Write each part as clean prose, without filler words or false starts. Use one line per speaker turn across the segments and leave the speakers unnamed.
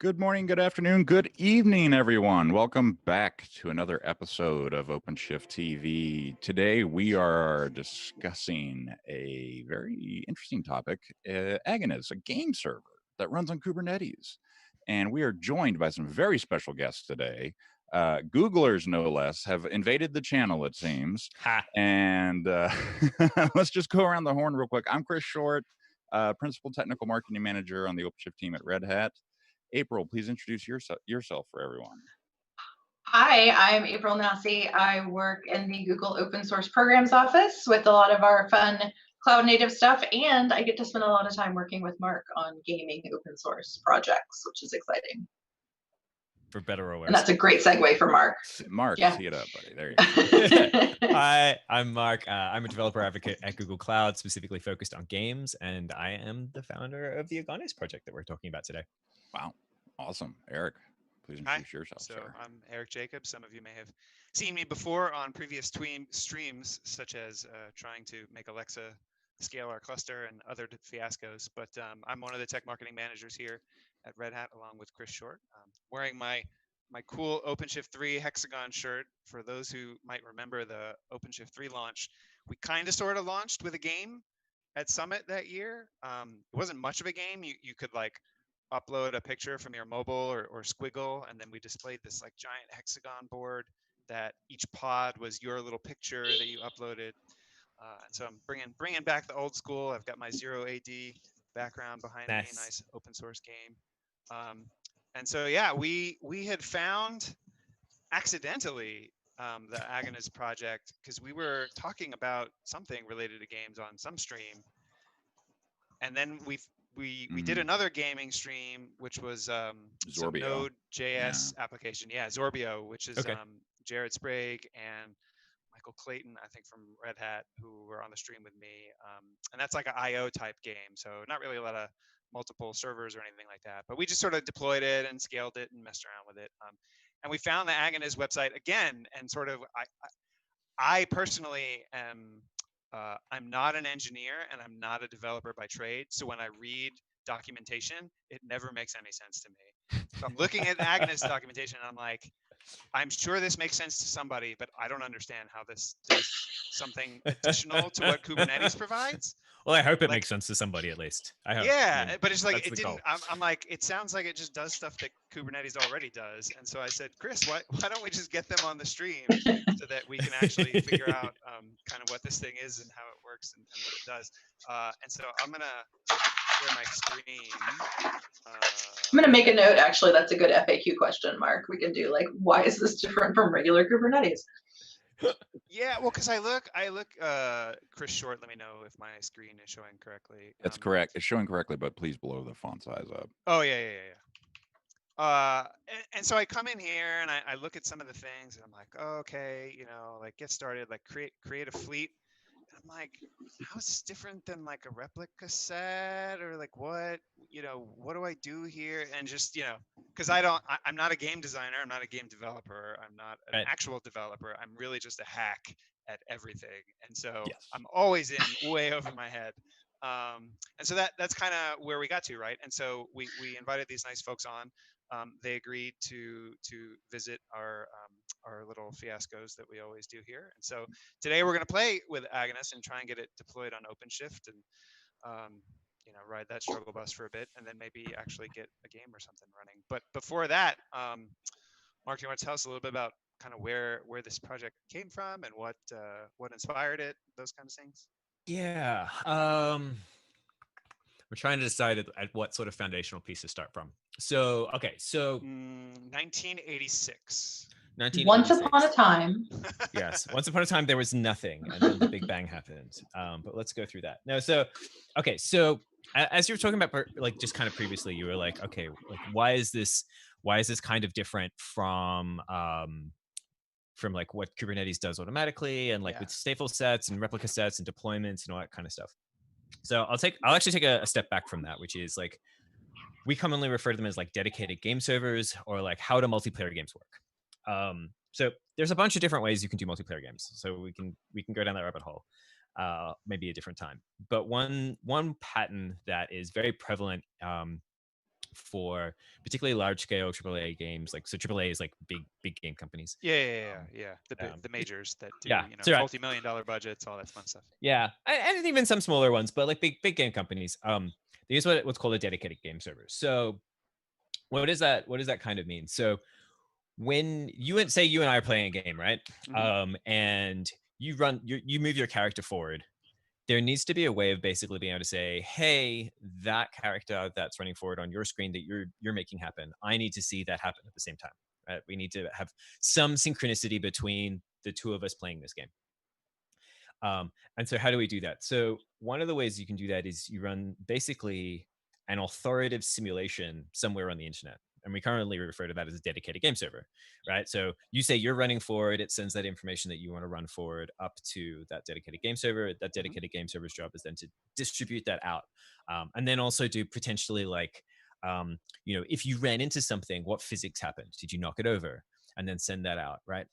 Good morning, good afternoon, good evening, everyone. Welcome back to another episode of OpenShift TV. Today we are discussing a very interesting topic, Agones, a game server that runs on Kubernetes. And we are joined by some very special guests today. Googlers, no less, have invaded the channel, it seems.
Ha.
And let's just go around the horn real quick. I'm Chris Short, Principal Technical Marketing Manager on the OpenShift team at Red Hat. April, please introduce yourself for everyone.
Hi, I'm April Nasi. I work in the Google Open Source Programs Office with a lot of our fun cloud native stuff, and I get to spend a lot of time working with Mark on gaming open source projects, which is exciting.
For better or worse.
And that's a great segue for Mark.
Mark,
Yeah.
tee it up, buddy. There you
go. Hi, I'm Mark. I'm a developer advocate at Google Cloud, specifically focused on games, and I am the founder of the Agones project that we're talking about today.
Wow. Awesome. Eric, please introduce yourself, sir.
I'm Erik Jacobs. Some of you may have seen me before on previous streams, such as trying to make Alexa scale our cluster and other fiascos. But I'm one of the tech marketing managers here at Red Hat, along with Chris Short. Wearing my cool OpenShift 3 hexagon shirt. For those who might remember the OpenShift 3 launch, we kind of sort of launched with a game at Summit that year. It wasn't much of a game. You could like upload a picture from your mobile or Squiggle, and then we displayed this like giant hexagon board that each pod was your little picture that you uploaded. And so I'm bringing back the old school. I've got my 0AD background behind me, nice open source game. And so yeah, we had found accidentally the Agones project because we were talking about something related to games on some stream, and then we did another gaming stream, which was some Node.js application. Yeah, Zorbio, which is Jared Sprague and Michael Clayton, I think from Red Hat, who were on the stream with me. And that's like an IO type game. So not really a lot of multiple servers or anything like that. But we just sort of deployed it and scaled it and messed around with it. And we found the Agones website again, and sort of I personally am I'm not an engineer and I'm not a developer by trade. So when I read documentation, it never makes any sense to me. So I'm looking at the Agones documentation and I'm like, I'm sure this makes sense to somebody, but I don't understand how this does something additional to what Kubernetes provides.
Well, I hope it makes sense to somebody at least. I hope.
Yeah, I mean, but it's like it didn't. I'm like, it sounds like it just does stuff that Kubernetes already does. And so I said, Chris, why don't we just get them on the stream so that we can actually figure out kind of what this thing is and how it works and what it does. And so I'm gonna share my screen.
I'm gonna make a note. Actually, that's a good FAQ question, Mark. We can do like, why is this different from regular Kubernetes?
Yeah, well, because I look, Chris Short, let me know if my screen is showing correctly.
That's correct. It's showing correctly, but please blow the font size up.
Oh, yeah. And so I come in here and I look at some of the things and I'm like, oh, okay, like get started, like create a fleet. And I'm like, how is this different than like a replica set or like what do I do here? And just, because I'm not a game designer. I'm not a game developer. I'm not an actual developer. I'm really just a hack at everything. And so I'm always in way over my head. And so that's kind of where we got to, right? And so we invited these nice folks on. They agreed to visit our little fiascos that we always do here. And so today we're going to play with Agones and try and get it deployed on OpenShift and ride that struggle bus for a bit, and then maybe actually get a game or something running. But before that, Mark, do you want to tell us a little bit about kind of where this project came from and what inspired it, those kind of things?
Yeah. We're trying to decide at what sort of foundational piece to start from. So, okay, so
1986.
Once upon a time.
Yes, once upon a time there was nothing, and then the Big Bang happened. But let's go through that. No, so okay, so as you were talking about, like just kind of previously, you were like, okay, like why is this kind of different from like what Kubernetes does automatically, and like with stateful sets and replica sets and deployments and all that kind of stuff. So I'll actually take a step back from that, which is like we commonly refer to them as like dedicated game servers or like how do multiplayer games work. So there's a bunch of different ways you can do multiplayer games. So we can go down that rabbit hole, maybe a different time. But one pattern that is very prevalent for particularly large scale AAA games. Like, so AAA is like big game companies.
Yeah. The majors that do,
yeah,
you know,
so right.
multi-million-dollar budgets, all that fun stuff.
Yeah, and even some smaller ones, but like big game companies. They use what's called a dedicated game server. So what does that kind of mean? So when you and I are playing a game, right? And you move your character forward, there needs to be a way of basically being able to say, hey, that character that's running forward on your screen that you're making happen, I need to see that happen at the same time, right? We need to have some synchronicity between the two of us playing this game. And so how do we do that? So one of the ways you can do that is you run basically an authoritative simulation somewhere on the internet. And we currently refer to that as a dedicated game server, right? So you say you're running forward, it sends that information that you want to run forward up to that dedicated game server. That dedicated game server's job is then to distribute that out. And then also do potentially like, if you ran into something, what physics happened? Did you knock it over? And then send that out, right?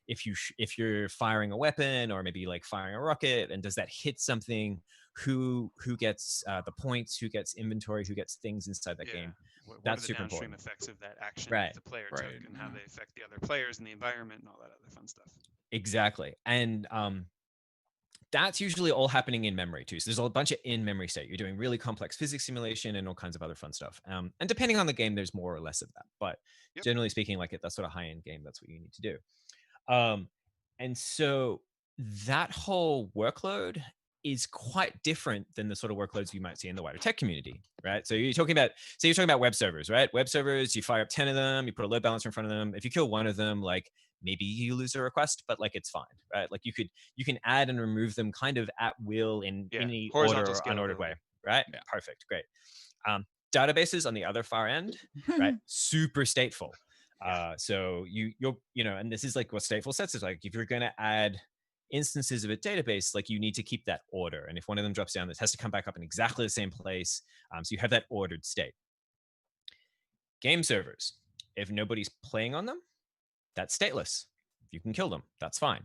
If you're firing a weapon or maybe like firing a rocket, and does that hit something? Who gets the points? Who gets inventory? Who gets things inside that game? That's super
downstream
important.
Effects of that action
right.
the player took, and how they affect the other players and the environment and all that other fun stuff.
Exactly, and that's usually all happening in memory too. So there's a bunch of in-memory state. You're doing really complex physics simulation and all kinds of other fun stuff. And depending on the game, there's more or less of that. But generally speaking, like that sort of high-end game, that's what you need to do. And so that whole workload is quite different than the sort of workloads you might see in the wider tech community, right? So you're talking about web servers, right? Web servers, you fire up 10 of them, you put a load balancer in front of them. If you kill one of them, like maybe you lose a request, but like it's fine, right? Like you can add and remove them kind of at will in any order or unordered way, right? Yeah. Perfect, great. Databases on the other far end, right? Super stateful. So you'll and this is like what stateful sets is like. If you're going to add instances of a database, like you need to keep that order, and if one of them drops down, this has to come back up in exactly the same place. So you have that ordered state. Game servers, if nobody's playing on them, that's stateless. You can kill them, that's fine.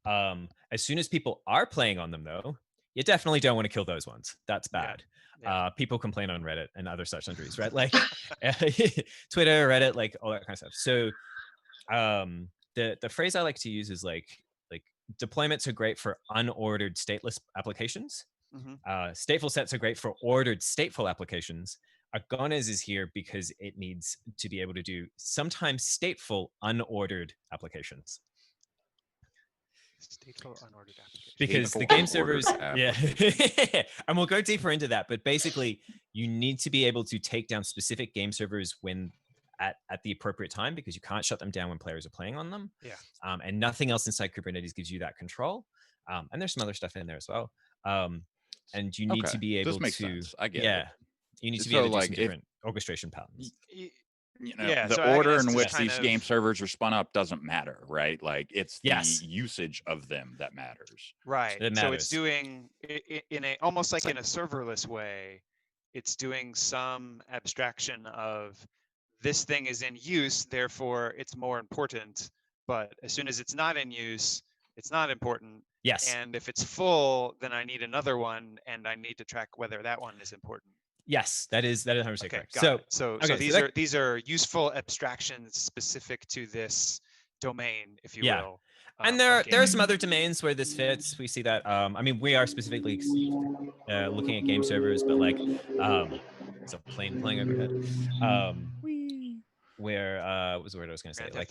As soon as people are playing on them, though, you definitely don't want to kill those ones. That's bad. People complain on Reddit and other such sundries, right? Like Twitter, Reddit, like all that kind of stuff. So the phrase I like to use is like deployments are great for unordered stateless applications. Stateful sets are great for ordered stateful applications. Agones is here because it needs to be able to do sometimes stateful unordered applications.
Stateful unordered applications.
Because the game servers, and we'll go deeper into that. But basically, you need to be able to take down specific game servers when at the appropriate time, because you can't shut them down when players are playing on them. And nothing else inside Kubernetes gives you that control. And there's some other stuff in there as well. And you need to be able to.
Sense. I get it.
You need to be able to do some different orchestration patterns.
The order in which these game servers are spun up doesn't matter, right? Like it's the usage of them that matters.
Right. So it's doing in a almost like in a serverless way, it's doing some abstraction of this thing is in use, therefore it's more important. But as soon as it's not in use, it's not important.
Yes.
And if it's full, then I need another one, and I need to track whether that one is important.
Yes, that is 100% correct.
So these are useful abstractions specific to this domain, if you will.
And there are some other domains where this fits. We see that. I mean, we are specifically looking at game servers, but like there's a plane flying overhead. Where what was the word I was going to say? Like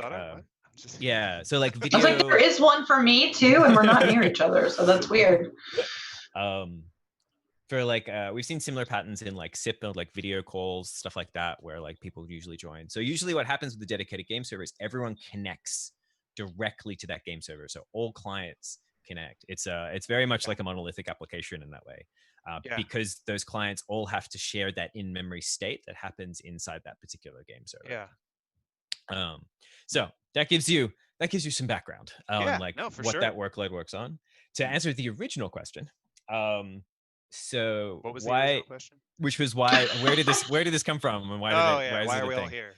so like video.
I was like, there is one for me too, and we're not near each other, so that's weird.
For like we've seen similar patterns in like SIP build, like video calls, stuff like that, where like people usually join. So usually what happens with the dedicated game server is everyone connects directly to that game server. So all clients connect. It's very much like a monolithic application in that way, because those clients all have to share that in-memory state that happens inside that particular game server. So that gives you some background on what that workload works on. To answer the original question, so
what was the original question?
Which was where did this come from, and why are we all here?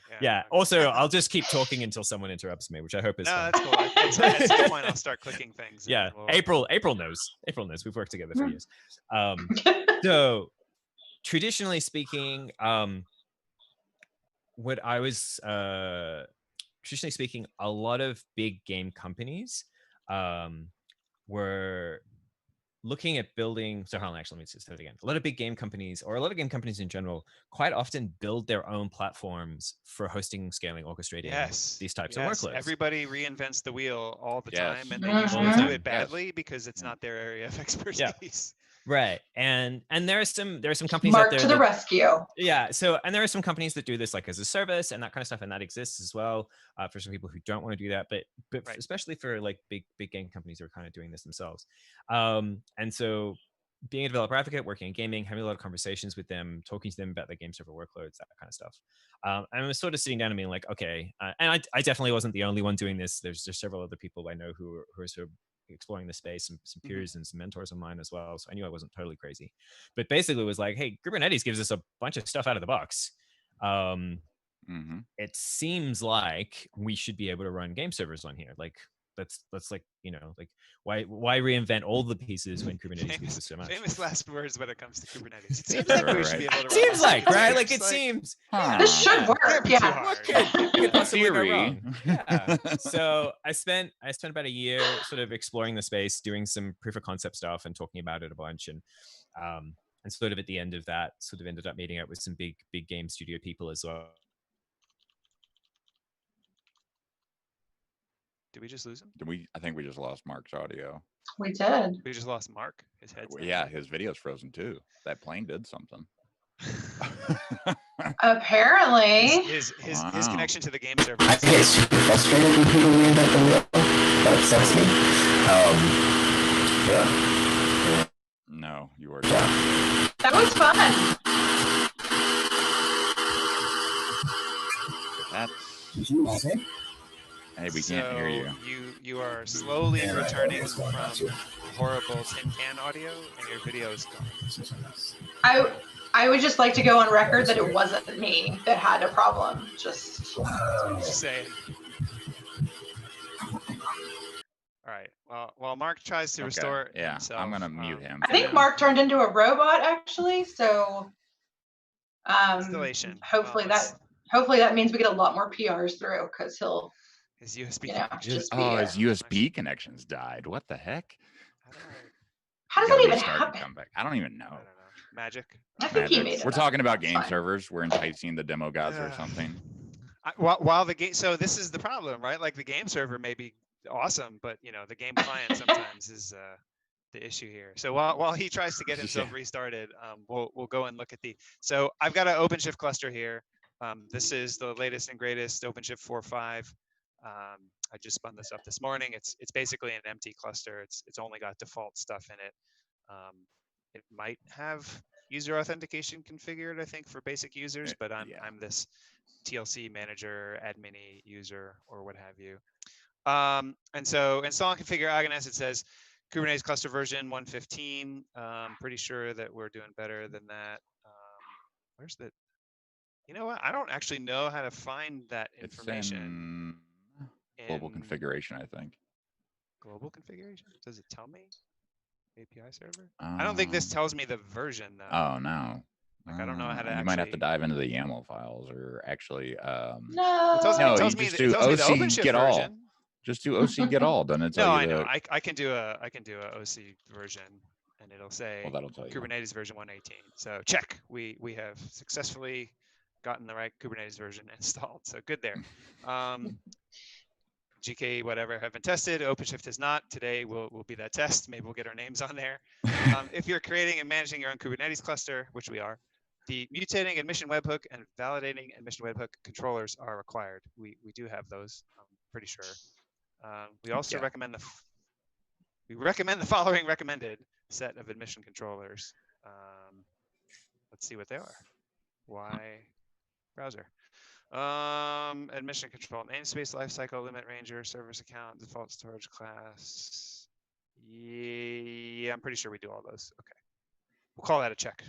Also, I'll just keep talking until someone interrupts me, which I hope is fun.
That's cool. At some point I'll start clicking things.
April knows. We've worked together for years. So traditionally speaking, what I was traditionally speaking, a lot of big game companies were looking at building. So hold on, actually, let me just say it again. A lot of big game companies, or a lot of game companies in general, quite often build their own platforms for hosting, scaling, orchestrating these types of workloads.
Everybody reinvents the wheel all the
Yes.
time, and they usually do it
Yes.
badly because it's not their area of expertise.
Right. And there are some companies
Mark
out there
to the rescue.
Yeah. So, and there are some companies that do this like as a service and that kind of stuff, and that exists as well for some people who don't want to do that. But
Right.
especially for like big game companies who are kind of doing this themselves. And so, being a developer advocate, working in gaming, having a lot of conversations with them, talking to them about their game server workloads, that kind of stuff. And I was sort of sitting down and being like, okay, and I definitely wasn't the only one doing this. There's several other people I know who are sort of exploring the space, some peers and some mentors of mine as well. So I knew I wasn't totally crazy, but basically it was like, hey, Kubernetes gives us a bunch of stuff out of the box. It seems like we should be able to run game servers on here. Like let's like, you know, like why reinvent all the pieces when Kubernetes gives us so much?
Famous last words when it comes to Kubernetes. It seems like we should be able to run
seems like, right? Like it
like,
seems
This should work. Yeah.
what could possibly go wrong? Yeah. So I spent about a year sort of exploring the space, doing some proof of concept stuff and talking about it a bunch. And sort of at the end of that, sort of ended up meeting up with some big game studio people as well.
Did we just lose him?
I think we just lost Mark's audio.
We did.
We just lost Mark. His head's
Yeah, his video's frozen too. That plane did something.
Apparently.
His connection to the game server.
I get super frustrated when people reinvent the wheel. That upsets me. Yeah.
No, you were.
That was fun.
That's.
Did you lose it?
Hey, we can't hear you.
You are slowly returning from horrible tin can audio, and your video is gone.
I would just like to go on record that it wasn't me that had a problem. Just
saying. All right. Well, while Mark tries to restore himself,
I'm gonna mute him.
I think Mark turned into a robot actually. So
installation.
Hopefully that means we get a lot more PRs through because he'll.
His USB
his USB connections died. What the heck?
How does that even happen?
Come back. I don't even know.
Magic.
I think he made it.
We're talking about game servers. We're enticing the demo gods or something.
While the game, so this is the problem, right? Like the game server may be awesome, but you know the game client sometimes is the issue here. So while he tries to get himself restarted, we'll go and look at the. So I've got an OpenShift cluster here. This is the latest and greatest OpenShift 4.5. I just spun this up this morning. It's basically an empty cluster. It's only got default stuff in it. It might have user authentication configured, I think, for basic users, but I'm this TLC manager, admin user, or what have you. And so install and configure Agones. It says Kubernetes cluster version 1.15. Pretty sure that we're doing better than that. Where's the? You know what? I don't actually know how to find that information.
Global configuration, I think.
Global configuration? Does it tell me? API server? I don't think this tells me the version though.
Oh no.
Like I don't know how to.
You might have to dive into the YAML files or actually.
No.
It tells me the OpenShift
get all.
version.
Just do OC get all. Doesn't it tell you?
No, I know. I can do a OC version, and it'll say
that'll tell you.
Kubernetes version 1.18. So check. We have successfully gotten the right Kubernetes version installed. So good there. GK whatever have been tested. OpenShift has not. Today will be that test. Maybe we'll get our names on there. If you're creating and managing your own Kubernetes cluster, which we are, the mutating admission webhook and validating admission webhook controllers are required. We do have those. I'm pretty sure. We also recommend the following recommended set of admission controllers. Let's see what they are. Why browser? Admission control, namespace, lifecycle, limit ranger, service account, default storage class. Yeah, I'm pretty sure we do all those. Okay, we'll call that a check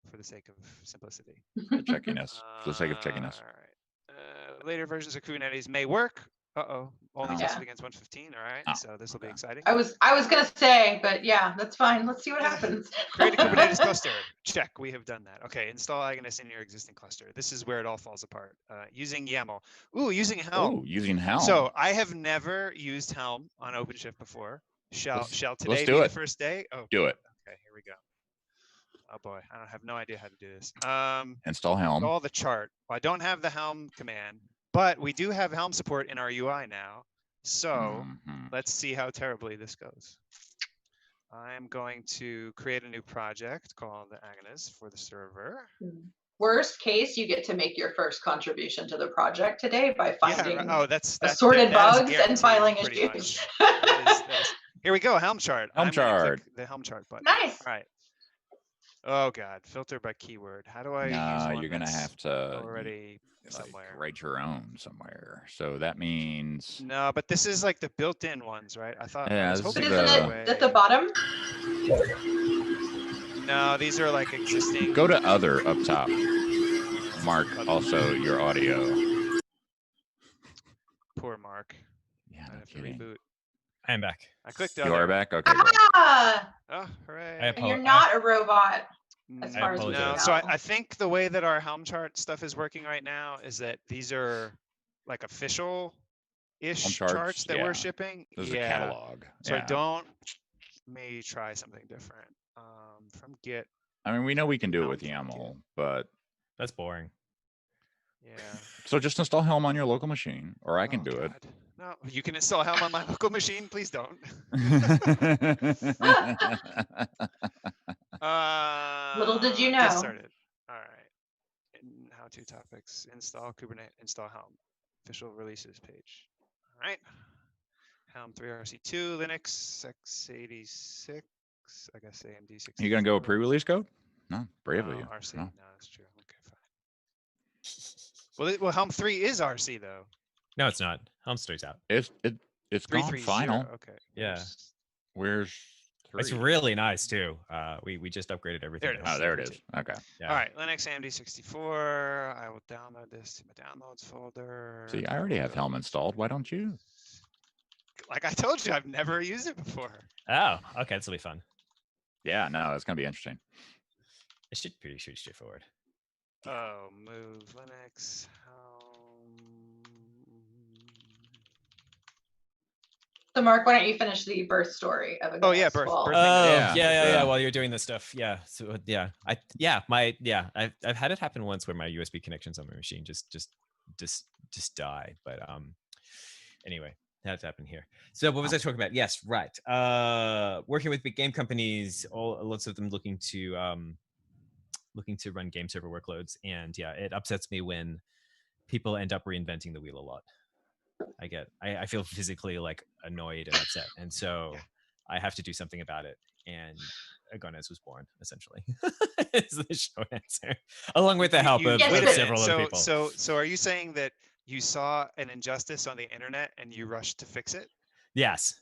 for the sake of simplicity.
Checkiness, for the sake of checkiness.
All right. Later versions of Kubernetes may work Uh-oh. Only
Oh.
tested
Yeah.
against 115. All right.
Oh,
So this will be
okay.
exciting.
I was gonna say, but yeah, that's fine. Let's see what happens.
Create a
Yeah.
Kubernetes cluster. Check. We have done that. Okay. Install Agones in your existing cluster. This is where it all falls apart. Using YAML. Ooh, using Helm.
Oh, using Helm.
So I have never used Helm on OpenShift before. Shall today
let's
be
do
the
it.
first day? Oh,
Do it.
okay. Here we go. Oh boy, I don't have no idea how to do this.
Install Helm.
Install the chart. Well, I don't have the Helm command, but we do have Helm support in our UI now. So
Mhm.
let's see how terribly this goes. I'm going to create a new project called the Agones for the server.
Worst case, you get to make your first contribution to the project today by finding
that's
assorted
that is
bugs and
guaranteed,
filing
pretty
issues.
much. That is. Here we go. Helm chart.
Helm
I'm gonna
chart.
click the Helm chart button.
Nice.
All right. Oh God, filter by keyword. How do I use
No,
one
you're gonna
that's
have to
already
like,
somewhere?
write your own somewhere. So that means
No, but this is like the built-in ones, right? I thought I
Yeah,
was
this is
But
hoping
isn't
for a
it at the
way-
bottom?
No, these are like existing.
go to other up top. Mark
Other.
also your audio.
Poor Mark.
Yeah,
I
no
have to
kidding.
reboot.
I'm back.
I clicked
You
other.
are back. Okay, good.
Ah,
Oh, hooray!
and you're not a robot. As far as we
apologize.
No,
know.
so I think the way that our Helm chart stuff is working right now is that these are like official-ish
Helm
charts,
charts,
that
yeah.
we're shipping.
This is a catalog.
So
Yeah.
I don't. Maybe try something different. From Git.
I mean, we know we can do it
Helm
with
from Git.
YAML, but
That's boring.
Yeah.
so just install Helm on your local machine, or I can
Oh,
do
God. No, you can install Helm on my local machine. Please don't.
it.
Little did you
Get
know.
started. All right. How-to topics. Install Kubernetes. Install Helm. Official releases page. All right. Helm 3RC2, Linux, x86. I guess AMD 64.
You gonna go pre-release code? No, brave of you.
RC.
No.
No, that's true. Okay, fine. Well, Helm 3 is RC though.
No, it's not. Helm Story's out.
It's gone
3.3.0.
final.
Okay.
Yeah.
Where's 3?
It's really nice too. We just upgraded everything.
There it
Oh,
is.
there it is. Okay.
Yeah.
All right, Linux AMD 64. I will download this to my downloads folder.
See, I already have Helm installed. Why don't you?
Like I told you, I've never used it before.
Oh, okay. This will be fun.
Yeah, no, it's gonna be interesting.
It should be pretty straightforward.
Oh, move Linux.
So Mark, why don't you finish the birth story of a
Oh, yeah, birth-
Oh,
birth-
yeah,
Yeah,
yeah.
yeah.
While you're doing this stuff, yeah. So I've had it happen once where my USB connections on my machine just die. But anyway, that's happened here. So what was I talking about? Yes, right. Working with big game companies, lots of them looking to run game server workloads, and yeah, it upsets me when people end up reinventing the wheel a lot. I feel physically like annoyed and upset, and so I have to do something about it. And Agones was born, essentially. Is the short answer, along with the help of
Wait a minute.
several other people.
So are you saying that you saw an injustice on the internet and you rushed to fix it?
Yes.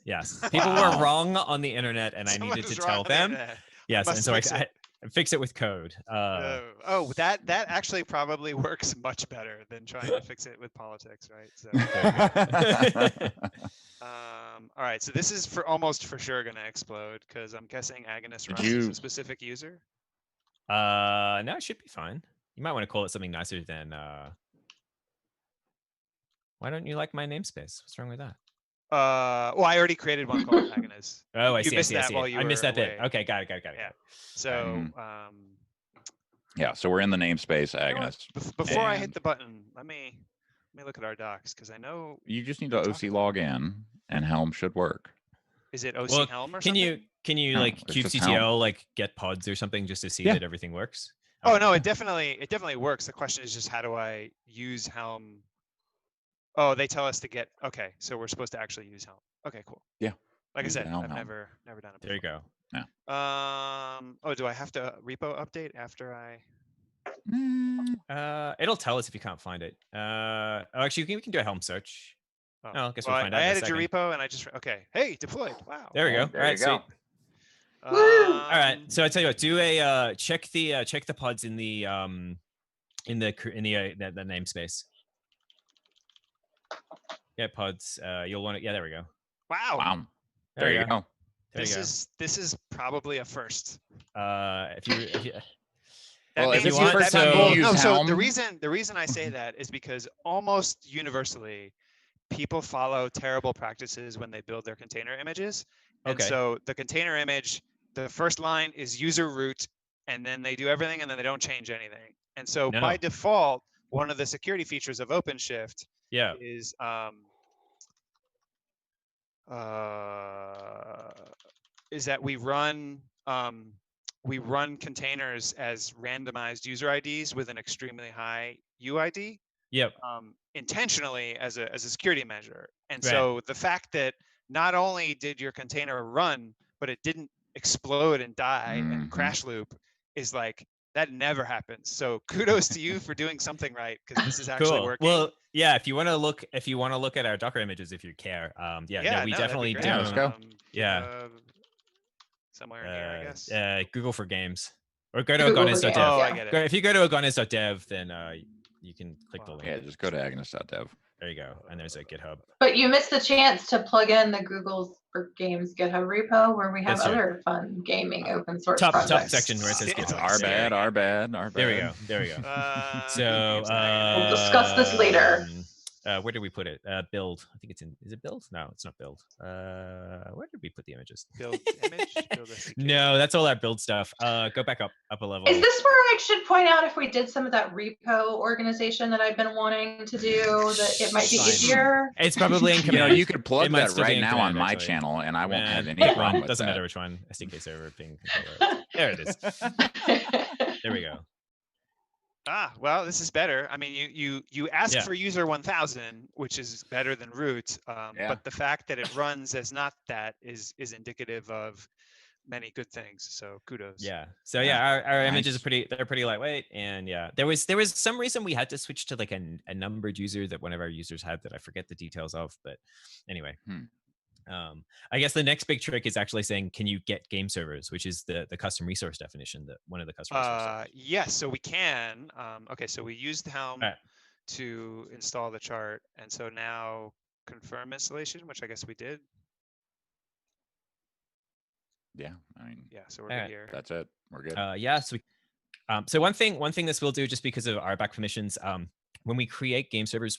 People were wrong on the internet, and I
Someone
needed to
was wrong
tell
on the
them.
internet.
Yes,
must
and so
fix
I
it.
fix it with code.
That actually probably works much better than trying to fix it with politics, right? So, all right. So this is almost for sure going to explode because I'm guessing Agones runs as a specific user.
No, it should be fine. You might want to call it something nicer than. Why don't you like my namespace? What's wrong with that?
Well, I already created one called Agones.
Oh, I
You
see.
missed
I
that
see.
while you
I missed
were
that bit.
away.
Okay, got it.
Yeah. So,
Yeah, so we're in the namespace
you know what?
Agones.
Before I hit
And-
the button, let me look at our docs because I know.
You just need to OC log in, and Helm should work.
Is it OC
Well,
Helm or
can
something?
you
No,
like
it's just
kubectl like get pods or something just to see
Yeah.
that everything works?
Oh
Okay.
no, it definitely works. The question is just how do I use Helm? Oh, they tell us to get. Okay, so we're supposed to actually use Helm. Okay, cool.
Yeah.
Like
Use
I said,
the Helm.
I've never done it.
There you
before.
go.
Oh, do I have to repo update after I?
It'll tell us if you can't find it. Actually, we can do a Helm search.
Oh,
I guess
well,
we'll find out
I
in a
added your
second.
repo and I just okay. Hey, deployed. Wow.
There we go.
There
All
you
right,
go.
sweet. All right. So I tell you what, do a check the pods in the namespace. Yeah, pods. You'll want to. Yeah, there we go.
Wow.
Wow. There you go.
There you go.
This is probably a first.
If you
That
Well, if
means
it's your first time you use
so
Helm.
the reason I say that is because almost universally people follow terrible practices when they build their container images. And
Okay.
so the container image, the first line is user root, and then they do everything and then they don't change anything. And so by default, one of the security features of OpenShift is that we run containers as randomized user IDs with an extremely high UID.
Yep.
Intentionally as a security measure. And so the fact that not only did your container run, but it didn't explode and die and crash loop is like, that never happens. So kudos to you for doing something right, because this is actually working.
Well, yeah, if you want to look at our Docker images, if you care, we definitely do.
Let's go.
Somewhere in here, I guess.
Google for games, or go to agones.dev.
Oh, I get it.
If you go to agones.dev, then you can click the link.
Yeah, just go to agones.dev.
There you go, and there's a GitHub.
But you missed the chance to plug in the Google for Games GitHub repo, where we have other fun gaming open source projects.
Top section where it says GitHub.
Our bad.
There we go. So
we'll discuss this later.
Where did we put it? Build. I think it's in. Is it build? No, it's not build. Where did we put the images?
Build image.
No, that's all that build stuff. Go back up a level.
Is this where I should point out if we did some of that repo organization that I've been wanting to do, that it might be easier?
It's probably in command.
You could plug that right now on my channel, and I won't have any problem with
doesn't
that.
matter which one. SDK server ping. There it is. There we go.
Well, this is better. I mean, you ask for user 1000, which is better than root, but the fact that it runs as not that is indicative of many good things. So kudos.
Yeah. So our images are pretty lightweight, and there was some reason we had to switch to like a numbered user that one of our users had that I forget the details of, but anyway. I guess the next big trick is actually saying, can you get game servers, which is the custom resource definition that one of the custom resources.
Yes, so we can. Okay, so we used Helm to install the chart, and so now confirm installation, which I guess we did.
Yeah, I mean.
Yeah, so we're good here.
That's it. We're good.
So one thing this will do, just because of our back permissions, when we create game servers,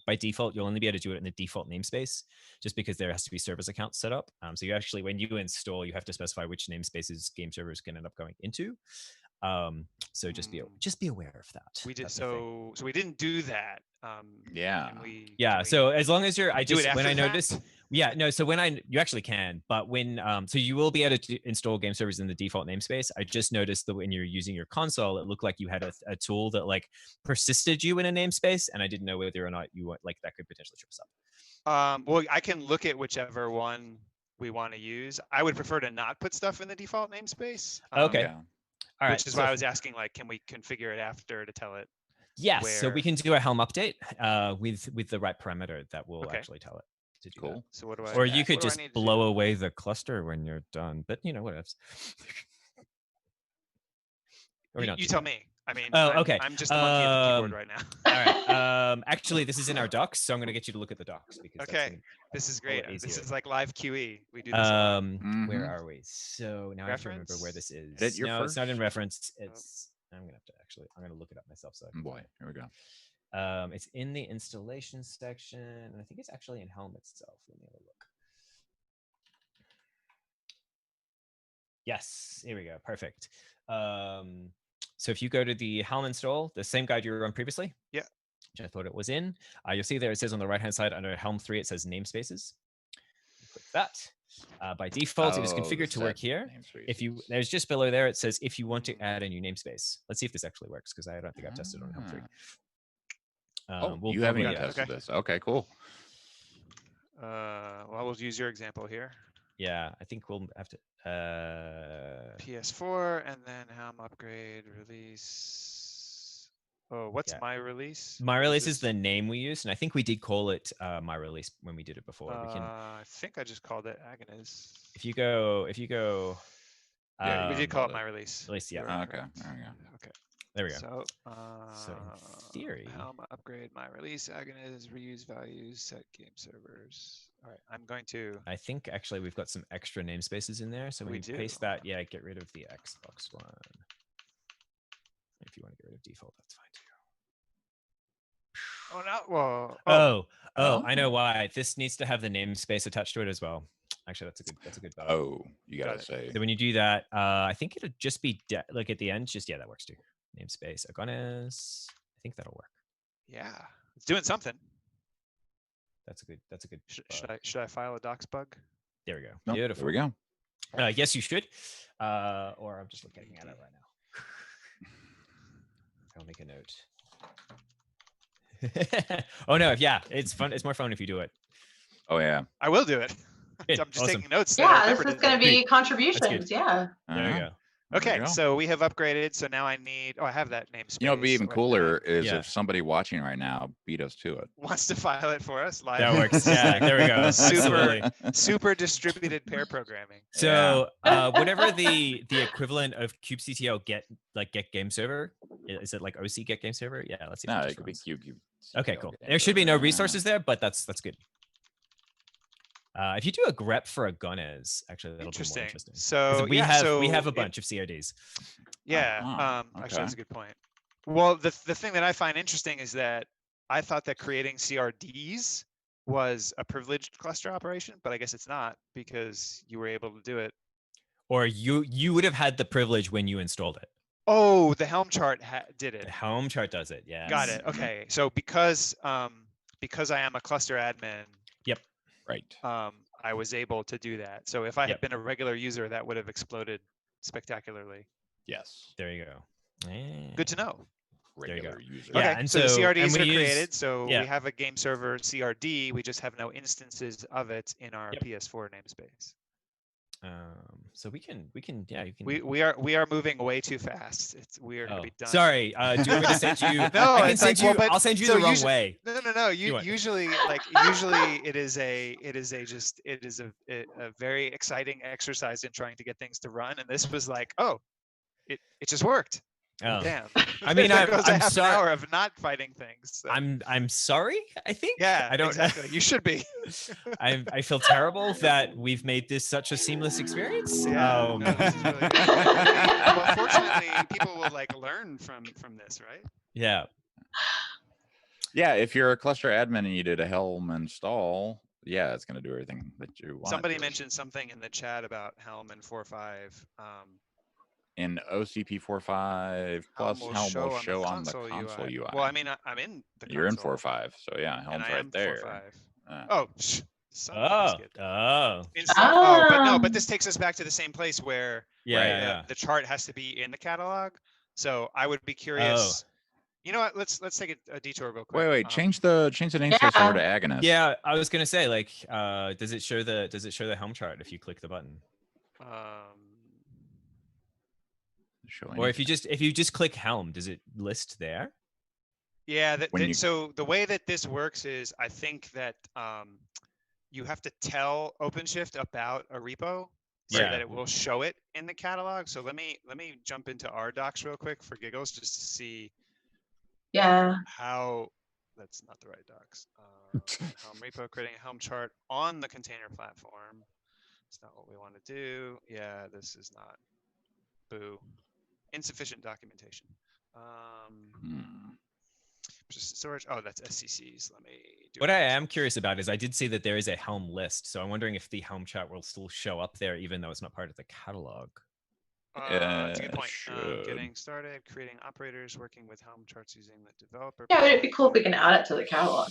by default, you'll only be able to do it in the default namespace, just because there has to be service accounts set up. So you actually, when you install, you have to specify which namespaces game servers can end up going into. So just be aware of that.
We did so we didn't do that.
So as long as you're, so you actually can, but when so you will be able to install game servers in the default namespace. I just noticed that when you're using your console, it looked like you had a tool that like persisted you in a namespace, and I didn't know whether or not you like that could potentially trip us up.
Well, I can look at whichever one we want to use. I would prefer to not put stuff in the default namespace.
Okay. All right.
Which is why I was asking, like, can we configure it after to tell it?
Yes.
Where...
So we can do a Helm update with the right parameter that will actually tell it to do that.
So what do I?
Or you could just blow away the cluster when you're done. But what else?
You tell me. I mean,
okay.
I'm just a monkey at the keyboard right now.
All right. Actually, this is in our docs, so I'm going to get you to look at the docs because
this is great. This is like live QE. We do this.
Where are we? So now I have to remember where this is.
It's not
in reference. It's I'm going to look it up myself. So
boy, here we go.
It's in the installation section, and I think it's actually in Helm itself. Let me have a look. Yes, here we go. Perfect. So if you go to the Helm install, the same guide you were on previously, which I thought it was in, you'll see there it says on the right-hand side under Helm 3, it says namespaces. Click that. By default, it is configured to work here. There's just below there, it says if you want to add a new namespace. Let's see if this actually works, because I don't think I've tested on Helm 3.
You haven't even tested this. Okay, cool.
Well, we'll use your example here.
Yeah, I think we'll have to.
PS4 and then Helm upgrade release. Oh, what's my release?
My release is the name we use, and I think we did call it my release when we did it before.
I think I just called it Agones.
If you go.
We did call it my release.
Release, yeah.
Okay. There we go.
Okay.
There we go.
So,
So in theory,
Helm upgrade my release, Agones, reuse values, set game servers. All right, I'm going to.
I think actually we've got some extra namespaces in there. So when
We
you
do.
paste that, yeah, get rid of the Xbox one. If you want to get rid of default, that's fine too.
Oh no! Whoa.
Oh, I know why. This needs to have the namespace attached to it as well. Actually, that's a good bug.
Oh, you
Got
gotta
it.
say.
So when you do that, I think it'll just be like at the end. Just yeah, that works too. Namespace Agones. I think that'll work.
Yeah, it's doing something.
That's a good.
Should I file a docs bug?
There we go.
Nope,
Beautiful.
There we go.
Yes, you should. Or I'm just looking at it right now. I'll make a note. Oh no! Yeah, it's fun. It's more fun if you do it.
Oh yeah.
I will do it.
Good,
I'm just
awesome.
taking notes. that I
Yeah, this
remembered
is
to
going to
do.
be contributions. Yeah.
There you
Uh-huh.
go.
There we
Okay,
go.
so we have upgraded. So now I need. Oh, I have that namespace.
You know, what'd be even
so I
cooler is
Yeah.
if somebody watching right now beat us to it.
wants to file it for us live.
That works. Yeah, there we go.
Super,
Absolutely.
super distributed pair programming.
So whatever the equivalent of kubectl get game server, is it like OC get game server? Yeah, let's see. if
No,
just
it could be
runs.
QQ.
Okay, cool. There should be no resources there, but that's good. If you do a grep for Agones, actually that'll be more
Interesting.
interesting. 'Cause
So
we
yeah,
have
so
we have a
it-
bunch of CRDs.
Yeah.
Uh-huh,
Actually, that's a
okay.
good point. Well, the thing that I find interesting is that I thought that creating CRDs was a privileged cluster operation, but I guess it's not because you were able to do it.
Or you would have had the privilege when you installed it.
Oh, the Helm chart did it.
The Helm chart does it. Yeah.
Got it. Okay. So because I am a cluster admin,
Right.
I was able to do that. So if I had
Yep.
been a regular user, that would have exploded spectacularly.
Yes.
There you go. Yeah.
Good to know.
There you go.
Regular user.
Yeah,
Okay,
and
so the
so-
CRDs
and we
are
use-
created. So
yeah.
we have a game server CRD. We just have no instances of it in our
Yep.
PS4 namespace.
So we can yeah, you can.
We are moving way too fast. We are gonna
Oh,
be done.
sorry. Do you want me to send you?
No,
I can
it's
send
like, well,
you.
but-
I'll send you
so
the wrong
usually-
way.
No.
Do it.
Usually it is a very exciting exercise in trying to get things to run. And this was like, oh, it just worked.
Oh.
Damn.
I mean,
there
I'm-
goes a
I'm
half
sorry-
an hour of not fighting things. So.
I'm sorry. I think.
Yeah,
I don't.
exactly. You should be.
I feel terrible that we've made this such a seamless experience.
Yeah, no, this is really good. Well, fortunately, people will like learn from this, right?
Yeah.
Yeah, if you're a cluster admin and you did a Helm install, yeah, it's going to do everything that you want.
Somebody mentioned something in the chat about Helm and 4.5.
In OCP 4.5 plus Helm will show on the console UI.
Well, I mean, I'm in the console.
You're in 4.5, so yeah,
and
Helm's
I
right
am
there.
4.5.
Uh,
Oh, son of a biscuit.
Oh.
Oh, but no,
Ah.
but this takes us back to the same place where
Yeah.
Right,
Yeah.
the chart has to be in the catalog. So I would be curious. You know what? Let's take a detour real quick.
wait, change the namespace over to Agones.
Yeah. I was gonna say, like, does it show the Helm chart if you click the button, or if you just click Helm, does it list there?
Yeah.
When
The way that this works is, I think that you have to tell OpenShift about a repo so
Yeah.
that it will show it in the catalog. So let me jump into our docs real quick for giggles just to see
Yeah.
how. That's not the right docs. Helm repo, creating a Helm chart on the container platform. It's not what we want to do. Yeah, this is not. Boo. Insufficient documentation. Just storage. Oh, that's SCCs. Let me do
What
it.
I am curious about is I did see that there is a Helm list, so I'm wondering if the Helm chart will still show up there even though it's not part of the catalog.
That's a good point.
should.
Getting started, creating operators, working with Helm charts using the developer.
Yeah, would it be cool if we can add it to the catalog?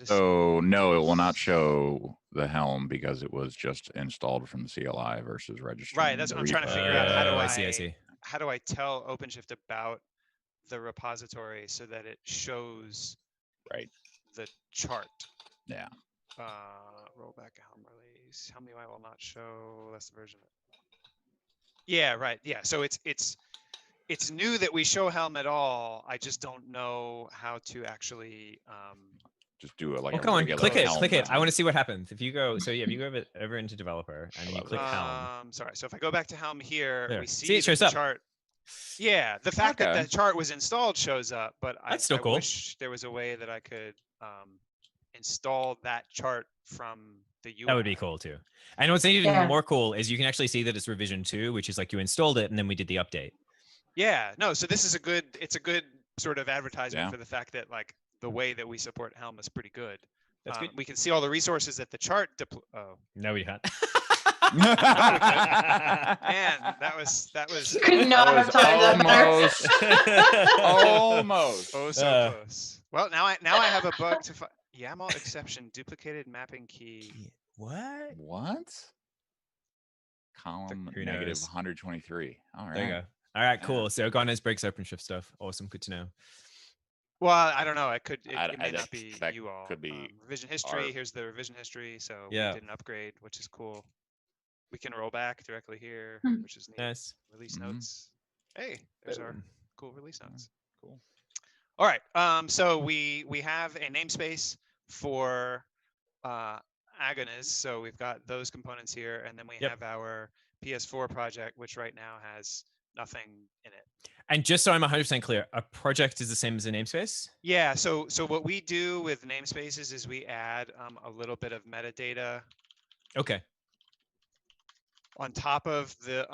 So no, it will not show the Helm because it was just installed from the CLI versus registering.
Right, that's
the
what I'm trying to
repo.
figure out. How do
I see.
How do I tell OpenShift about the repository so that it shows
Right.
the chart?
Yeah.
Roll back a Helm release. Helm UI will not show. That's the version. Yeah, right. Yeah. So it's new that we show Helm at all. I just don't know how to actually.
Just do it like
Oh,
a
come on,
regular
click it,
Helm
click it. I
button.
want to see what happens. If you go, so yeah, if you go over into developer and then you click Helm.
Sorry. So if I go back to Helm here,
There.
we see,
See, it
that
shows
the
up.
chart. Yeah, the fact that
Okay.
that chart was installed shows up, but
That's still
I
cool.
wish there was a way that I could install that chart from the UI.
That would be cool too. And what's even
Yeah.
more cool is you can actually see that it's revision 2, which is like you installed it and then we did the update.
Yeah, no, so this is it's a good sort of advertisement
Yeah.
for the fact that like the way that we support Helm is pretty good.
That's good.
We can see all the resources that the chart
No, we can't.
man, that was
Could not
That
have
was
timed that better.
almost.
oh so close. Well, now I have a bug to find. YAML exception duplicated mapping key.
What?
What? Column
Who
negative
knows?
123. All right.
There you go. All right,
Yeah.
cool. So Agones breaks OpenShift stuff. Awesome. Good to know.
Well, I don't know. It may
I
not be
that
you all.
could be
revision history.
our-
Here's the revision history. So
Yeah.
we did an upgrade, which is cool. We can roll back directly here,
Hmm.
which is neat.
Nice.
Release
Mhm.
notes. Hey, there's our
Boom.
cool release notes.
Cool.
All right. So we have a namespace for Agones. So we've got those components here, and then we
Yep.
have our PS4 project, which right now has nothing in it.
And just so I'm 100% clear, a project is the same as a namespace?
Yeah. So what we do with namespaces is we add a little bit of metadata
Okay.
on top of the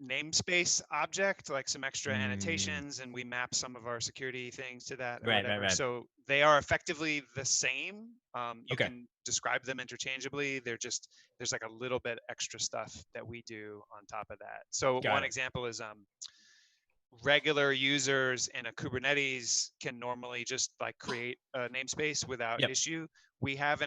namespace object, like some extra annotations, and we map some of our security things to that. Or
Right,
whatever.
right.
So they are effectively the same. You
Okay.
can describe them interchangeably. There's like a little bit extra stuff that we do on top of that. So
Got
one
it.
example is regular users in a Kubernetes can normally just like create a namespace without
Yep.
issue. We have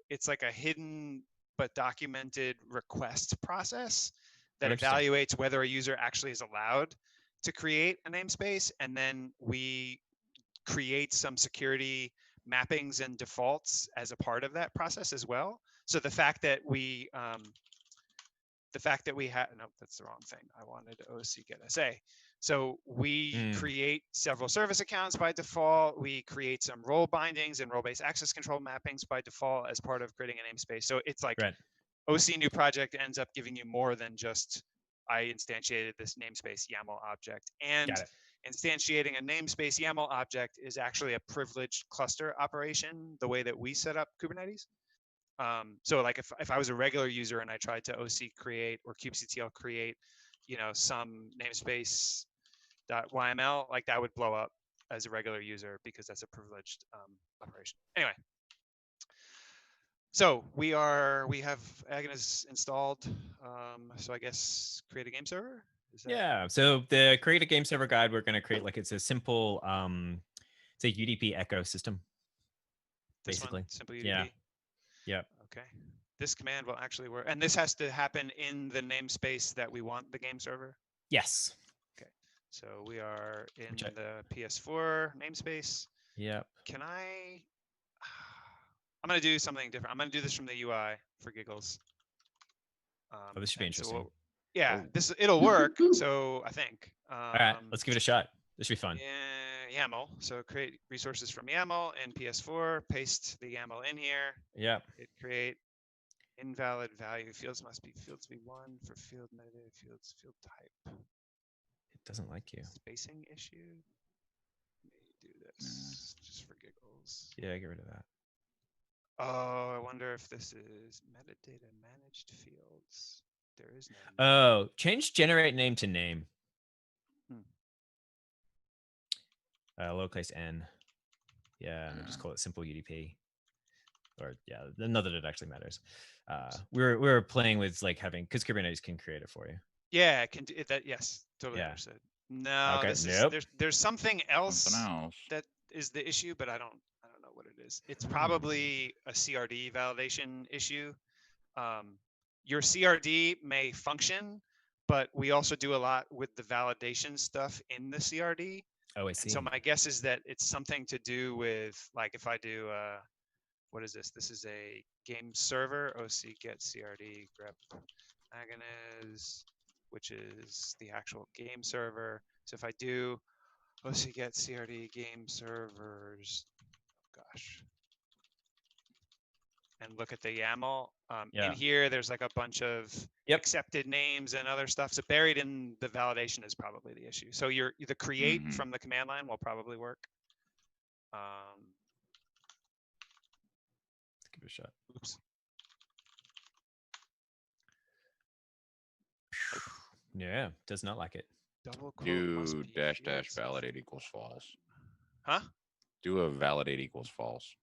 it's like a hidden but documented request process that
Interesting.
evaluates whether a user actually is allowed to create a namespace, and then we create some security mappings and defaults as a part of that process as well. So the fact that we have, no, that's the wrong thing. I wanted OC get SA. So we create several service accounts by default. We create some role bindings and role-based access control mappings by default as part of creating a namespace. So it's like
Right.
OC new project ends up giving you more than just I instantiated this namespace YAML object. And
Got it.
instantiating a namespace YAML object is actually a privileged cluster operation, the way that we set up Kubernetes. So like if I was a regular user and I tried to OC create or kubectl create, some namespace .yml, like that would blow up as a regular user because that's a privileged operation. Anyway. So we have Agones installed. So I guess create a game server.
Yeah. So the create a game server guide, we're going to create it's a simple, it's a UDP echo system.
This
Basically.
One, simple UDP.
Yeah. Yep.
Okay. This command will actually work, and this has to happen in the namespace that we want the game server.
Yes.
Okay. So we are in the PS4 namespace.
Yep.
Can I'm going to do something different. I'm going to do this from the UI for giggles.
This should be interesting.
So, it'll work. So I think.
All right, let's give it a shot. This should be fun.
YAML. So create resources from YAML in PS4. Paste the YAML in here.
Yep.
Hit create. Invalid value fields must be fields v1 for field metadata fields field type.
It doesn't like you.
Spacing issue. Let me do this just for giggles.
Yeah, get rid of that.
Oh, I wonder if this is metadata managed fields. There is
no. Oh, change generate name to name. Lowercase n. Yeah, and just call it simple UDP. Or not that it actually matters. We were playing with having, because Kubernetes can create it for you.
Yeah, can do that. Yes, totally understood. No,
okay,
this is there's something else that is the issue, but I don't know what it is. It's probably a CRD validation issue. Your CRD may function, but we also do a lot with the validation stuff in the CRD.
Oh, I see.
And so my guess is that it's something to do with if I do what is this? This is a game server, OC get CRD grep Agones, which is the actual game server. So if I do OC get CRD game servers, and look at the YAML.
Yeah.
In here, there's like a bunch of
Yep.
accepted names and other stuff. So buried in the validation is probably the issue. So the create
Mhm.
from the command line will probably work.
Let's give it a shot.
Oops.
Yeah, does not like it.
Double quote must
Do
be
dash dash
fields.
validate equals false.
Huh?
Do a validate equals false.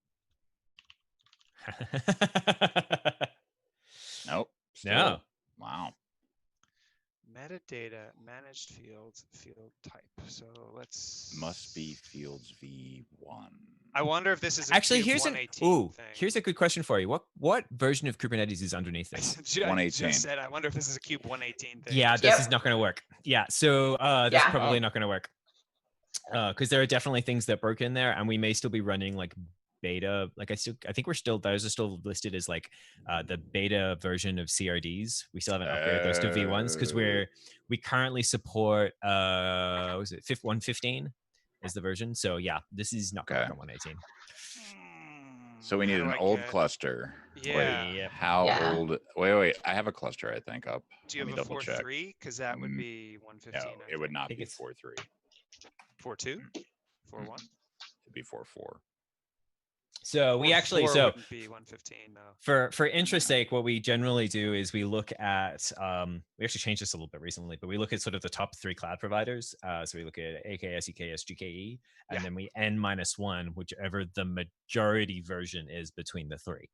Nope. Still.
No.
Wow.
Metadata managed fields field type. So let's
Must be fields v1.
I wonder if this is
Actually,
a
here's
Cube
a
118 thing.
here's a good question for you. What version of Kubernetes is underneath this?
I
118.
just said I wonder if this is a Cube 118 thing.
Yeah, this
Yep.
is not going to work. Yeah, so that's
Yeah.
probably not going to work because there are definitely things that broke in there, and we may still be running like beta. Like I think those are still listed as like the beta version of CRDs. We still haven't upgraded those to V1s because we currently support what was it 115 is the version. So yeah, this is not going to
Okay.
work on 118.
So we
How
need
do
an
I
old
get-
cluster.
Yeah.
Wait,
Yep.
how
Yeah.
old? Wait. I have a cluster, I think, up.
Do you
Let me
have a
double check.
4.3? Because that would
Mm,
be 115.
No, it would not
think
be
it's-
4.3.
4.2? 4.1?
It'd be 4.4.
So we actually
4.4
so
wouldn't be 115 though.
for interest sake, what we generally do is we look at we actually changed this a little bit recently, but we look at sort of the top 3 cloud providers. So we look at AKS, EKS, GKE, and
Yeah.
then we n-1, whichever the majority version is between the 3.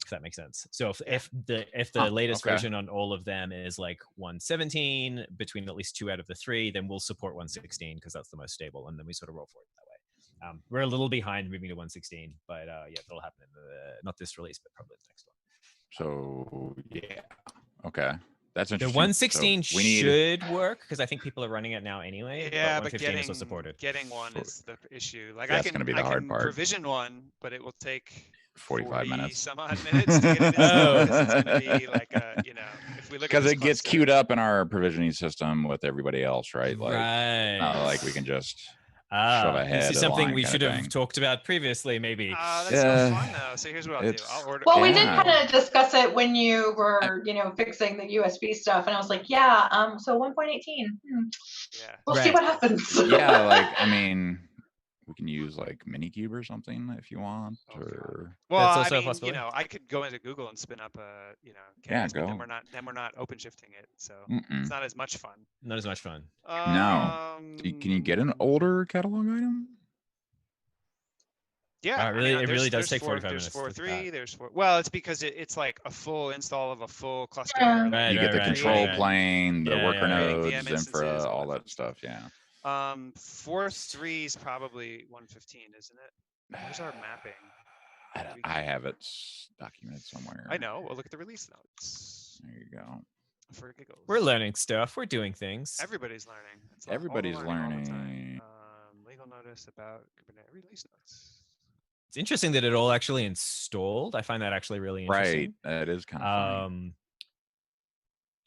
If that makes sense. So if the latest
okay.
version on all of them is like 117 between at least 2 out of the 3, then we'll support 116 because that's the most stable, and then we sort of roll forward that way. We're a little behind moving to 116, but yeah, that'll happen in not this release, but probably the next one.
So yeah. Okay. That's
The
interesting.
116
So we need
should work because I think people are running it now anyway.
Yeah,
but
but
115 is still supported.
getting one is the issue. Like
That's
I
gonna
can,
be the
I
hard
can
part.
provision one, but it will take
45 minutes.
some odd minutes to get it installed. 'Cause it's going to be like a, if we look at
Because
this
it gets
cluster-
queued up in our provisioning system with everybody else, right? Like,
Right.
not like we can just shove ahead
This
of
is
the
something
line
we
kinda
should have
thing.
talked about previously, maybe.
That's
Yeah.
so fun though. So here's what I'll do.
It's-
I'll order.
Well, we did
Yeah.
kind of discuss it when you were, fixing the USB stuff, and I was like, yeah, so 1.18.
Yeah.
We'll see
Right.
what happens.
Yeah, like, I mean, we can use like Minikube or something if you want,
Oh, God.
or
Well,
That's
I
also a
mean,
possibility.
I could go into Google and spin up a,
Yeah,
KS, but then
go.
we're not open shifting it, so
Mm-mm.
it's not as much fun.
Not as much fun.
No. Can you get an older catalog item?
Yeah,
Wow, it really- it really does
there's
take 45
There's
minutes to look at
4.3.
that.
There's 4. Well, it's because it's like a full install of a full cluster.
Yeah.
like
Right,
You get the
right,
control
right.
plane, the
Yeah,
worker
yeah,
Creating VM
nodes,
instances,
infra,
all
all
that
that stuff. Yeah.
4.3 is probably 115, isn't it? Where's our mapping?
I have it documented somewhere.
I know. Well, look at the release notes.
There you go.
For giggles.
We're learning stuff. We're doing things.
Everybody's learning. It's
Everybody's
all the all the
learning.
time. Legal notice about Kubernetes release notes.
It's interesting that it all actually installed. I find that actually really
Right.
interesting.
That is kind of funny.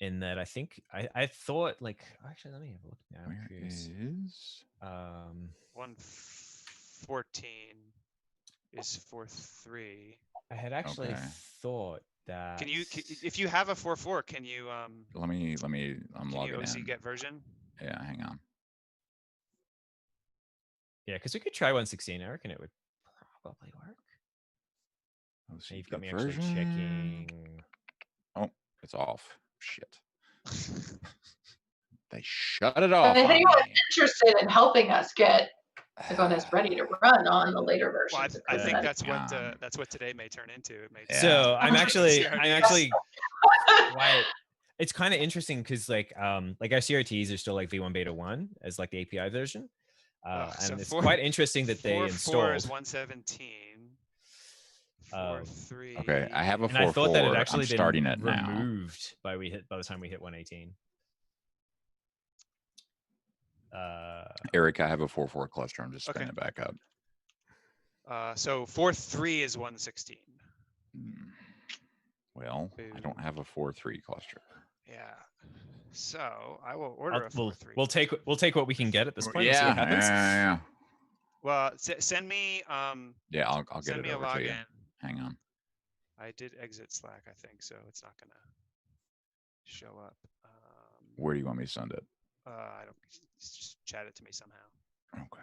In that I think I thought like actually let me have a look now. I'm
Where
curious.
is?
114 is 4.3.
I had actually
Okay.
thought that
Can you, if you have a 4.4, can you
Let me. I'm
can
logging
you OC
in.
get version?
Yeah, hang on.
yeah, because we could try 116. I reckon it would probably work.
Oh,
Now
so
you've
you
got me
got
actually
version.
checking.
Oh, it's off. Shit. They shut it off.
If
on
anyone's
me.
interested in helping us get Agones ready to run on the later
Well,
versions of
I think
Kubernetes.
that's what today may turn into. It may
Yeah.
So I'm actually
CRTs.
why it's kind of interesting because like our CRTs are still like V1 beta 1 as like the API version.
So
And it's
4
quite interesting that they
4.4
installed.
is 117. 4.3.
Okay, I have a
And I thought that it
4.4.
actually
I'm
been
starting it now.
removed by the time we hit 118.
Eric, I have a 4.4 cluster. I'm just
Okay.
spinning it back up.
So 4.3 is 116.
Well, I don't have a 4.3 cluster.
Yeah. So I will order a 4.3.
We'll take what we can get at this point. and see
Yeah,
what happens.
yeah.
Well, send me
Yeah, I'll get
send
it
me a
over to you.
login.
Hang on.
I did exit Slack, I think, so it's not gonna show up.
Where do you want me to send it?
I don't. Just chat it to me somehow.
Okay.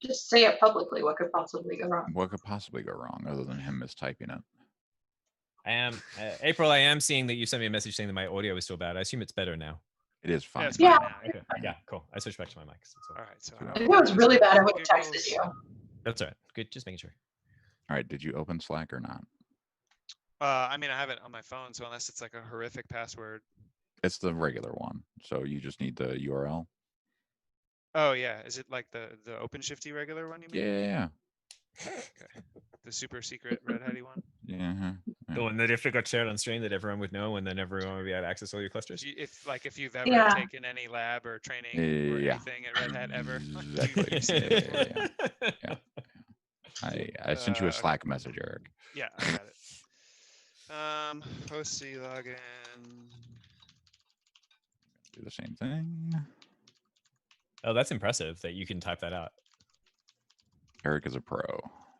Just say it publicly. What could possibly go wrong?
What could possibly go wrong other than him mistyping it?
I am April. I am seeing that you sent me a message saying that my audio is still bad. I assume it's better now.
It is fine.
it's fine
Yeah.
now.
Okay. Yeah. Cool. I switched back to my mic.
All right. So
If
If it was really bad, I would have
Google's-
texted you.
That's all right. Good. Just making sure.
All right. Did you open Slack or not?
I mean, I have it on my phone, so unless it's like a horrific password.
It's the regular one. So you just need the URL.
Oh yeah, is it like the OpenShifty regular one you mean?
Yeah.
Okay. The super secret red hatty one.
Yeah.
The one that if it got shared on stream that everyone would know and then everyone would be able to access all your clusters.
If you've ever
Yeah.
taken any lab or training or
Yeah.
anything at Red Hat ever.
Exactly.
you've seen it before.
Yeah. I sent you a
Okay.
Slack message, Eric.
Yeah, I got it. Host C login.
Do the same thing.
Oh, that's impressive that you can type that out.
Eric is a pro.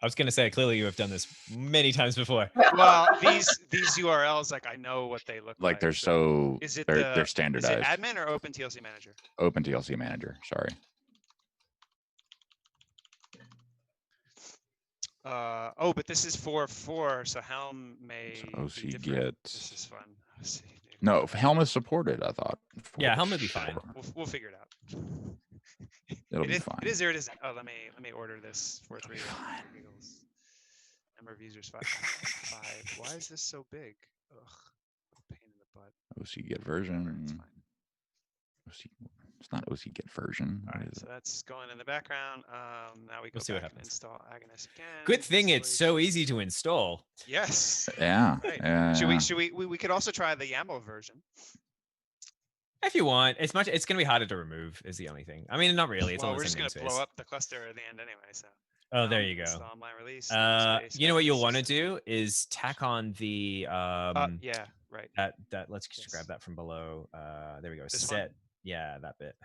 I was going to say, clearly you have done this many times before.
Well, these URLs, like I know what they look like.
Like they're so
Is it
they're
Is
standardized.
it admin or OpenTLC manager?
OpenTLC manager. Sorry.
But this is 4.4, so Helm may
So
be
OC
different.
get
This is fun. OC,
no Helm is supported. I thought.
Yeah, Helm would be fine.
We'll figure it out.
It'll
It
be
is-
fine.
It is or it isn't. Oh, let me order this 4.3.
fine.
Number of users 5. Why is this so big? Ugh, what a pain in the butt.
OC get
Whatever, it's
version.
fine.
OC, it's not OC get version.
All
What
right,
is
so
it?
that's going in the background. Now we go
We'll see what
back and
happens.
install Agones again.
Good thing it's so
Installation.
easy to install.
Yes.
Yeah.
Right.
Yeah.
Should we could also try the YAML version.
If you want, it's going to be harder to remove is the only thing. I mean, not really. It's
Well,
all
we're
the
just
same
gonna blow
namespace.
up the cluster at the end anyway. So.
Oh, there you go.
Install my release.
You know what you'll want to do is tack on the
Yeah. Right.
that let's just
Yes.
grab that from below. There we go.
This one?
Set. Yeah, that bit.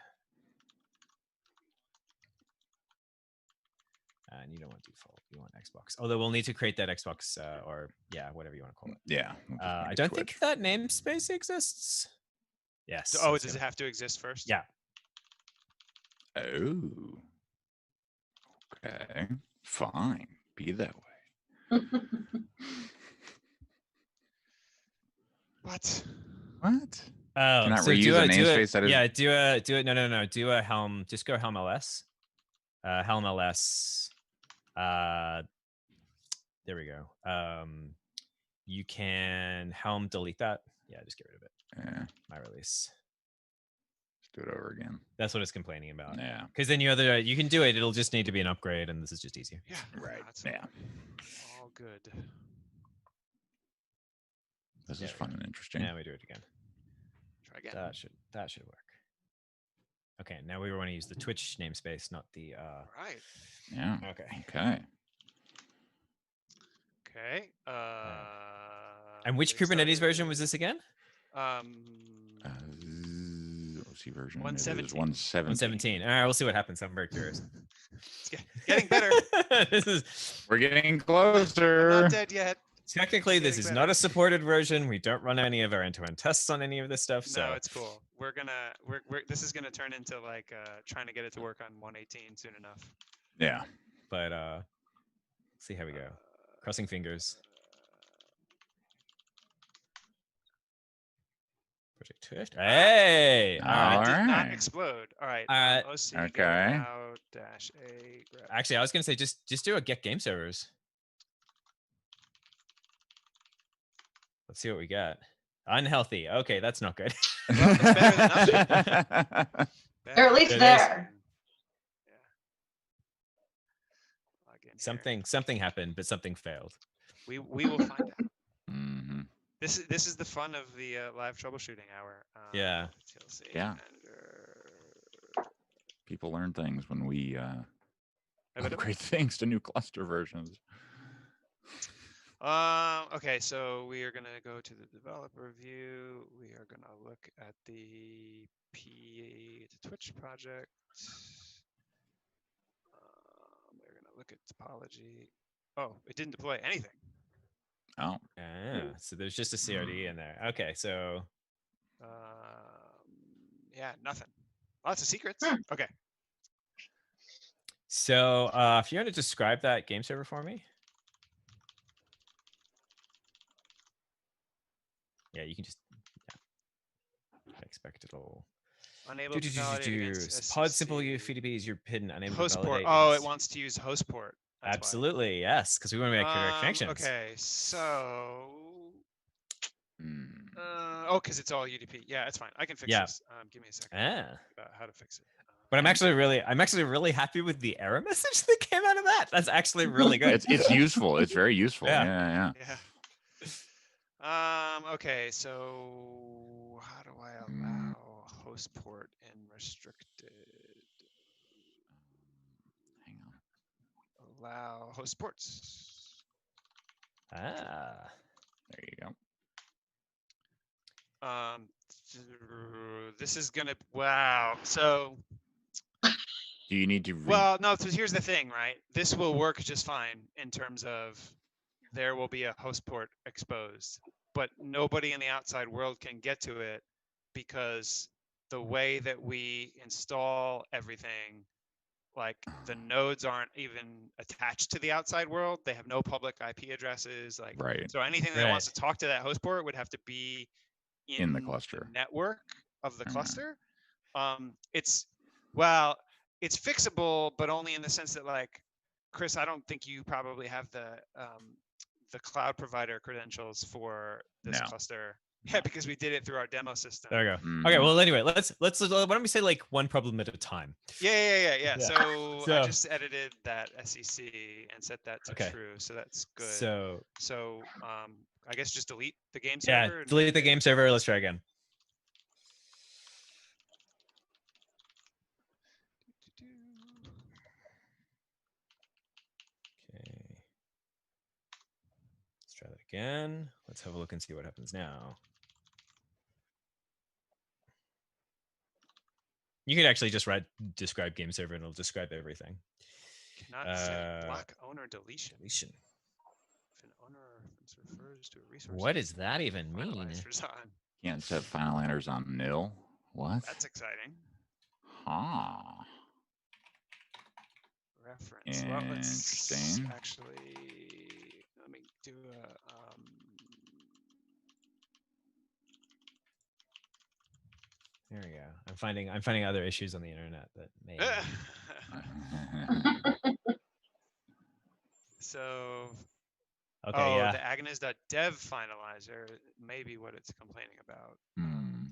And you don't want default. You want Xbox. Although we'll need to create that Xbox or yeah, whatever you want to call it.
Yeah. we'll just
I
make it
don't
Twitch.
think that namespace exists. Yes.
Oh,
it's
does it
gonna-
have to exist first?
Yeah.
Oh. Okay. Fine. Be that way.
What?
What?
Oh,
Cannot
so
reuse
do
a
a
namespace that is-
yeah, do it. No. Do a Helm. Just go Helm LS. Helm LS. There we go. You can Helm delete that. Yeah, just get rid of it.
Yeah.
My release.
Let's do it over again.
That's what it's complaining about.
Yeah.
Because then you can do it. It'll just need to be an upgrade, and this is just easier.
Yeah.
Right.
That's
Yeah.
all good.
This
There
is
we
fun and interesting.
Now we do it again.
Try again.
That should work. Okay, now we want to use the Twitch namespace, not the.
All right.
Yeah.
Okay.
Okay.
Okay.
And which
getting
Kubernetes
started.
version was this again?
OC version.
117.
117.
117. All right, we'll see what happens. I'm very curious.
It's getting better.
This is
We're getting
I'm
closer.
not dead yet.
technically this
getting
is
better.
not a supported version. We don't run any of our end-to-end tests on any of this stuff. So
No, it's cool. We're this is gonna turn into like trying to get it to work on 118 soon enough.
Yeah.
but see how we go. Crossing fingers. Project Twitch. Hey! All right.
All
It did not
right.
explode. All right.
All right.
OC
Okay.
now dash A. Grab.
Actually, I was gonna say just do a get game servers. Let's see what we got. Unhealthy. Okay, that's not good.
Well, it's better than nothing.
They're at least
It is.
there.
Yeah. Log in here.
Something happened, but something failed.
We will find out.
hmm
This is the fun of the live troubleshooting hour.
Yeah.
TLC
Yeah.
manager.
People learn things when we
I bet it-
upgrade things to new cluster versions.
Okay, so we are gonna go to the developer view. We are gonna look at the the Twitch project. We're gonna look at topology. Oh, it didn't deploy anything.
Oh,
So there's just a CRD in there. Okay, so
Yeah, nothing. Lots of secrets.
Hmm.
Okay.
so if you want to describe that game server for me. Yeah, you can just expect it'll
Unable to validate against
pod simple
SCC.
UFTP is your PIN unable
Host
to
port.
validate.
Oh, it
against-
wants to use host port. That's why.
Absolutely, yes, because we want to make correct functions.
Okay, so
hmm.
oh, because it's all UDP. Yeah, it's fine. I can fix
Yeah.
this. Give me a second. About how to fix it.
But I'm actually really happy with the error message that came out of that. That's actually really good.
It's useful. It's very useful.
Yeah.
Yeah. Okay, so how do I allow host port in restricted?
Hang on.
Allow host ports.
There you go.
This is gonna wow. So
Do you need to
well, no. So here's the thing, right? This will work just fine in terms of there will be a host port exposed, but nobody in the outside world can get to it because the way that we install everything, like the nodes aren't even attached to the outside world. They have no public IP addresses. Like,
right
so anything that wants to talk to that host port would have to be
in the cluster
network of the
Mhm.
cluster. Well, it's fixable, but only in the sense that, like, Chris, I don't think you probably have the cloud provider credentials for this
No.
cluster. Yeah, because we did it through our demo system.
There we go.
Mhm.
Okay, well, anyway, let's why don't we say like one problem at a time?
Yeah.
Yeah.
So
So-
I just edited that SEC and set that to
Okay.
true, so that's good.
So
I guess just delete the game
yeah,
server. and-
delete the game server. Let's try again. Okay. Let's try that again. Let's have a look and see what happens now. You could actually just describe game server and it'll describe everything.
Cannot set block owner deletion. If an owner refers to a resource.
What does that even mean?
finalizers on.
Can't set finaliners on nil. What?
That's exciting.
Huh.
Reference. Well, let's
Interesting.
actually let me do a
There we go. I'm finding other issues on the internet that may.
So
Okay, yeah.
the Agones.dev finalizer may be what it's complaining about.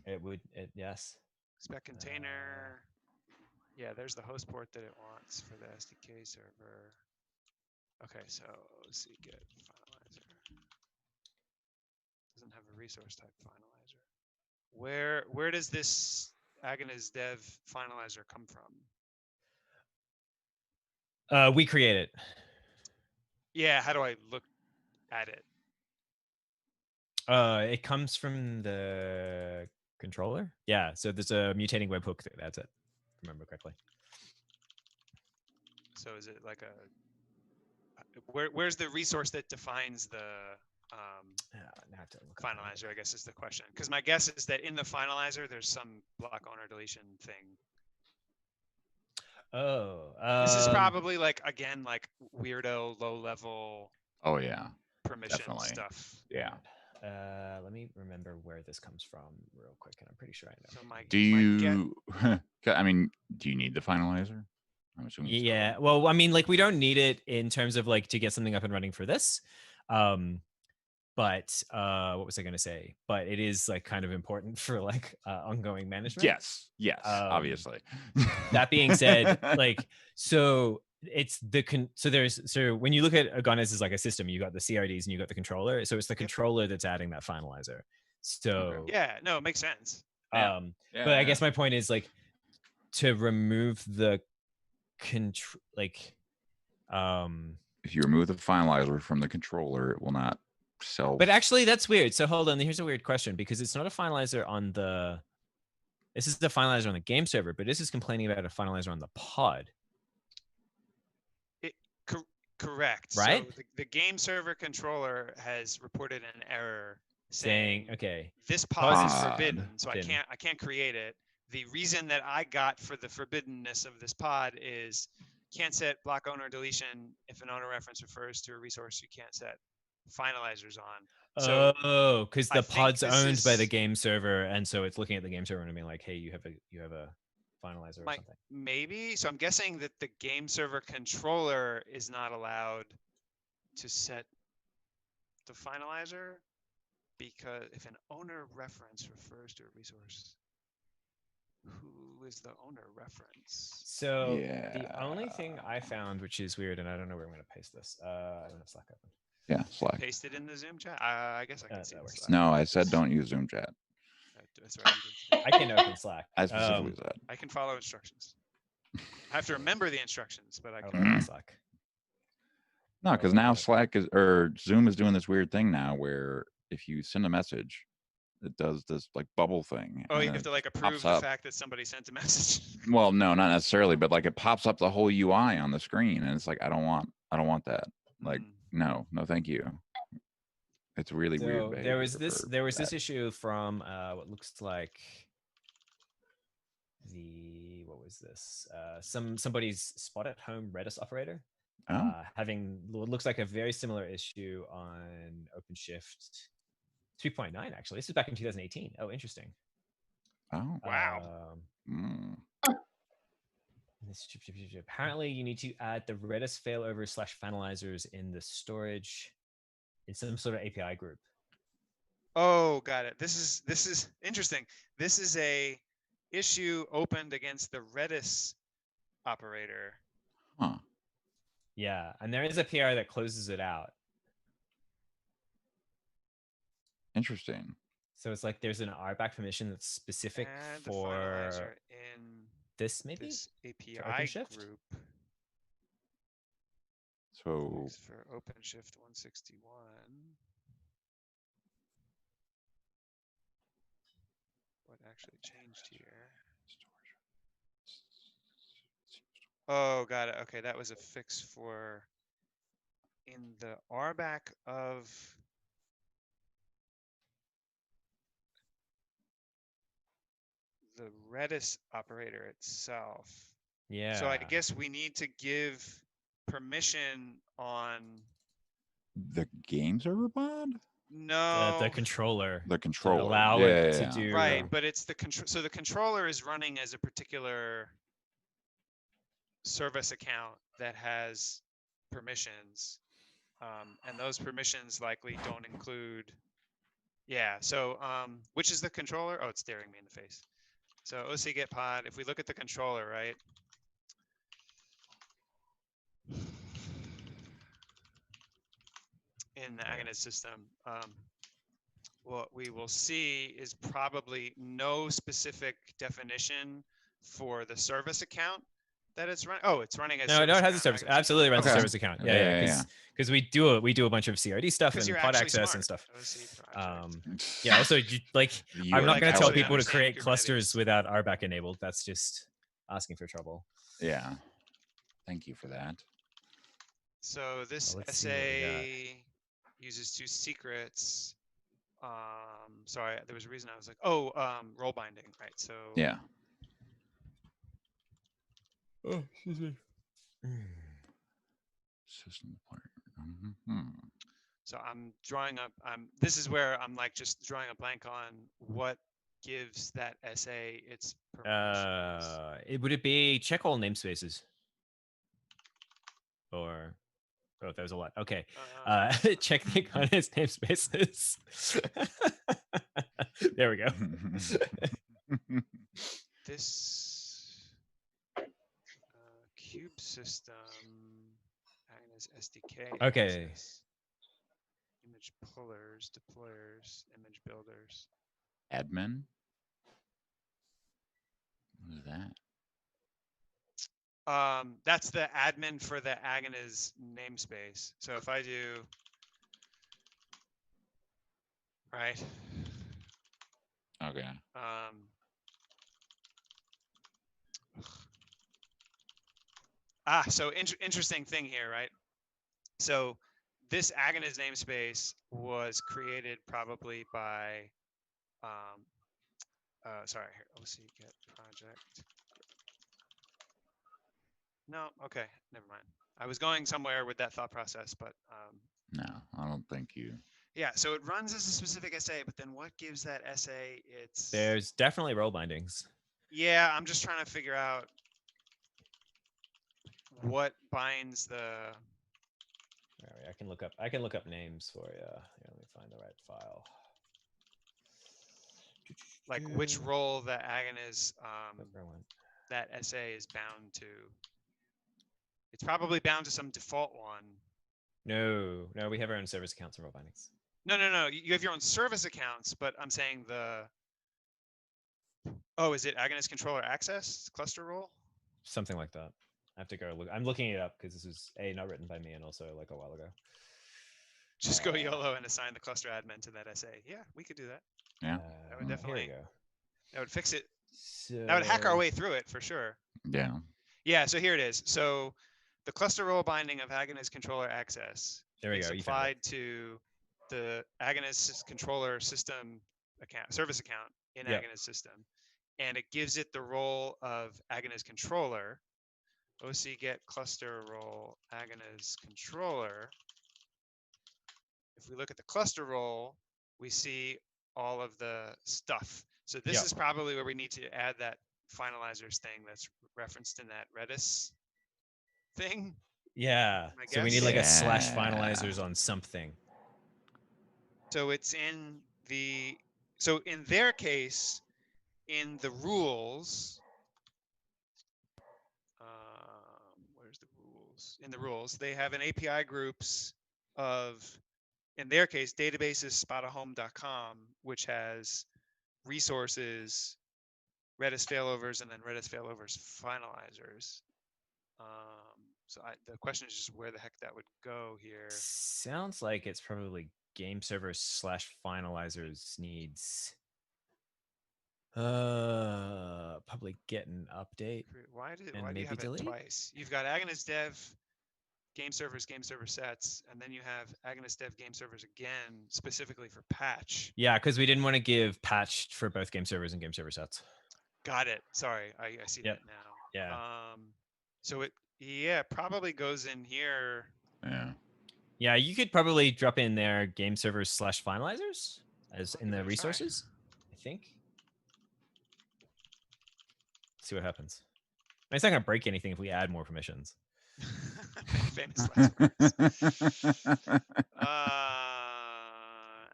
It would. Yes.
Spec container. Yeah, there's the host port that it wants for the SDK server. Okay, so let's see, get finalizer. Doesn't have a resource type finalizer. Where does this Agones dev finalizer come from?
We create it.
Yeah, how do I look at it?
It comes from the controller. Yeah, so there's a mutating webhook that adds it. If I remember correctly.
So is it like a where's the resource that defines the
I have to look up
finalizer, I guess is the question. Because my guess is that in the finalizer, there's some block owner deletion thing. This is probably like, again, like weirdo, low level.
Oh yeah.
Permission
Definitely.
stuff.
Yeah.
Let me remember where this comes from real quick, and I'm pretty sure I know.
So
Do you? I mean, do you need the finalizer? I'm assuming.
Yeah.
So.
Well, I mean, like we don't need it in terms of like to get something up and running for this. But what was I going to say? But it is like kind of important for like ongoing management.
Yes. Yes. Obviously.
That being said, like so it's so when you look at Agones as like a system, you got the CRDs and you got the controller. So it's the controller that's adding that finalizer. So
yeah, no, it makes sense.
But I guess my point is like to remove the control, like
if you remove the finalizer from the controller, it will not self.
But actually, that's weird. So hold on. Here's a weird question because it's not a finalizer on the. This is the finalizer on the game server, but this is complaining about a finalizer on the pod.
Correct.
Right?
So the game server controller has reported an error
saying,
saying
okay,
this pod is
Pod.
forbidden, so I
Forbidden.
can't create it. The reason that I got for the forbiddenness of this pod is can't set block owner deletion if an owner reference refers to a resource you can't set finalizers on. So
oh, because
I
the
think
pod's
this
owned by the
is-
game server, and so it's looking at the game server and being like, hey, you have a finalizer or something.
maybe. So I'm guessing that the game server controller is not allowed to set the finalizer because if an owner reference refers to a resource, who is the owner reference?
So the
Yeah.
only thing I found, which is weird, and I don't know where I'm going to paste this. I don't have Slack open.
Yeah, Slack.
Paste it in the Zoom chat. I guess I can see
that
the
works.
Slack.
No, I said don't use Zoom chat.
That's right. you did.
I can open Slack.
I specifically said.
I can follow instructions. I have to remember the instructions, but I
I'll
can.
open Slack.
No, because now Slack is or Zoom is doing this weird thing now where if you send a message, it does this like bubble thing.
Oh, you
and
have to
it
like
pops
approve the
up.
fact that somebody sent a message.
Well, no, not necessarily, but like it pops up the whole UI on the screen, and it's like I don't want that. Like no, thank you. It's really weird.
So
behavior
there was
for
this
that.
issue from what looks like what was this? Somebody's spot at home Redis operator
Oh.
having what looks like a very similar issue on OpenShift 3.9. Actually, this is back in 2018. Oh, interesting.
Oh
Wow.
Apparently, you need to add the Redis failover / finalizers in the storage in some sort of API group.
Oh, got it. This is interesting. This is a issue opened against the Redis operator.
Huh.
Yeah, and there is a PR that closes it out.
Interesting.
So it's like there's an RBAC permission that's specific
Add the
for
finalizer in
this, maybe
this API
OpenShift?
group.
So
Thanks for OpenShift 161. What actually changed here? Oh, got it. Okay, that was a fix for in the RBAC of the Redis operator itself.
Yeah.
So I guess we need to give permission on
the game server pod?
no
the controller.
The controller.
Allow
Yeah,
it
yeah,
to
yeah.
do
right, but it's the control. So the controller is running as a particular service account that has permissions, and those permissions likely don't include. Yeah. So which is the controller? Oh, it's staring me in the face. So OC get pod. If we look at the controller, right? In the Agones system, what we will see is probably no specific definition for the service account that it's running. Oh, it's running as
No, it has a
account,
service.
Agones system.
Absolutely runs a
Okay.
service account.
Yeah,
Yeah,
yeah,
because we do a bunch of CRD stuff and
Because you're
pod
actually
access
smart.
and stuff.
OC project.
Yeah. Also, like
You
I'm not
like
going to tell
actually
people to
understand
create
Kubernetes.
clusters without RBAC enabled. That's just asking for trouble.
Yeah. Thank you for that.
So this
Well, let's see what we
SA uses two secrets. Sorry, there was a reason I was like, oh, role binding, right? So
Yeah.
Oh, excuse me.
System player.
So I'm drawing up. This is where I'm like just drawing a blank on what gives that SA its permissions.
Would it be check all namespaces? Or oh, that was a lot. Okay. Check the Agones namespaces. There we go.
This cube system Agones SDK.
Okay.
access, Image pullers, deployers, image builders.
Admin. What is that?
That's the admin for the Agones namespace. So if I do, right.
Okay.
So interesting thing here, right? So this Agones namespace was created probably by, sorry, here, let's see, get project. No, okay, never mind. I was going somewhere with that thought process, but
No, I don't think you.
yeah, so it runs as a specific SA, but then what gives that SA its...
There's definitely role bindings.
Yeah, I'm just trying to figure out what binds the...
All right, I can look up names for you. Here, let me find the right file.
Like which role that Agones,
Where went?
that SA is bound to. It's probably bound to some default one.
No, we have our own service accounts and role bindings.
No. You have your own service accounts, but I'm saying the... Oh, is it Agones controller access cluster role?
Something like that. I have to go look. I'm looking it up because this was not written by me and also like a while ago.
Just go YOLO and assign the cluster admin to that SA. Yeah, we could do that.
Yeah.
That would definitely...
Here we go.
That would fix it.
So,
That would hack our way through it for sure.
Yeah.
Yeah, so here it is. So the cluster role binding of Agones controller access
there we
is
go. You found it.
applied to the Agones controller system account, service account in
Yep.
Agones system. And it gives it the role of Agones controller. OC get cluster role Agones controller. If we look at the cluster role, we see all of the stuff. So this
Yep.
is probably where we need to add that finalizers thing that's referenced in that Redis thing.
Yeah.
I
So we
guess.
need like a slash
Yeah.
finalizers on something.
So it's in the, so in their case, in the rules, where's the rules? In the rules, they have an API groups of, in their case, databases spotahome.com, which has resources, Redis failovers, and then Redis failovers finalizers. So the question is just where the heck that would go here.
Sounds like it's probably game server slash finalizers needs probably get an update.
Why do
and
you have
delete?
it twice? You've got Agones dev, game server sets, and then you have Agones dev game servers again, specifically for patch.
Yeah, because we didn't want to give patch for both game servers and game server sets.
Got it. Sorry, I see
Yep.
that now.
Yeah.
So it probably goes in here.
Yeah.
Yeah, you could probably drop in there game servers slash finalizers as in the
Give it a try.
resources, I think. See what happens. I mean, it's not going to break anything if we add more permissions.
Famous last words.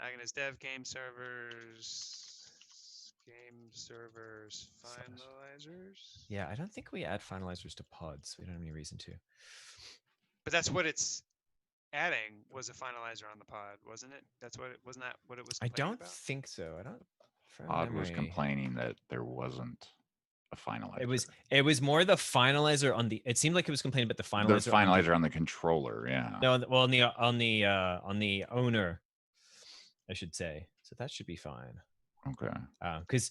Agones dev game servers finalizers.
Yeah, I don't think we add finalizers to pods. We don't have any reason to.
But that's what it's adding, was a finalizer on the pod, wasn't it? Wasn't that what it was?
I don't
about?
think so. I don't. from
Pod was
memory.
complaining that there wasn't a finalizer.
It was more the finalizer on the. It seemed like it was complaining about the finalizer.
The finalizer on the controller. Yeah.
No, well, on the owner, I should say. So that should be fine.
Okay.
Because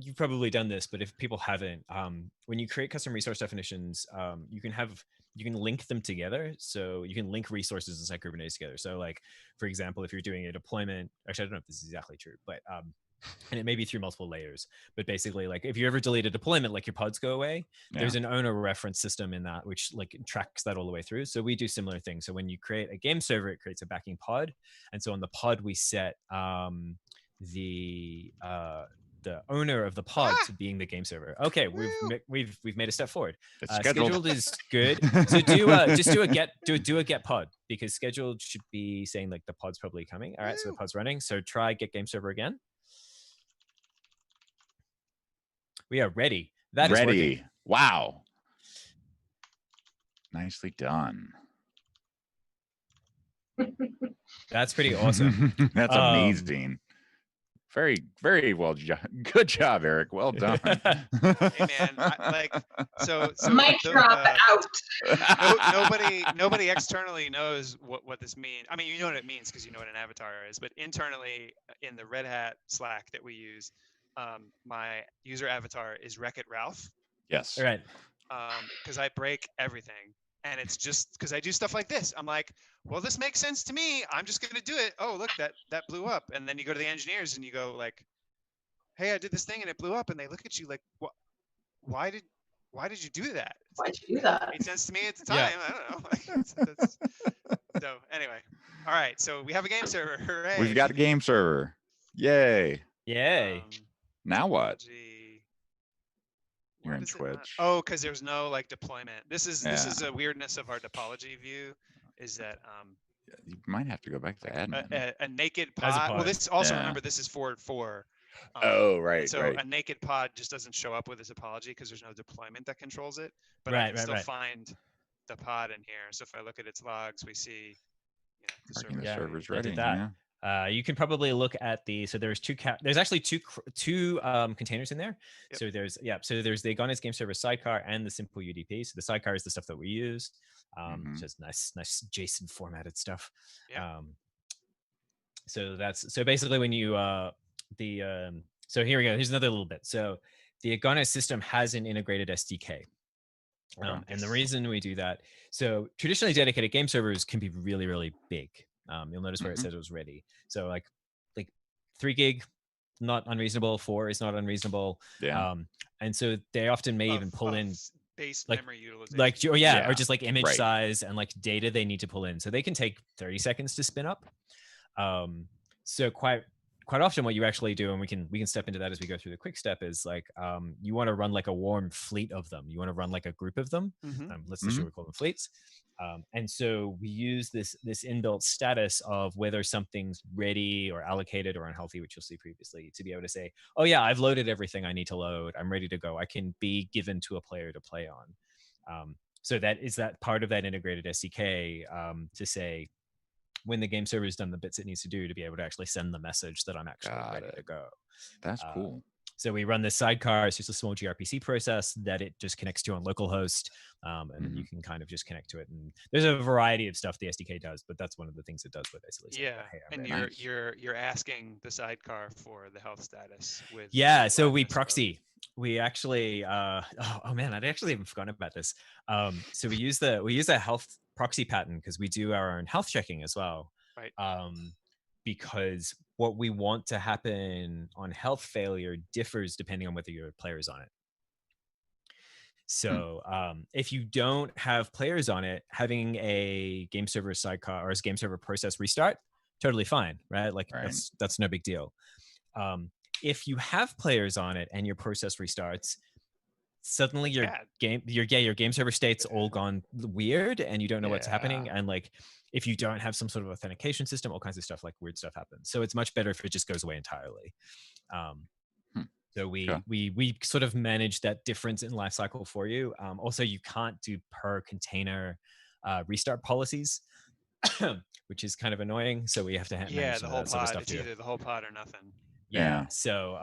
you've probably done this, but if people haven't, when you create custom resource definitions, you can link them together. So you can link resources inside Kubernetes together. So like, for example, if you're doing a deployment, actually, I don't know if this is exactly true, but and it may be through multiple layers, but basically like if you ever delete a deployment, like your pods go away, there's an owner reference system in that, which like tracks that all the way through. So we do similar things. So when you create a game server, it creates a backing pod. And so on the pod, we set the owner of the pod to being the game server. Okay, we've made a step forward. Scheduled is good. So do a get pod, because scheduled should be saying like the pod's probably coming. All right, so the pod's running. So try get game server again. We are ready. That is
ready.
Working.
Wow. Nicely done.
That's pretty awesome.
That's amazing. Very, very well. Good job, Erik. Well done.
Hey man, so
mic drop out.
Nobody externally knows what this means. I mean, you know what it means because you know what an avatar is. But internally, in the Red Hat Slack that we use, my user avatar is Wreck-It Ralph.
Yes.
All right.
Because I break everything. And it's just because I do stuff like this. I'm like, well, this makes sense to me. I'm just going to do it. Oh, look, that blew up. And then you go to the engineers and you go like, hey, I did this thing and it blew up. And they look at you like, what? Why did you do that?
Why'd you do that?
It made sense to me at the
Yeah.
time. I don't know. So anyway, all right. So we have a game server. Hooray!
We've got a game server. Yay!
Yay.
Now what?
Gee.
You're
Why
in
does it not-
Twitch.
Oh, because there's no like deployment. This is
Yeah.
a weirdness of our topology view. Is that
You might have to go back to admin.
a naked
As a
pod? Well,
pod.
this also
Yeah.
remember this is forward 4.
Oh, right,
So
right.
a naked pod just doesn't show up with a topology because there's no deployment that controls it. But
Right,
I can
right,
still
right.
find the pod in here. So if I look at its logs, we see, the
Marking
server.
the
Yeah,
server's
look at
ready.
that.
Yeah.
You can probably look at so there's there's actually two containers in there.
Yep.
So there's the Agones game server sidecar and the simple UDP. So the sidecar is the stuff that we use,
Mhm.
just nice JSON formatted stuff.
Yeah.
So basically when you so here we go. Here's another little bit. So the Agones system has an integrated SDK. And the reason we do that, so traditionally dedicated game servers can be really, really big. You'll notice where it says it was ready. So like 3 gig, not unreasonable. 4 is not unreasonable.
Yeah.
And so they often may even pull in
base
like-
memory utilization.
or
Yeah,
just like image
right.
size and like data they need to pull in. So they can take 30 seconds to spin up. So quite often what you actually do, and we can step into that as we go through the quick step, is like you want to run like a warm fleet of them. You want to run like a group of them. Let's just we call them fleets. And so we use this inbuilt status of whether something's ready or allocated or unhealthy, which you'll see previously, to be able to say, oh yeah, I've loaded everything I need to load. I'm ready to go. I can be given to a player to play on. So that is that part of that integrated SDK to say, when the game server has done the bits it needs to do to be able to actually send the message that I'm actually ready to go.
That's cool.
So we run this sidecar. It's just a small gRPC process that it just connects to on localhost, and then you can kind of just connect to it. And there's a variety of stuff the SDK does, but that's one of the things it does with basically. Saying,
Yeah,
hey, I'm
and
ready.
you're asking the sidecar for the health status with.
So we
liveness
proxy. We actually oh man, I'd actually even forgotten about this. So we use a health proxy pattern because we do our own health checking as well.
Right.
Because what we want to happen on health failure differs depending on whether your player is on it. So if you don't have players on it, having a game server sidecar or a game server process restart, totally fine, right? Like that's no big deal. If you have players on it and your process restarts, suddenly your game server state's all gone weird and you don't know what's happening. And like if you don't have some sort of authentication system, all kinds of stuff, like weird stuff happens. So it's much better if it just goes away entirely. So we sort of manage that difference in lifecycle for you. Also, you can't do per container restart policies, which is kind of annoying. So we have to manage
the whole
that sort of
pod.
stuff
It's
too.
either the whole pod or nothing.
Yeah. So,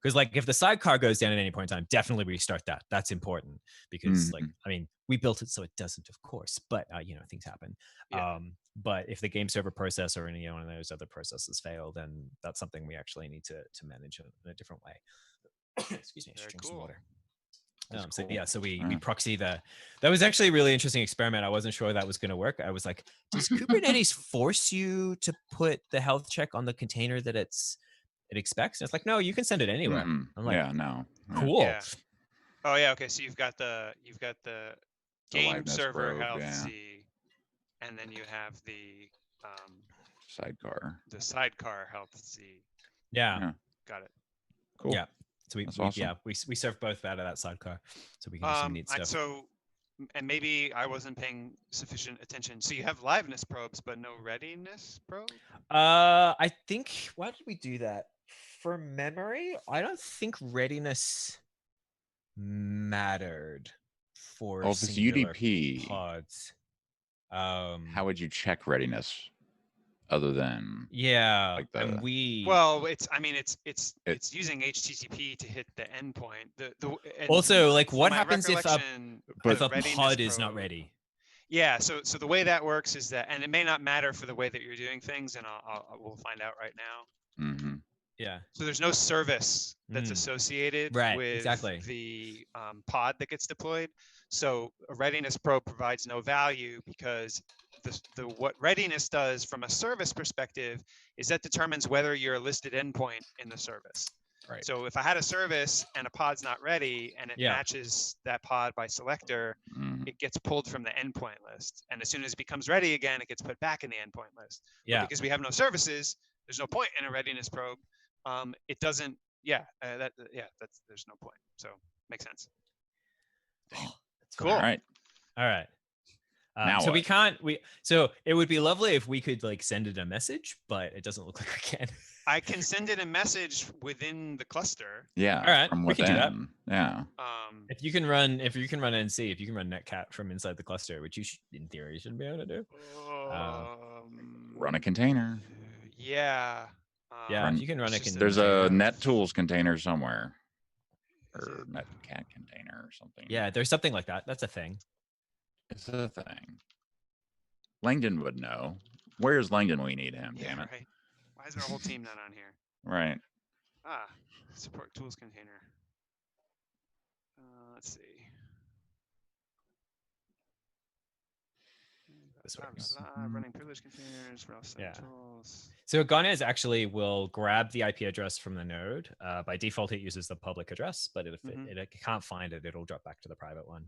because like if the sidecar goes down at any point in time, definitely restart that. That's important because like, I mean, we built it so it doesn't, of course, but things happen.
Yeah.
But if the game server process or any one of those other processes fail, then that's something we actually need to manage in a different way. Excuse me, I should drink some water. So we proxy that was actually a really interesting experiment. I wasn't sure that was going to work. I was like, does Kubernetes force you to put the health check on the container that it expects? And it's like, no, you can send it anywhere. I'm like,
no.
Cool.
Yeah. Oh yeah. Okay. So you've got the game
liveness
server
probe,
health
yeah.
C, and then you have the
Sidecar.
the sidecar health C.
Yeah.
Got it.
Cool.
Yeah. So we serve both out of that sidecar, so we can do some neat stuff.
And maybe I wasn't paying sufficient attention. So you have liveness probes, but no readiness probe?
I think, why did we do that? For memory, I don't think readiness mattered for
if it's
singular
UDP
pods.
How would you check readiness other than
and
it's using HTTP to hit the endpoint.
Also, like what happens if a
readiness
pod is
probe-
not ready?
Yeah, so the way that works is that, and it may not matter for the way that you're doing things, and we'll find out right now.
Yeah.
So there's no service that's
Mm.
associated
Right,
with
exactly.
the pod that gets deployed. So a readiness probe provides no value because what readiness does from a service perspective is that determines whether you're a listed endpoint in the service.
Right.
So if I had a service and a pod's not ready and it
Yeah.
matches that pod by selector,
Mhm.
it gets pulled from the endpoint list. And as soon as it becomes ready again, it gets put back in the endpoint list.
Yeah.
But because we have no services, there's no point in a readiness probe. It doesn't, there's no point. So makes sense. Cool.
All right.
All right.
Now
so we
what?
can't. So it would be lovely if we could like send it a message, but it doesn't look like we can.
I can send it a message within the cluster.
Yeah.
All right,
From
we can do that.
within. Yeah.
If you can run NC, if you can run netcat from inside the cluster, which you in theory shouldn't be able to do.
Run a container.
Yeah.
Yeah, if you can run it.
There's a NetTools container somewhere, or netcat container or something.
Yeah, there's something like that. That's a thing.
It's a thing. Langdon would know. Where's Langdon? We need him. Damn it.
Right. Why is our whole team not on here?
Right.
Support tools container. Let's see.
This works.
Running privilege containers.
Yeah.
Tools.
So Agones actually will grab the IP address from the node. By default, it uses the public address, but if it can't find it, it'll drop back to the private one.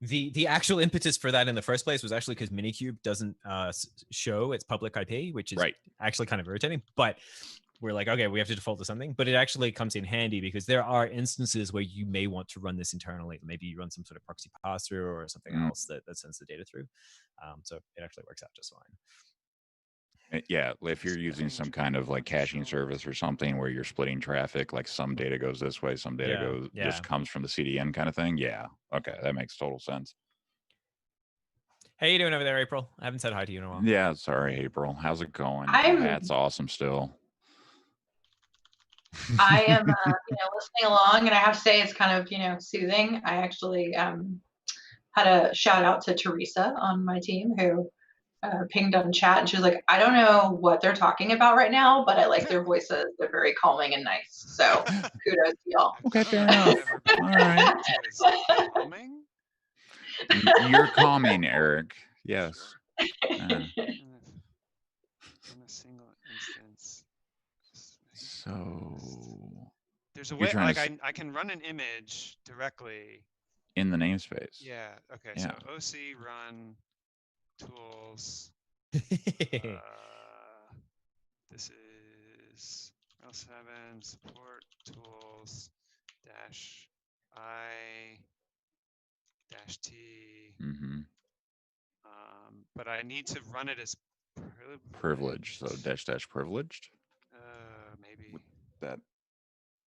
The actual impetus for that in the first place was actually because Minikube doesn't show its public IP, which is actually kind of irritating. But we're like, okay, we have to default to something. But it actually comes in handy because there are instances where you may want to run this internally. Maybe you run some sort of proxy pass-through or something else that sends the data through. So it actually works out just fine.
Yeah, if you're using some kind of like caching service or something where you're splitting traffic, like some data goes this way, some data just comes from the CDN kind of thing. Yeah. Okay, that makes total sense.
How you doing over there, April? I haven't said hi to you in a while.
Yeah, sorry, April. How's it going? That's awesome still.
I am, listening along, and I have to say it's kind of, soothing. I actually had a shout out to Teresa on my team who pinged on chat, and she was like, I don't know what they're talking about right now, but I like their voices. They're very calming and nice. So kudos to y'all.
Okay, fair enough. All right.
Calming?
You're calming, Eric. Yes.
In a single instance.
So
there's a way like I can run an image directly
in the namespace.
Yeah. Okay. Yeah. So OC run tools. This is Rel7 support tools -I -T. But I need to run it as
privileged. So -- privileged.
Maybe
that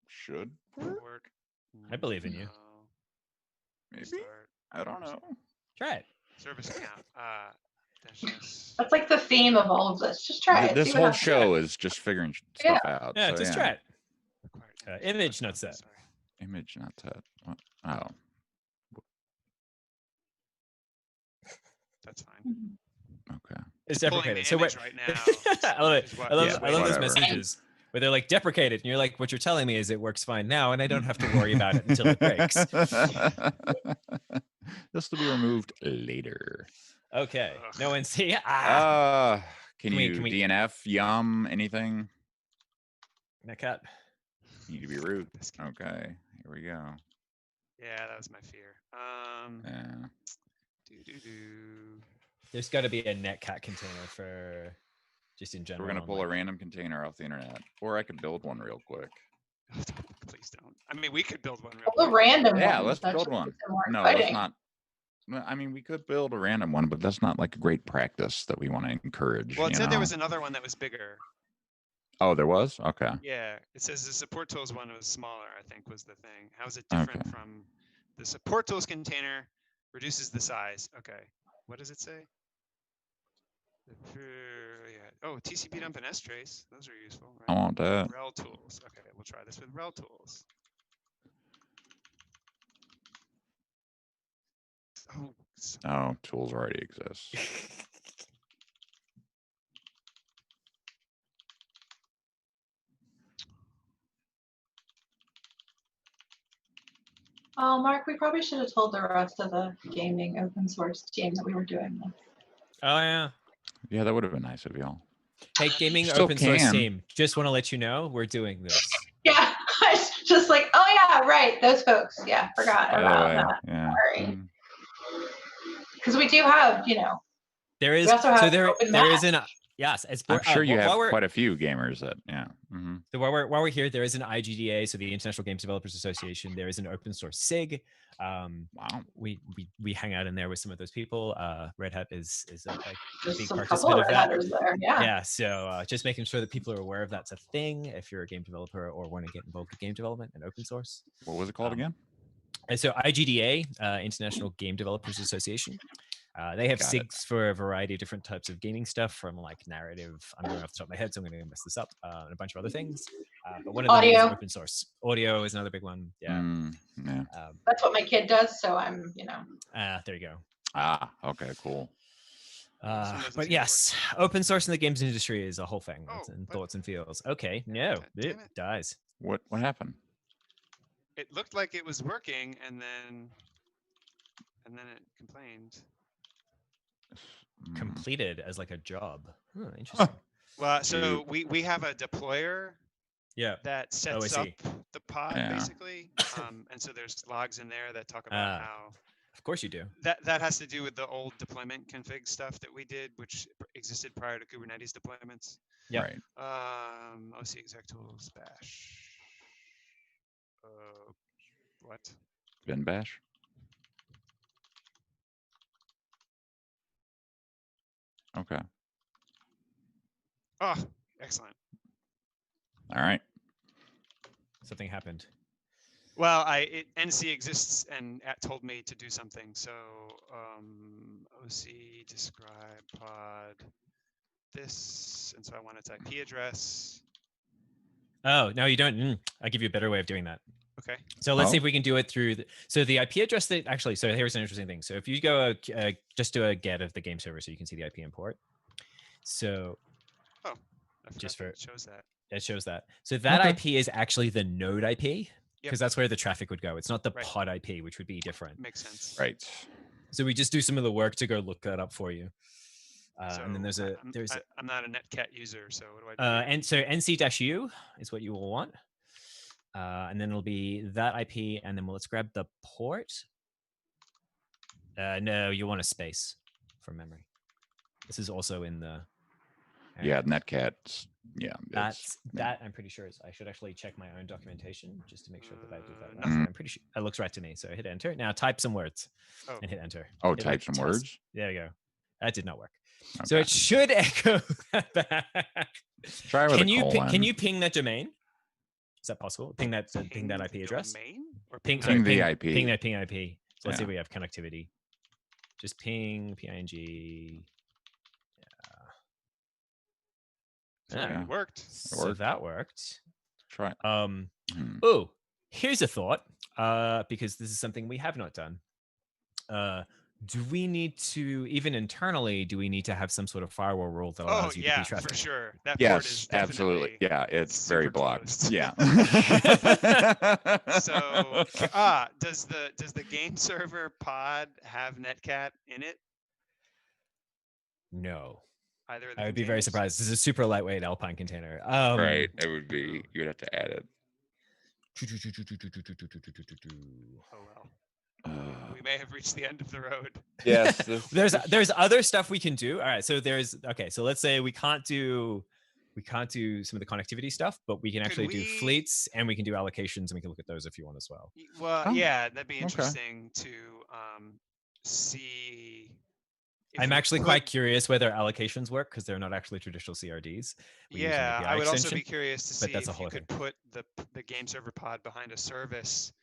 should
work.
I believe in you.
Maybe. I don't know.
Try it.
Service account.
That's like the theme of all of this. Just try it.
This whole show is just figuring stuff out.
Yeah, so just try it. Image not set.
Image not set. Oh.
That's fine.
Okay.
It's deprecated. So wait.
Right now
I love it. I love those messages where they're like deprecated, and you're like, what you're telling me is it works fine now, and I don't have to worry about it until it breaks.
This will be removed later.
Okay. No NC.
Can you DNF, yum, anything?
Netcat.
Need to be root. Okay. Here we go.
Yeah, that was my fear.
There's got to be a netcat container for just in general.
So we're gonna pull a random container off the internet, or I could build one real quick.
Please don't. I mean, we could build one real
quick. Random.
Yeah, let's build one. No, that's not. I mean, we could build a random one, but that's not like a great practice that we want to encourage.
Well, it said there was another one that was bigger.
Oh, there was? Okay.
Yeah, it says the support tools one was smaller, I think was the thing. How is it different from the support tools container reduces the size? Okay. What does it say? Oh, TCP dump and strace. Those are useful. Right?
I want that.
Rel tools. Okay, we'll try this with rel tools.
Oh, tools already exist.
Oh, Mark, we probably should have told the rest of the gaming open source team that we were doing this.
Oh yeah.
Yeah, that would have been nice of y'all.
Hey, gaming
Still
open source
can.
team. Just want to let you know we're doing this.
Yeah, it's just like, oh yeah, right, those folks. Yeah, forgot
By the
about
way,
that.
yeah.
Sorry. Because we do have,
There is
we also have
so there
open
there
Mac.
is an yes. It's
I'm sure you have
while we're
quite a few gamers that, yeah.
so while we're here, there is an IGDA, so the International Games Developers Association. There is an open source SIG.
Wow.
We hang out in there with some of those people. Red Hat is a
There's
big
some couple
participant
of
of that.
headers there. Yeah.
Yeah, so just making sure that people are aware of that's a thing if you're a game developer or want to get involved with game development and open source.
What was it called again?
And so IGDA, International Game Developers Association, they have
Got it.
SIGs for a variety of different types of gaming stuff, from like narrative. I'm going off the top of my head, so I'm going to mess this up, and a bunch of other things. But one of them
Audio.
is open source. Audio is another big one. Yeah.
Yeah.
That's what my kid does, so I'm,
There you go.
Ah, okay, cool.
Someone doesn't
But
seem to
yes, open source in the games industry is a whole thing.
Oh,
And
what?
thoughts and feels. Okay, no,
God damn
it
it.
dies.
What happened?
It looked like it was working, and then it complained.
Completed as like a job. Huh, interesting.
Well, so we have a deployer
Yeah.
that sets up
see.
the pod
Yeah.
basically, and so there's logs in there that talk about how
Of course you do.
that has to do with the old deployment config stuff that we did, which existed prior to Kubernetes deployments.
Yep.
Right.
OC exec tools bash. What?
Bin bash. Okay.
Oh, excellent.
All right.
Something happened.
Well, NC exists and told me to do something. So OC describe pod this, and so I want its IP address.
Oh, no, you don't. I'll give you a better way of doing that.
Okay.
So let's see
Oh.
if we can do it through. So the IP address that actually, so here's an interesting thing. So if you go just do a get of the game server so you can see the IP import. So
Oh, I forgot
Just
that
for-
it shows that.
it shows that. So that
Okay.
IP is actually the node IP because that's where the traffic would go. It's not the
Right.
pod IP, which would be different.
Makes sense.
Right.
So we just do some of the work to go look that up for you.
So
And then
I'm not a netcat user, so what do I do?
and so NC-U is what you will want. And then it'll be that IP, and then let's grab the port. No, you want a space for memory. This is also in the.
Yeah, netcat. Yeah.
That I'm pretty sure is. I should actually check my own documentation just to make sure that I did that.
Nothing.
Right. I'm pretty sure it looks right to me. So hit enter. Now type some words
Oh.
and hit enter.
Oh,
Hit,
type
like,
some
test.
words.
There you go. That did not work. So
Okay.
it should echo that back.
Try with
Can
a
you
colon.
can you ping that domain? Is that possible? Ping that IP address.
Domain or
Ping,
Ping
sorry,
the IP.
Ping that ping IP. So let's see
Yeah.
if we have connectivity. Just ping ping.
It worked.
So
worked.
that worked.
Try.
Hmm.
Oh,
Here's a thought. Because this is something we have not done. Do we need to, even internally, do we need to have some sort of firewall rule that allows you to be traffic?
For sure. That port
yes,
is
absolutely.
definitely
Yeah, it's very
super
blocked.
closed.
Yeah.
So does the game server pod have netcat in it?
No.
Either of the
I would be very
containers?
surprised. This is a super lightweight Alpine container.
Right. It would be. You'd have to add it.
Oh well. We may have reached the end of the road.
Yes.
There's other stuff we can do. All right. So so let's say we can't do some of the connectivity stuff, but we can actually do fleets and we can do allocations and we can look at those if you want as well.
Well,
Oh,
yeah, that'd be
okay.
interesting to see. if
I'm
we
actually
put-
quite curious whether allocations work because they're not actually traditional CRDs. We use an
Yeah,
API
I would also
extension.
be curious to
but
see
that's a
if
whole
you could
thing.
put the game server pod behind a service,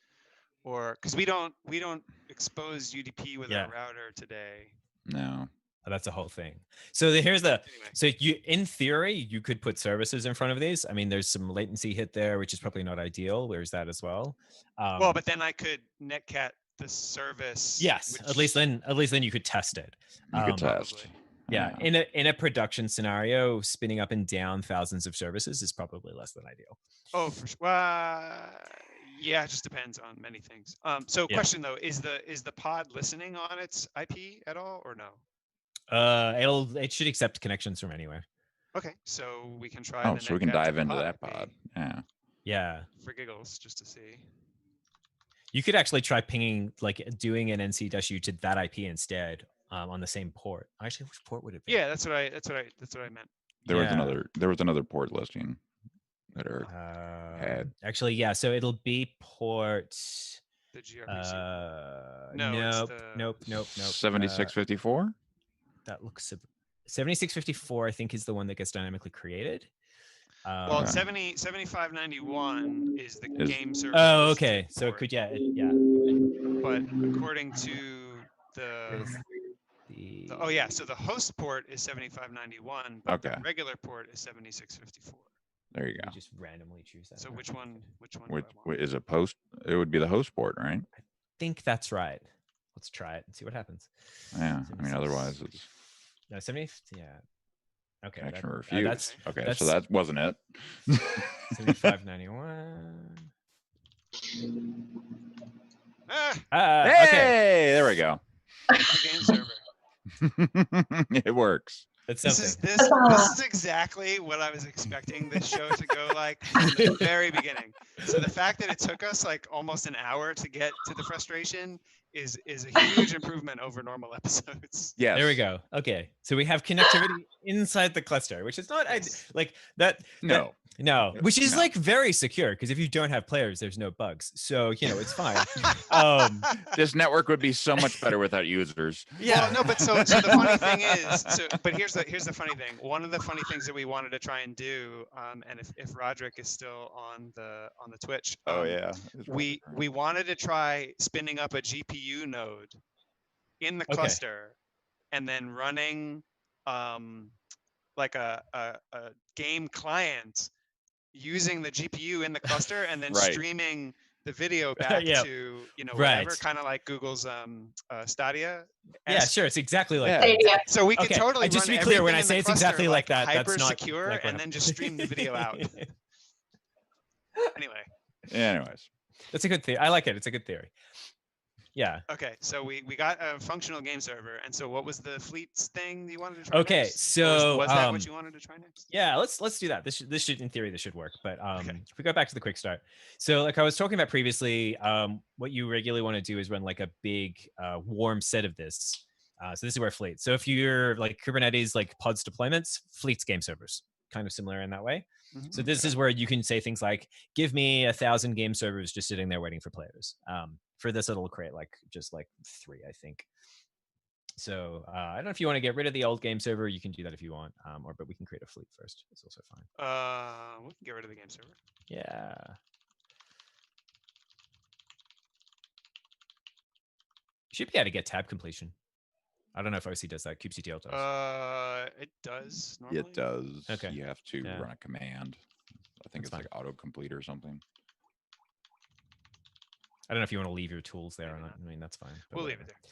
or because we don't expose UDP with
Yeah.
our router today.
No.
That's a whole thing. So here's the
Anyway.
so in theory you could put services in front of these. I mean, there's some latency hit there, which is probably not ideal. There's that as well.
Well, but then I could netcat the service.
yes, at least then you could test it.
You could test.
Probably.
Yeah, in a production scenario, spinning up and down thousands of services is probably less than ideal.
Oh, for sure. Yeah, it just depends on many things. So
Yeah.
question though, is the pod listening on its IP at all or no?
It should accept connections from anywhere.
Okay, so we can try.
Oh,
the
so we can
netcat to
dive
the
into that
IP
pod. Yeah.
Yeah.
for giggles, just to see.
You could actually try pinging, like doing an NC-U to that IP instead, on the same port. Actually, which port would it be?
Yeah, that's what I meant.
There was
Yeah.
another port listing that Eric had.
Actually, yeah. So it'll be port.
The gRPC.
Nope,
it's the
nope.
7654.
That looks 7654. I think is the one that gets dynamically created.
well,
Okay.
7591 is the
Is-
game server.
Oh,
listed
okay. So it
port.
could, yeah.
But according to the oh yeah, so the host port is 7591, but the
Okay.
regular port is 7654.
There you
You
go.
just randomly choose that.
So which one? Which one?
Which
do I want?
is a post? It would be the host port, right?
I think that's right. Let's try it and see what happens.
Yeah. I mean, otherwise it's
No, 70. Yeah. Okay.
connection
that-
refused.
that's
Okay, so that wasn't it.
7591.
Ah,
Okay.
Hey, there we go.
the game server.
It works.
That's
This
something.
is exactly what I was expecting this show to go like from the very beginning. So the fact that it took us like almost an hour to get to the frustration is a huge improvement over normal episodes.
Yes.
There we go. Okay. So we have connectivity inside the cluster, which is not like that.
No.
No, which is
No.
like very secure because if you don't have players, there's no bugs. So, it's fine.
This network would be so much better without users.
Yeah.
Well, no, but so the funny thing is, but here's the funny thing. One of the funny things that we wanted to try and do, and if Roderick is still on the Twitch,
Oh yeah.
we wanted to try spinning up a GPU node in the
Okay.
cluster, and then running like a game client using the GPU in the cluster, and then
Right.
streaming the video back
Yeah.
to whatever,
Right.
kind of like Google's Stadia.
Yeah, sure. It's exactly like
Yeah.
that.
Stadia.
So we could
Okay,
totally
just to
run
be clear, when
everything
I
in
say
the
it's exactly
cluster,
like that, that's
hyper
not
secure,
like what
and then just stream the video out. Anyway,
Anyways.
That's a good theory. I like it. It's a good theory. Yeah.
okay, so we got a functional game server, and so what was the fleets thing you wanted to try?
Okay,
next? Or
so,
was that what you wanted to try next?
Yeah, let's do that. This should in theory this should work. But
Okay.
if we go back to the quick start, so like I was talking about previously, what you regularly want to do is run like a big warm set of this. So this is where fleet. So if you're like Kubernetes, like pods deployments, fleets game servers, kind of similar in that way.
Mhm.
So this is where you can say things like, give me 1,000 game servers just sitting there waiting for players. For this, it'll create just 3, I think. So I don't know if you want to get rid of the old game server. You can do that if you want, but we can create a fleet first. It's also fine.
We can get rid of the game server.
Yeah. You should be able to get tab completion. I don't know if OC does that. kubectl does.
It does normally.
It does.
Okay.
You have to
Yeah.
run a command. I think
That's
it's like autocomplete or something.
I don't know if you want to leave your tools there or not. I mean, that's fine. but
We'll leave
whatever.
it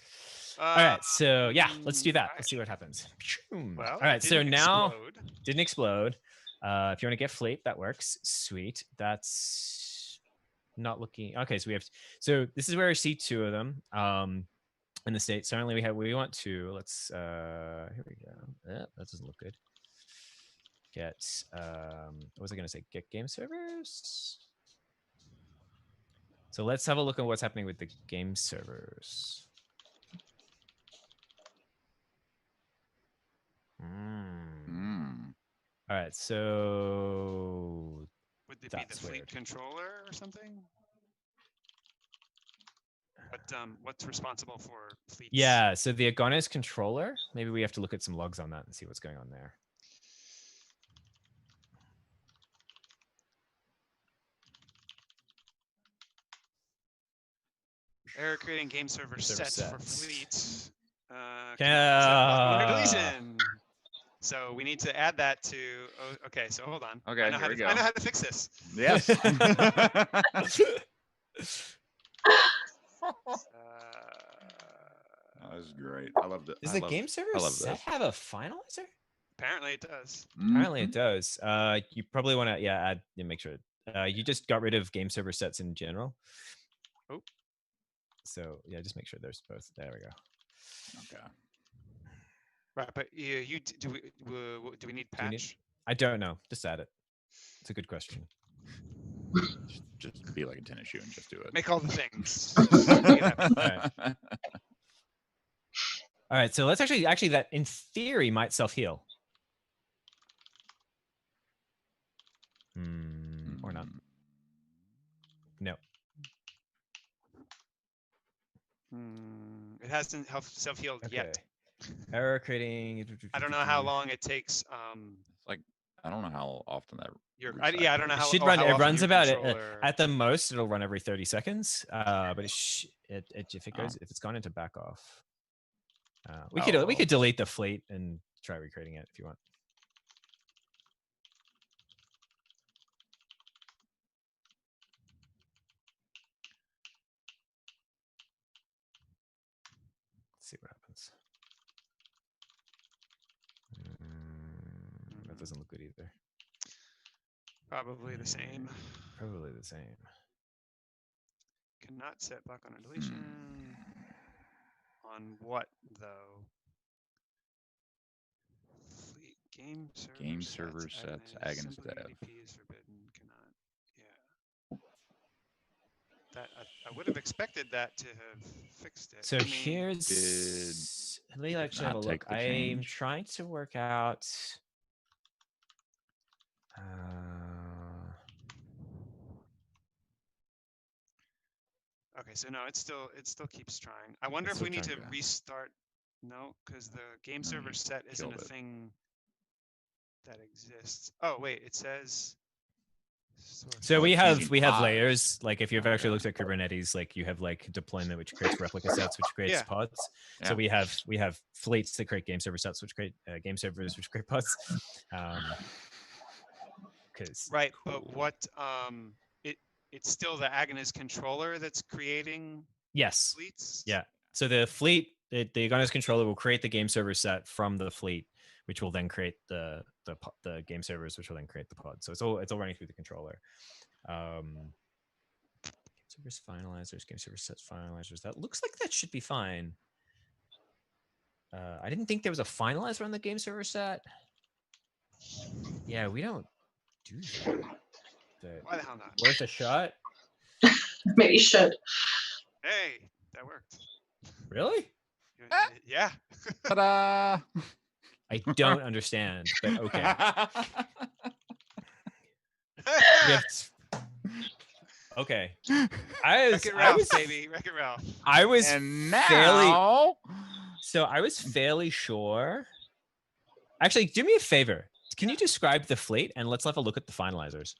there.
All right. So yeah, let's do that.
Alright.
Let's see what happens.
Well,
All right. So
didn't
now
explode.
didn't explode. If you want to get fleet, that works. Sweet. That's not looking okay. So this is where I see 2 of them. In the state. So only we want 2. Let's here we go. That doesn't look good. Get what was I gonna say? Get game servers. So let's have a look at what's happening with the game servers. All right, so
Would it be the
that's
fleet
weird.
controller or something? But what's responsible for fleets?
Yeah, so the Agones controller, maybe we have to look at some logs on that and see what's going on there.
Error creating game server
Server
sets for
sets.
fleet.
Yeah.
Deletion. So we need to add that to. Oh, okay, so hold on.
Okay,
I know,
here we go.
I know how to fix this.
Yes. That was great. I loved it.
Does
I
the
love
game
it.
server
I love
set
this.
have a finalizer?
Apparently it does.
Apparently
Mhm.
it does. You probably want to add make sure You just got rid of game server sets in general.
Oh.
So yeah, just make sure there's both. There we go.
Okay.
Right, but do we need
Do we need-
patch?
I don't know. Just add it. It's a good question.
Just be like a tennis shoe and just do it.
Make all the things.
All right, so let's actually that in theory might self-heal. Or not. No.
It hasn't self-healed yet.
Error creating.
I don't know how long it takes.
It's like, I don't know how often that.
I don't know
It
how.
should
oh,
run.
how
It
often
runs
your
about it
controller-
at the most. It'll run every 30 seconds. But if it goes, if it's gone into back off, we could delete the fleet and try recreating it if you want. Let's see what happens. That doesn't look good either.
Probably the same.
Probably the same.
Cannot set block on a deletion. On what though? Fleet game server sets Agones dev. UDP is forbidden. Cannot. Yeah. That I would have expected that to have fixed it.
So here's. Let me actually have a look. I'm trying to work out.
Okay, so no, it still keeps trying. I wonder if we need to restart. No, because the game server set isn't a thing that exists. Oh wait, it says.
So we have layers. Like if you've actually looked at Kubernetes, like you have like deployment, which creates replica sets, which creates pods. So we have fleets that create game server sets, which create game servers, which create pods.
Right, but what it's still the Agones controller that's creating fleets?
Yeah. So the fleet, the Agones controller will create the game server set from the fleet, which will then create the game servers, which will then create the pod. So it's all running through the controller. Game servers finalizers, game server sets finalizers. That looks like that should be fine. I didn't think there was a finalizer on the game server set. Yeah, we don't do that.
Why the hell not?
Worth a shot?
Maybe you should.
Hey, that worked.
Really?
Yeah.
Ta-da!
I don't understand, but okay. Okay.
Wreck-It Ralph, baby. Wreck-It Ralph.
I was
now.
I was fairly sure. Actually, do me a favor. Can you describe the fleet and let's have a look at the finalizers?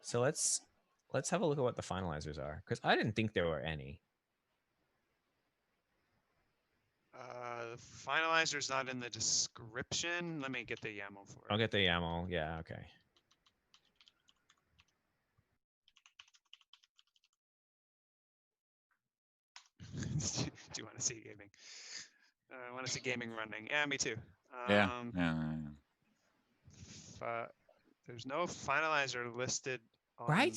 So let's have a look at what the finalizers are, because I didn't think there were any.
The finalizer's not in the description. Let me get the YAML for it.
I'll get the YAML. Yeah, okay.
Do you want to see gaming? I want to see gaming running. Yeah, me too.
Yeah.
There's no finalizer listed on the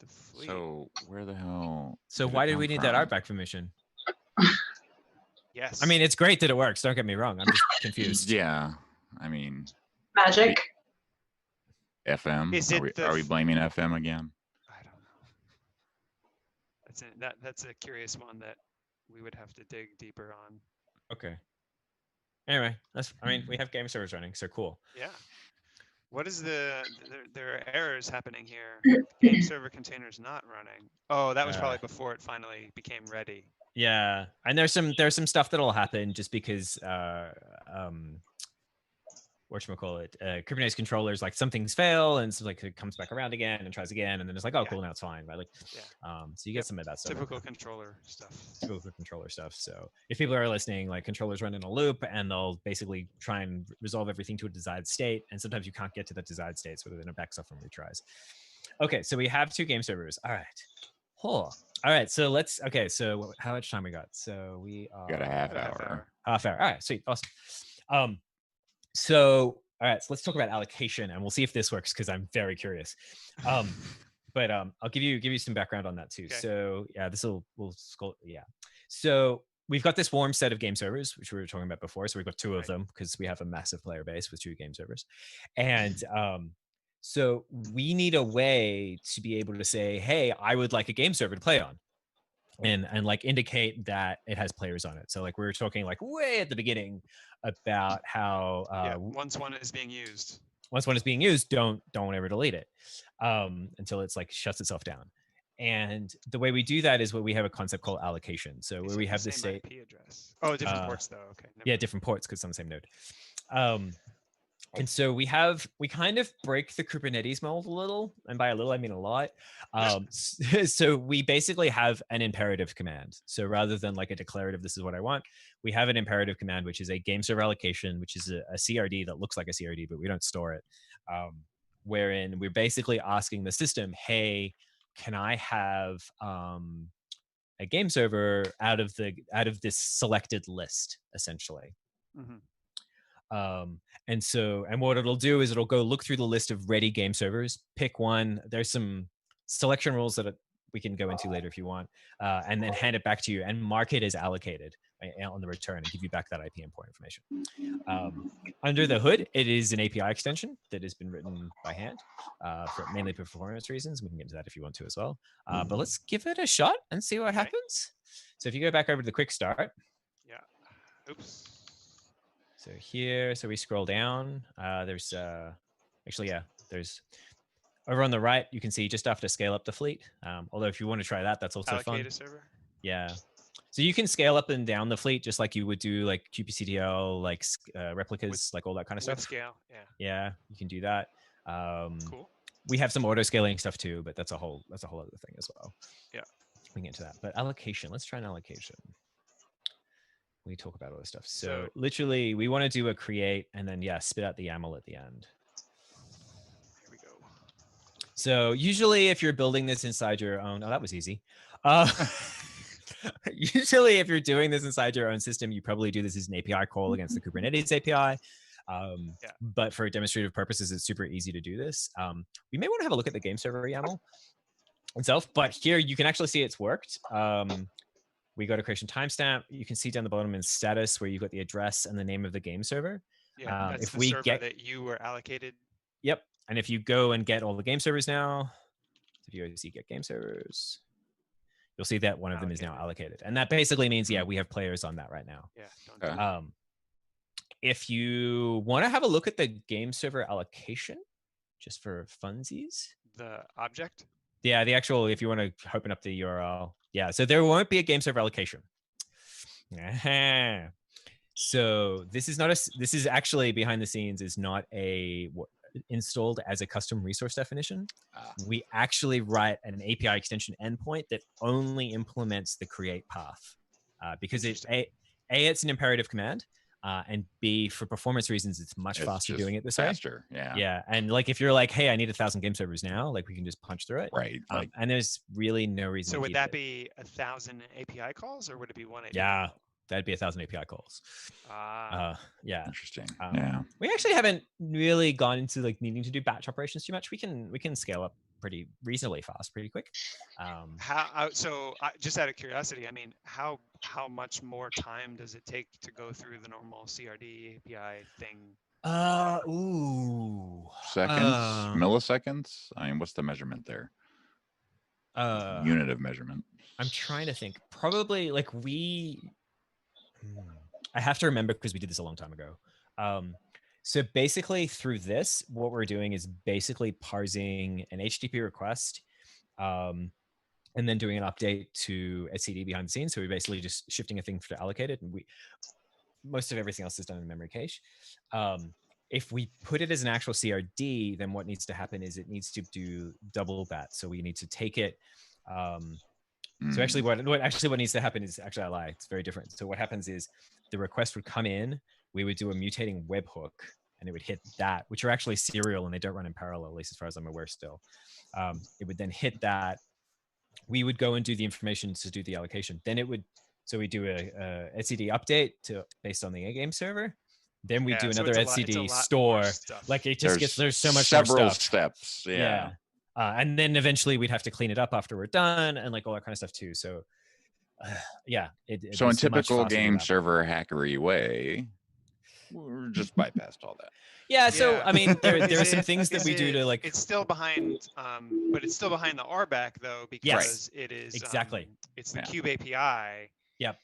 fleet.
So where the hell?
So why did we need that artback permission?
Yes.
I mean, it's great that it works. Don't get me wrong. I'm just confused.
Yeah. I mean.
Magic.
FM.
Is it
are we blaming FM again?
I don't know. That's a curious one that we would have to dig deeper on.
Okay. Anyway, we have game servers running, so cool.
Yeah. What is there are errors happening here. Game server containers not running. Oh, that was probably before it finally became ready.
Yeah, and there's some stuff that'll happen just because whatchamacallit, Kubernetes controllers, like some things fail and so like it comes back around again and tries again and then it's like, oh cool, now it's fine, right? Like so you get some of that stuff.
Typical controller stuff.
So if people are listening, like controllers run in a loop and they'll basically try and resolve everything to a desired state, and sometimes you can't get to that desired state, so then it backs off and retries. Okay, so we have 2 game servers. All right. All right, so so how much time we got? So we are
got a half hour.
Half hour. All right, sweet, awesome. So, all right, so let's talk about allocation, and we'll see if this works because I'm very curious. But I'll give you some background on that too.
Okay.
So yeah, we'll scroll. Yeah. So we've got this warm set of game servers, which we were talking about before. So we've got two of them because we have a massive player base with 2 game servers, and so we need a way to be able to say, hey, I would like a game server to play on. And like indicate that it has players on it. So like we were talking like way at the beginning about how
once one is being used,
once one is being used, don't ever delete it until it's like shuts itself down. And the way we do that is what we have a concept called allocation. So where we have this state
IP address. Oh, different ports though. Okay.
Yeah, different ports because it's on the same node. And so we kind of break the Kubernetes mold a little, and by a little I mean a lot. So we basically have an imperative command. So rather than like a declarative, this is what I want, we have an imperative command, which is a game server allocation, which is a CRD that looks like a CRD, but we don't store it. Wherein we're basically asking the system, hey, can I have a game server out of this selected list, essentially.
Mm-hmm.
And what it'll do is it'll go look through the list of ready game servers, pick one. There's some selection rules that we can go into later if you want, and then hand it back to you and mark it as allocated on the return and give you back that IP endpoint information. Under the hood, it is an API extension that has been written by hand for mainly performance reasons. We can get into that if you want to as well. But let's give it a shot and see what happens. So if you go back over to the quick start.
Yeah. Oops.
So here, so we scroll down. There's there's over on the right, you can see just after scale up the fleet. Although if you want to try that, that's also fun.
Server.
Yeah. So you can scale up and down the fleet just like you would do like kubectl, like replicas, like all that kind of stuff.
Scale, yeah.
Yeah, you can do that.
Cool.
We have some auto scaling stuff too, but that's a whole other thing as well.
Yeah.
We can get into that. But allocation, let's try an allocation. We talk about all this stuff. So literally we want to do a create and then spit out the YAML at the end.
Here we go.
So usually if you're building this inside your own, that was easy. Usually if you're doing this inside your own system, you probably do this as an API call against the Kubernetes API. But for demonstrative purposes, it's super easy to do this. We may want to have a look at the game server YAML itself, but here you can actually see it's worked. We go to creation timestamp. You can see down the bottom in status where you've got the address and the name of the game server.
Yeah, that's
if
the
we
server
get
that you were allocated.
Yep. And if you go and get all the game servers now, if you see get game servers, you'll see that one of them is now allocated. And that basically means, we have players on that right now.
Yeah.
If you want to have a look at the game server allocation, just for funsies.
The object?
Yeah, the actual, if you want to open up the URL. Yeah, so there won't be a game server allocation. So this is actually behind the scenes is not installed as a custom resource definition. We actually write an API extension endpoint that only implements the create path because it's it's an imperative command. And B, for performance reasons, it's much faster doing it this way. Yeah. And like, if you're like, hey, I need 1,000 game servers now, like we can just punch through it.
Right.
And there's really no reason.
So would that be 1,000 API calls or would it be one API?
Yeah, that'd be 1,000 API calls. Yeah.
Interesting.
We actually haven't really gone into like needing to do batch operations too much. We can scale up pretty reasonably fast, pretty quick.
Just out of curiosity, I mean, how much more time does it take to go through the normal CRD API thing?
Seconds, milliseconds. I mean, what's the measurement there? Unit of measurement.
I'm trying to think. Probably like I have to remember because we did this a long time ago. So basically through this, what we're doing is basically parsing an HTTP request and then doing an update to etcd behind the scenes. So we're basically just shifting a thing to allocated, and most of everything else is done in memory cache. If we put it as an actual CRD, then what needs to happen is it needs to do double that. So we need to take it. So actually what needs to happen is actually I lie. It's very different. So what happens is the request would come in, we would do a mutating webhook and it would hit that, which are actually serial and they don't run in parallel, at least as far as I'm aware still. It would then hit that. We would go and do the information to do the allocation. Then it would, so we do a etcd update based on the game server. Then we do
so
another
it's a
etcd
lot more
store.
stuff.
Like it just gets, there's so much
several
more stuff.
steps. Yeah.
And then eventually we'd have to clean it up after we're done and like all that kind of stuff too. So yeah.
So in
it's much
typical
faster
game
than that.
server hackery way, we're just bypassed all that.
Yeah, so
Yeah.
I mean, there are some
it-
things that
is
we do
it-
to like.
It's still behind, but it's still behind the RBAC though, because it is
exactly.
It's the
Yeah.
Cube API.
Yep.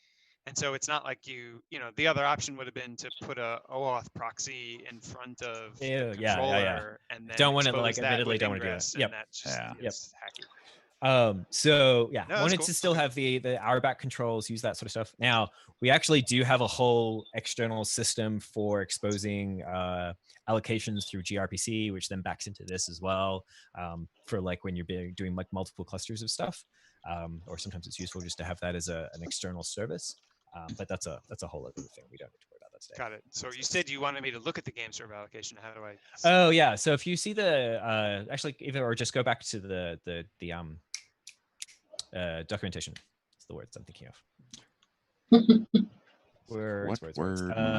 And so it's not like the other option would have been to put a OAuth proxy in front of the controller and then
Don't want to
expose
like
that
admittedly
with
don't want to do
ingress,
that. Yep.
and that's just,
Yeah.
it's hacky.
So yeah,
No, that's
wanted
cool.
to still have the RBAC controls, use that sort of stuff. Now we actually do have a whole external system for exposing allocations through gRPC, which then backs into this as well, for like when you're doing like multiple clusters of stuff, or sometimes it's useful just to have that as an external service. But that's a whole other thing. We don't need to worry about that today.
Got it. So you said you wanted me to look at the game server allocation. How do I?
Oh yeah. So if you see the actually either or just go back to the documentation. That's the words I'm thinking of. Words.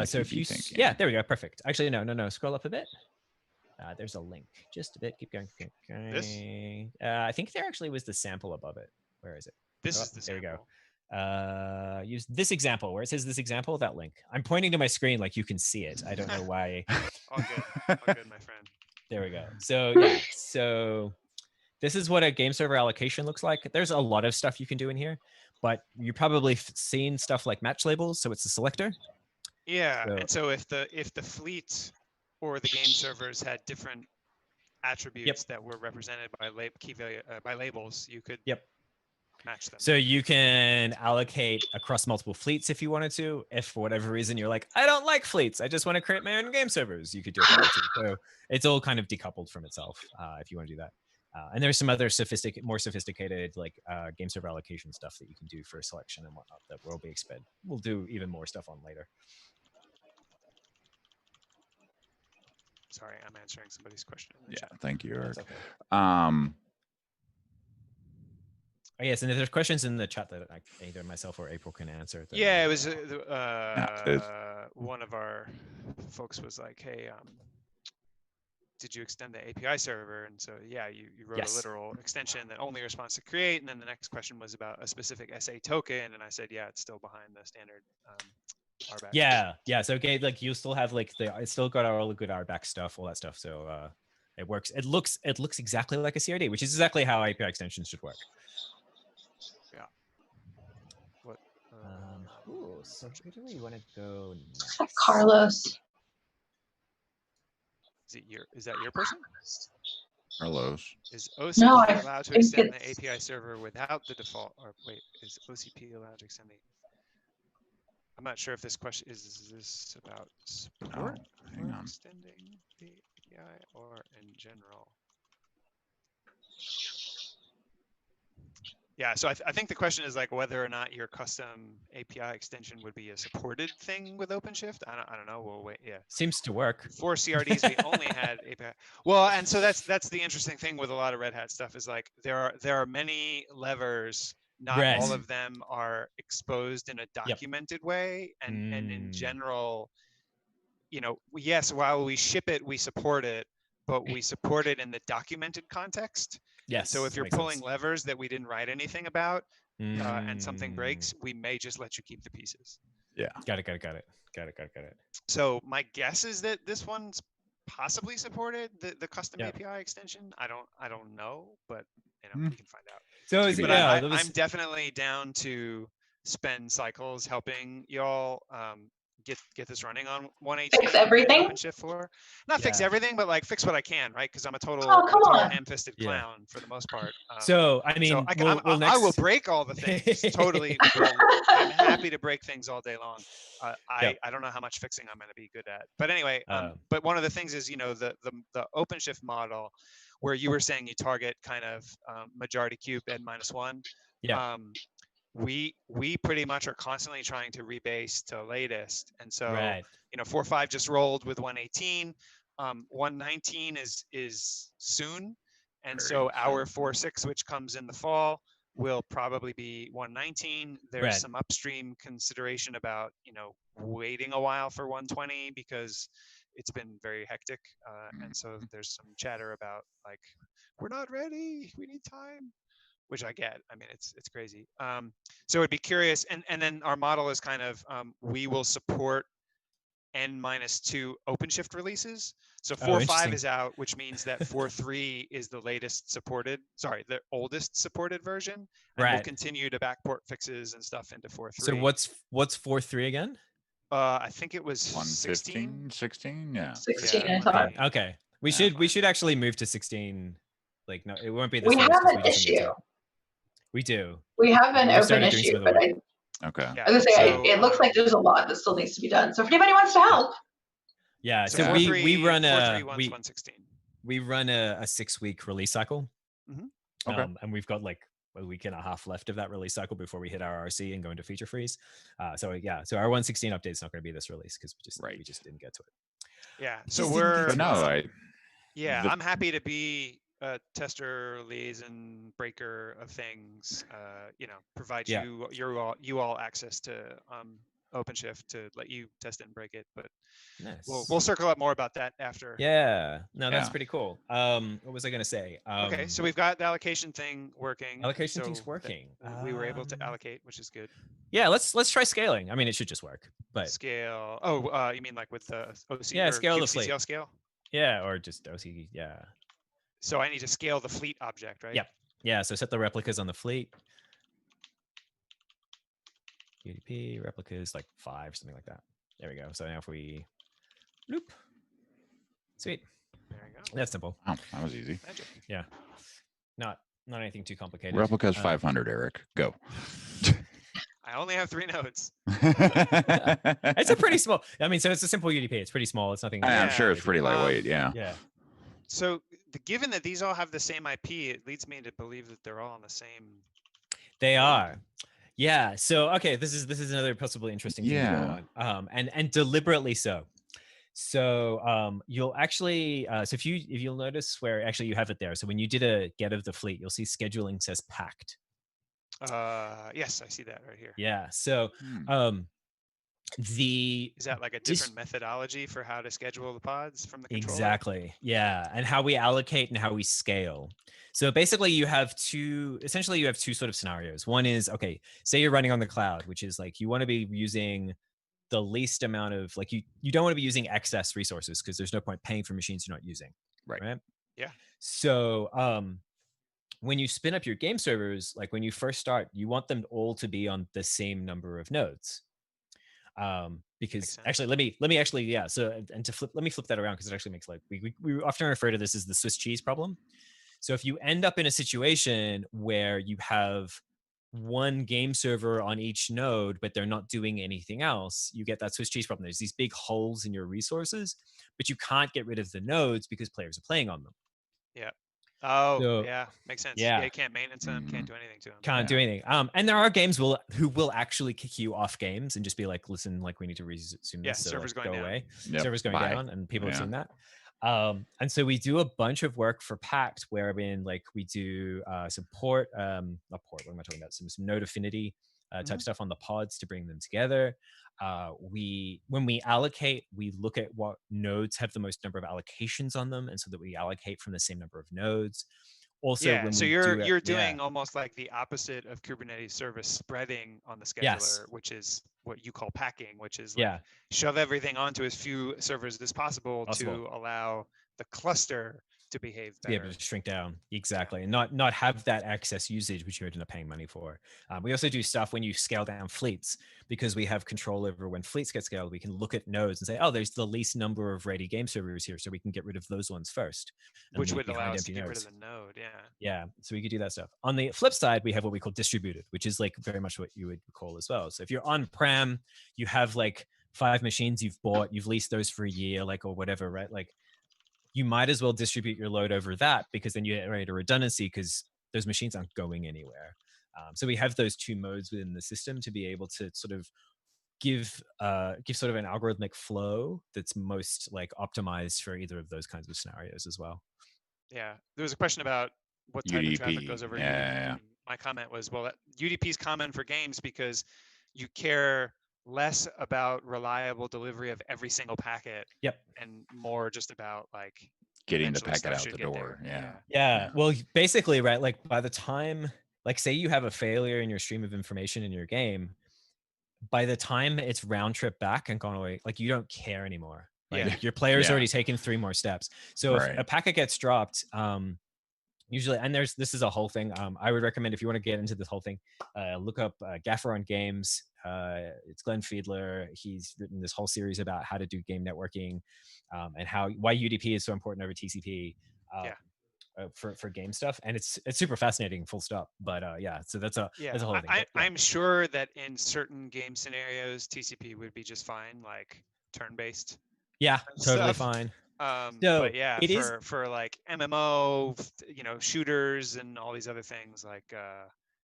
So if you yeah, there we go. Perfect. Actually, no. Scroll up a bit. There's a link. Just a bit. Keep going.
This?
I think there actually was the sample above it. Where is it?
This is the
there
sample.
we go. Use this example where it says this example, that link. I'm pointing to my screen like you can see it. I don't know why.
All good, my friend.
There we go. So yeah, so this is what a game server allocation looks like. There's a lot of stuff you can do in here, but you probably seen stuff like match labels. So it's a selector.
Yeah, and so if the fleet or the game servers had different attributes that were represented by key value by labels, you could match them.
So you can allocate across multiple fleets if you wanted to. If for whatever reason you're like, I don't like fleets, I just want to create my own game servers, you could do it too. So it's all kind of decoupled from itself if you want to do that. And there's some other more sophisticated like game server allocation stuff that you can do for selection and whatnot that will be exped. We'll do even more stuff on later.
Sorry, I'm answering somebody's question in the
Yeah,
chat.
thank you, Eric.
Okay. Oh, yes, and if there's questions in the chat that either myself or April can answer.
Yeah, it was one of our folks was like, hey, did you extend the API server? And so, yeah, you wrote a literal extension that only responds to create. And then the next question was about a specific SA token. And I said, yeah, it's still behind the standard RBAC.
Yeah. So, okay, like you still have like it's still got all the good RBAC stuff, all that stuff. So it works. It looks exactly like a CRD, which is exactly how API extensions should work.
Yeah. What?
So where do we want to go next?
Carlos.
Is that your person?
Carlos.
Is OCP
No, I
allowed to
think
extend the
it's-
API server without the default? Or wait, is OCP allowed to extend the? I'm not sure if this question is this about support
hang on.
extending the API or in general. Yeah, so I think the question is like whether or not your custom API extension would be a supported thing with OpenShift. I don't know. We'll wait. Yeah.
Seems to work.
For CRDs, we only had API. Well, and so that's the interesting thing with a lot of Red Hat stuff is like there are many levers. Not all of them are exposed in a documented way, and in general, yes, while we ship it, we support it, but we support it in the documented context.
Yes.
And so if you're pulling levers that we didn't write anything about, and something breaks, we may just let you keep the pieces.
Yeah.
Got it.
So my guess is that this one's possibly supported the custom API extension. I don't know, but we can find out.
So
I'm definitely down to spend cycles helping y'all get this running on 118.
Fix everything?
OpenShift 4. Not fix everything, but like fix what I can, right? Because I'm a total, ham-fisted clown for the most part.
So I mean,
I will break all the things. Totally, I'm happy to break things all day long. I don't know how much fixing I'm going to be good at, but anyway. But one of the things is the OpenShift model, where you were saying you target kind of majority cube n-1.
Yeah.
We pretty much are constantly trying to rebase to latest, and so 4.5 just rolled with 118. 119 is soon, and so our 4.6, which comes in the fall, will probably be 119. There's some upstream consideration about waiting a while for 120 because it's been very hectic. And so there's some chatter about like, we're not ready, we need time, which I get. I mean, it's crazy. So I'd be curious. And then our model is kind of, we will support N-2 OpenShift releases. So 4.5
interesting.
is out, which means that 4.3 is the latest supported, the oldest supported version. And we'll
Right.
continue to backport fixes and stuff into 4.3.
So what's 4.3 again?
I think it was
115, 16, yeah.
16,
Yeah,
I thought.
Okay. We should actually move to 16. Like, no, it won't be this
We
latest
have
'cause
an
just didn't get to
issue.
it. We do.
We have an
We've
open
started doing some
issue,
of the
but
work.
Okay.
Yeah,
I was gonna say,
so,
it looks like there's a lot that still needs to be done. So if anybody wants to help,
Yeah.
So
So
Yeah.
we run
4.3
a
one's
we
116.
we run a 6-week release cycle.
Okay.
And we've got like a week and a half left of that release cycle before we hit our RC and go into feature freeze. So our 116 update is not going to be this release because we just didn't get to it.
Yeah.
It
So
just didn't get
But no,
yeah,
the-
I'm happy to be a tester, liaison, breaker of things. Provide
Yeah.
you all access to OpenShift to let you test it and break it. But
Nice.
we'll circle up more about that after.
Yeah. No, that's
Yeah.
pretry cool. What was I going to say?
Okay, so we've got the allocation thing working.
Allocation thing's
so
working.
We were able to allocate, which is good.
Yeah, let's try scaling. I mean, it should just work, but
Scale. Oh, you mean like with the OC?
Yeah,
or
scale the fleet.
kubectl scale.
yeah, or just OC. Yeah.
So I need to scale the fleet object, right?
Yep. Yeah. So set the replicas on the fleet. UDP replicas like 5, something like that. There we go. So now if we loop, sweet.
There you go.
That's simple.
Oh, that was easy.
Magic.
Yeah. Not anything too complicated.
Replicas 500, Eric. Go.
I only have 3 nodes.
It's a pretty small. I mean, so it's a simple UDP. It's pretty small. It's nothing.
I'm sure it's pretty lightweight. Yeah.
Yeah.
So given that these all have the same IP, it leads me to believe that they're all on the same.
They are. Yeah. So okay, this is another possibly interesting thing to go on. And deliberately so. So you'll actually so if you'll notice where actually you have it there. So when you did a get of the fleet, you'll see scheduling says packed.
Yes, I see that right here.
Yeah. So
Is that like a different methodology for how to schedule the pods from the controller?
Exactly. Yeah. And how we allocate and how we scale. So basically you have two sort of scenarios. One is, okay, say you're running on the cloud, which is like, you want to be using the least amount of, like, you don't want to be using excess resources because there's no point paying for machines you're not using. Right.
Yeah.
So, when you spin up your game servers, like when you first start, you want them all to be on the same number of nodes. Because actually, let me actually, yeah. So, and let me flip that around because it actually makes, like, we often refer to this as the Swiss cheese problem. So if you end up in a situation where you have one game server on each node, but they're not doing anything else, you get that Swiss cheese problem. There's these big holes in your resources, but you can't get rid of the nodes because players are playing on them.
Yeah. Oh,
So,
yeah, makes sense.
yeah.
You can't maintenance them, can't do anything to them.
Can't do anything. And there are games who will actually kick you off games and just be like, listen, like, we need to resume
Yeah,
this. So,
servers
like,
going
go
down.
away.
Yep.
Servers going
Bye.
down, and people have
Yeah.
seen that. And so we do a bunch of work for Pact, wherein, like, we do some port, not port, what am I talking about? Some node affinity type stuff on the pods to bring them together. When we allocate, we look at what nodes have the most number of allocations on them, and so that we allocate from the same number of nodes. Also,
Yeah,
when
so
we
you're doing almost like the opposite of Kubernetes service spreading on the scheduler,
Yes.
which is what you call packing, which is like
Yeah.
shove everything onto as few servers as possible to allow the cluster to behave
to be
better.
able to shrink down, exactly, and not have that excess usage which you end up paying money for. We also do stuff when you scale down fleets, because we have control over when fleets get scaled. We can look at nodes and say, oh, there's the least number of ready game servers here, so we can get rid of those ones first, and
Which
leave
would
behind
allow us
empty
to get rid
nodes.
of the node, yeah.
Yeah, so we could do that stuff. On the flip side, we have what we call distributed, which is like very much what you would call as well. So if you're on-prem, you have like 5 machines you've bought, you've leased those for a year, like, or whatever, right? Like, you might as well distribute your load over that, because then you generate a redundancy because those machines aren't going anywhere. So we have those two modes within the system to be able to sort of give sort of an algorithmic flow that's most, like, optimized for either of those kinds of scenarios as well.
Yeah, there was a question about what type of traffic
UDP.
goes over
Yeah.
UDP. My comment was, well, UDP is common for games because you care less about reliable delivery of every single packet
Yep.
and more just about like
Getting the
eventually
packet
stuff
out
should
the
get
door.
there.
Yeah.
Yeah. Well, basically, right, like by the time, like say you have a failure in your stream of information in your game, by the time it's round trip back and gone away, like you don't care anymore. Like
Yeah.
your player's
Yeah.
already taken 3 more steps. So if
Right.
a packet gets dropped, usually, and this is a whole thing. I would recommend if you want to get into this whole thing, look up Gaffer on Games. It's Glenn Fiedler. He's written this whole series about how to do game networking, and why UDP is so important over TCP. For game stuff, and it's super fascinating, full stop. But yeah, so that's a whole thing. But, yeah.
I'm sure that in certain game scenarios, TCP would be just fine, like turn-based.
Yeah, totally
stuff.
fine.
So, but yeah,
it is
for like MMO, shooters and all these other things, like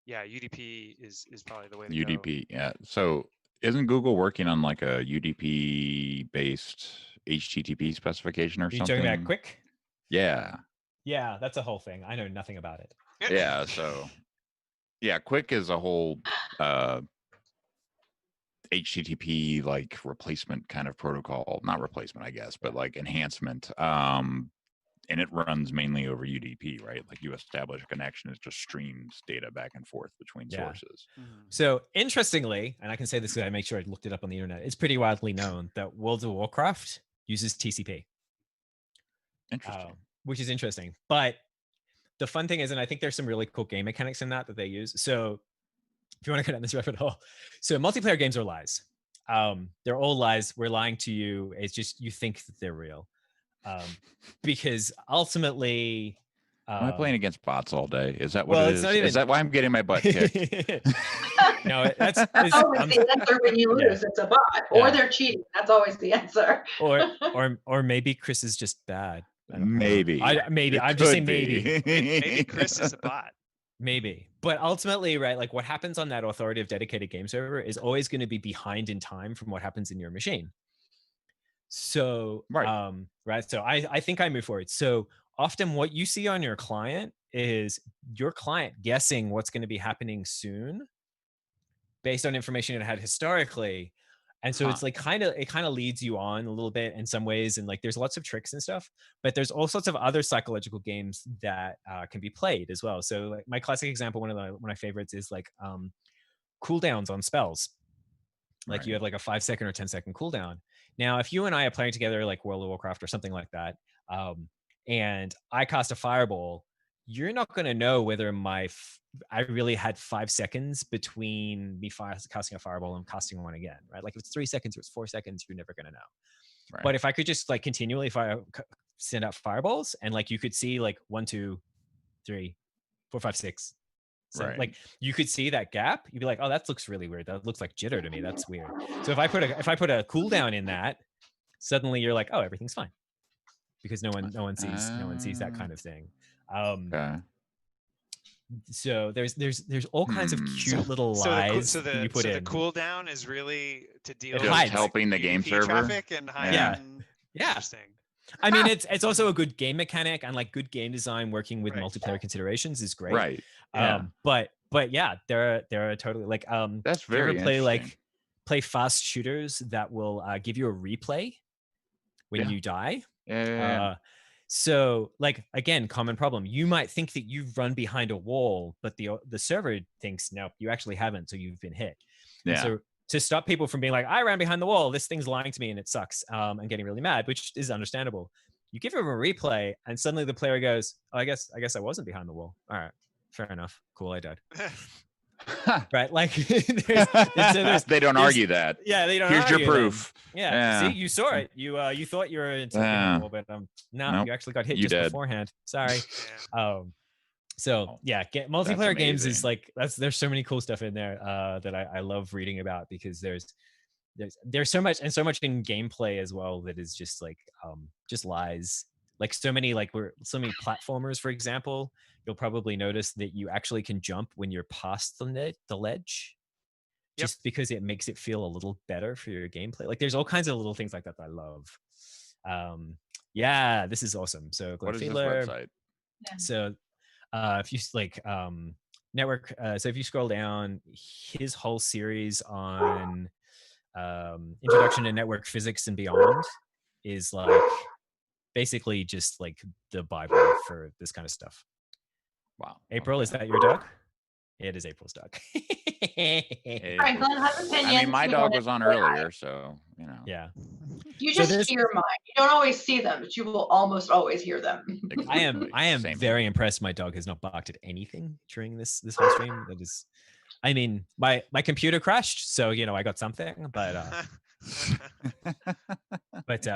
yeah, UDP is probably the way to go.
UDP. Yeah. So isn't Google working on like a UDP based HTTP specification or
you
something?
talking about Quick?
Yeah.
Yeah, that's a whole thing. I know nothing about it.
Yeah. So yeah, Quick is a whole HTTP like replacement kind of protocol, not replacement, I guess, but like enhancement. And it runs mainly over UDP, right? Like you establish a connection, it just streams data back and forth between sources.
So interestingly, and I can say this because I make sure I looked it up on the internet, it's pretty widely known that World of Warcraft uses TCP.
Interesting.
Which is interesting. But the fun thing is, and I think there's some really cool game mechanics in that they use. So if you want to go down this rabbit hole, so multiplayer games are lies. They're all lies. We're lying to you. It's just you think that they're real. Because ultimately,
am I playing against bots all day? Is that what
well,
it
it's
is?
not even...
Is that why I'm getting my butt kicked?
No, that's always the answer when you lose.
Yeah.
It's a bot, or they're cheating. That's always the answer.
or maybe Chris is just bad.
Maybe.
I'm just saying maybe.
Maybe Chris is a bot.
Maybe. But ultimately, right, like what happens on that authoritative dedicated game server is always going to be behind in time from what happens in your machine. So, right. So I think I move forward. So often what you see on your client is your client guessing what's going to be happening soon based on information it had historically. And so it's like it kind of leads you on a little bit in some ways. And like, there's lots of tricks and stuff, but there's all sorts of other psychological games that can be played as well. So like my classic example, one of my favorites is like cooldowns on spells. Like you have like a 5-second or 10-second cooldown. Now, if you and I are playing together, like World of Warcraft or something like that, and I cast a fireball, you're not going to know whether I really had 5 seconds between me casting a fireball and casting one again, right? Like if it's 3 seconds or it's 4 seconds, you're never going to know. Right. But if I could just like continually send out fireballs and like you could see like 1, 2, 3, 4, 5, 6. So like you could see that gap, you'd be like, oh, that looks really weird. That looks like jitter to me. That's weird. So if I put a cooldown in that, suddenly you're like, oh, everything's fine. Because no one sees that kind of thing. So there's all kinds of cute little lies
so
that you put in.
The cooldown is really to deal with
helping the game server
traffic and hiding.
Yeah.
Interesting.
I mean, it's also a good game mechanic, and like good game design working with multiplayer considerations is great.
Right. Yeah.
But yeah, there are totally like
that's very interesting.
Play fast shooters that will give you a replay when you die.
Yeah.
So like again, common problem. You might think that you've run behind a wall, but the server thinks no, you actually haven't. So you've been hit.
Yeah.
And so to stop people from being like, I ran behind the wall, this thing's lying to me and it sucks, and getting really mad, which is understandable. You give them a replay, and suddenly the player goes, oh, I guess I wasn't behind the wall. All right, fair enough. Cool, I died. Right? Like
they don't argue that.
Yeah, they don't.
Here's your proof.
Yeah. See, you saw it. You thought you were behind the wall, but no, you actually got hit just beforehand. Sorry. So yeah, multiplayer games is like there's so many cool stuff in there that I love reading about, because there's so much in gameplay as well that is just like just lies. Like so many platformers, for example, you'll probably notice that you actually can jump when you're past the ledge, just because it makes it feel a little better for your gameplay. Like there's all kinds of little things like that I love. Yeah, this is awesome. So
what is this website?
So if you like network, so if you scroll down, his whole series on Introduction to Network Physics and Beyond is like basically just like the Bible for this kind of stuff.
Wow.
April,
okay.
is that your dog? It is April's dog.
Franklin has opinions.
I mean, my
He
dog
wanted
was on
to say hi.
earlier, so you know.
Yeah.
You
So
just
this-
hear mine. You don't always see them, but you will almost always hear them.
I am
Same
very
here.
impressed. My dog has not barked at anything during this whole stream. That is, I mean, my computer crashed, so you know I got something, but
If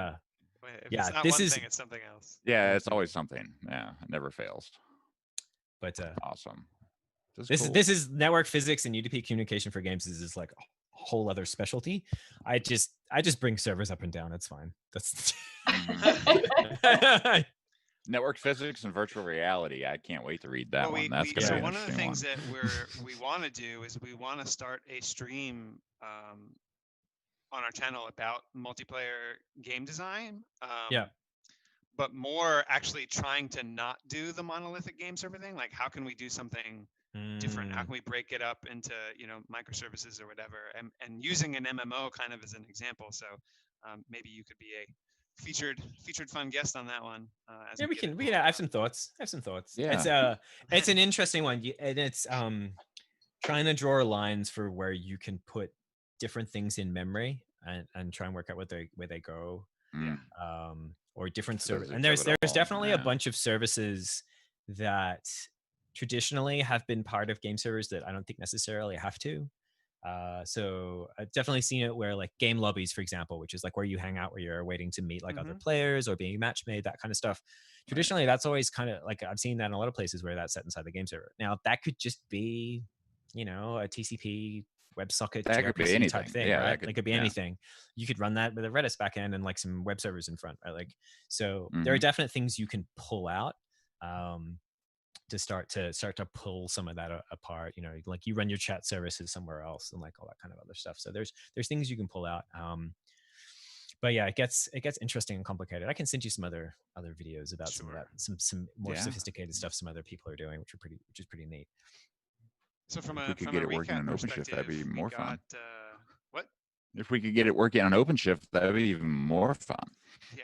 yeah,
it's not
this
one
is-
thing, it's something else.
Yeah, it's always something. Yeah, it never fails.
but
Awesome.
this is network physics and UDP communication for games is like a whole other specialty. I just bring servers up and down. It's fine. That's
Network physics and virtual reality. I can't wait to read that
Well,
one. That's gonna
so
be an
one of the
interesting
things
one.
that we want to do is we want to start a stream on our channel about multiplayer game design.
Yeah.
But more actually trying to not do the monolithic game server thing. Like, how can we do something different? How can we break it up into, you know, microservices or whatever? And using an MMO kind of as an example. So maybe you could be a featured fun guest on that one. As
Yeah, we
get
can.
it
We
rolled
can have
out.
some thoughts. Have some thoughts.
Yeah.
It's an interesting one, and it's trying to draw lines for where you can put different things in memory and try and work out where they go.
Mm.
Or different
Physics
services. And
of
there's
it all,
definitely a
yeah.
bunch of services that traditionally have been part of game servers that I don't think necessarily have to. So I've definitely seen it where like game lobbies, for example, which is like where you hang out, where you're waiting to meet like other players or being match made, that kind of stuff. Traditionally, that's always kind of like I've seen that in a lot of places where that's set inside the game server. Now that could just be, you know, a TCP WebSocket
That could be
gRPC
anything.
type thing,
Yeah, that
right?
could-
It could be
yeah.
anything. You could run that with a Redis backend and like some web servers in front, right? Like, so there are
Mhm.
definite things you can pull out to start to pull some of that apart. You know, like you run your chat services somewhere else and like all that kind of other stuff. So there's things you can pull out. But yeah, it gets interesting and complicated. I can send you some other videos about some of that, some more
Yeah.
sophisticated stuff some other people are doing, which is pretty neat.
So from
If we
a
could get it working
recap
on OpenShift, that'd be
perspective,
more
we
fun.
got what?
If we could get it working on OpenShift, that'd be even more fun.
Yeah.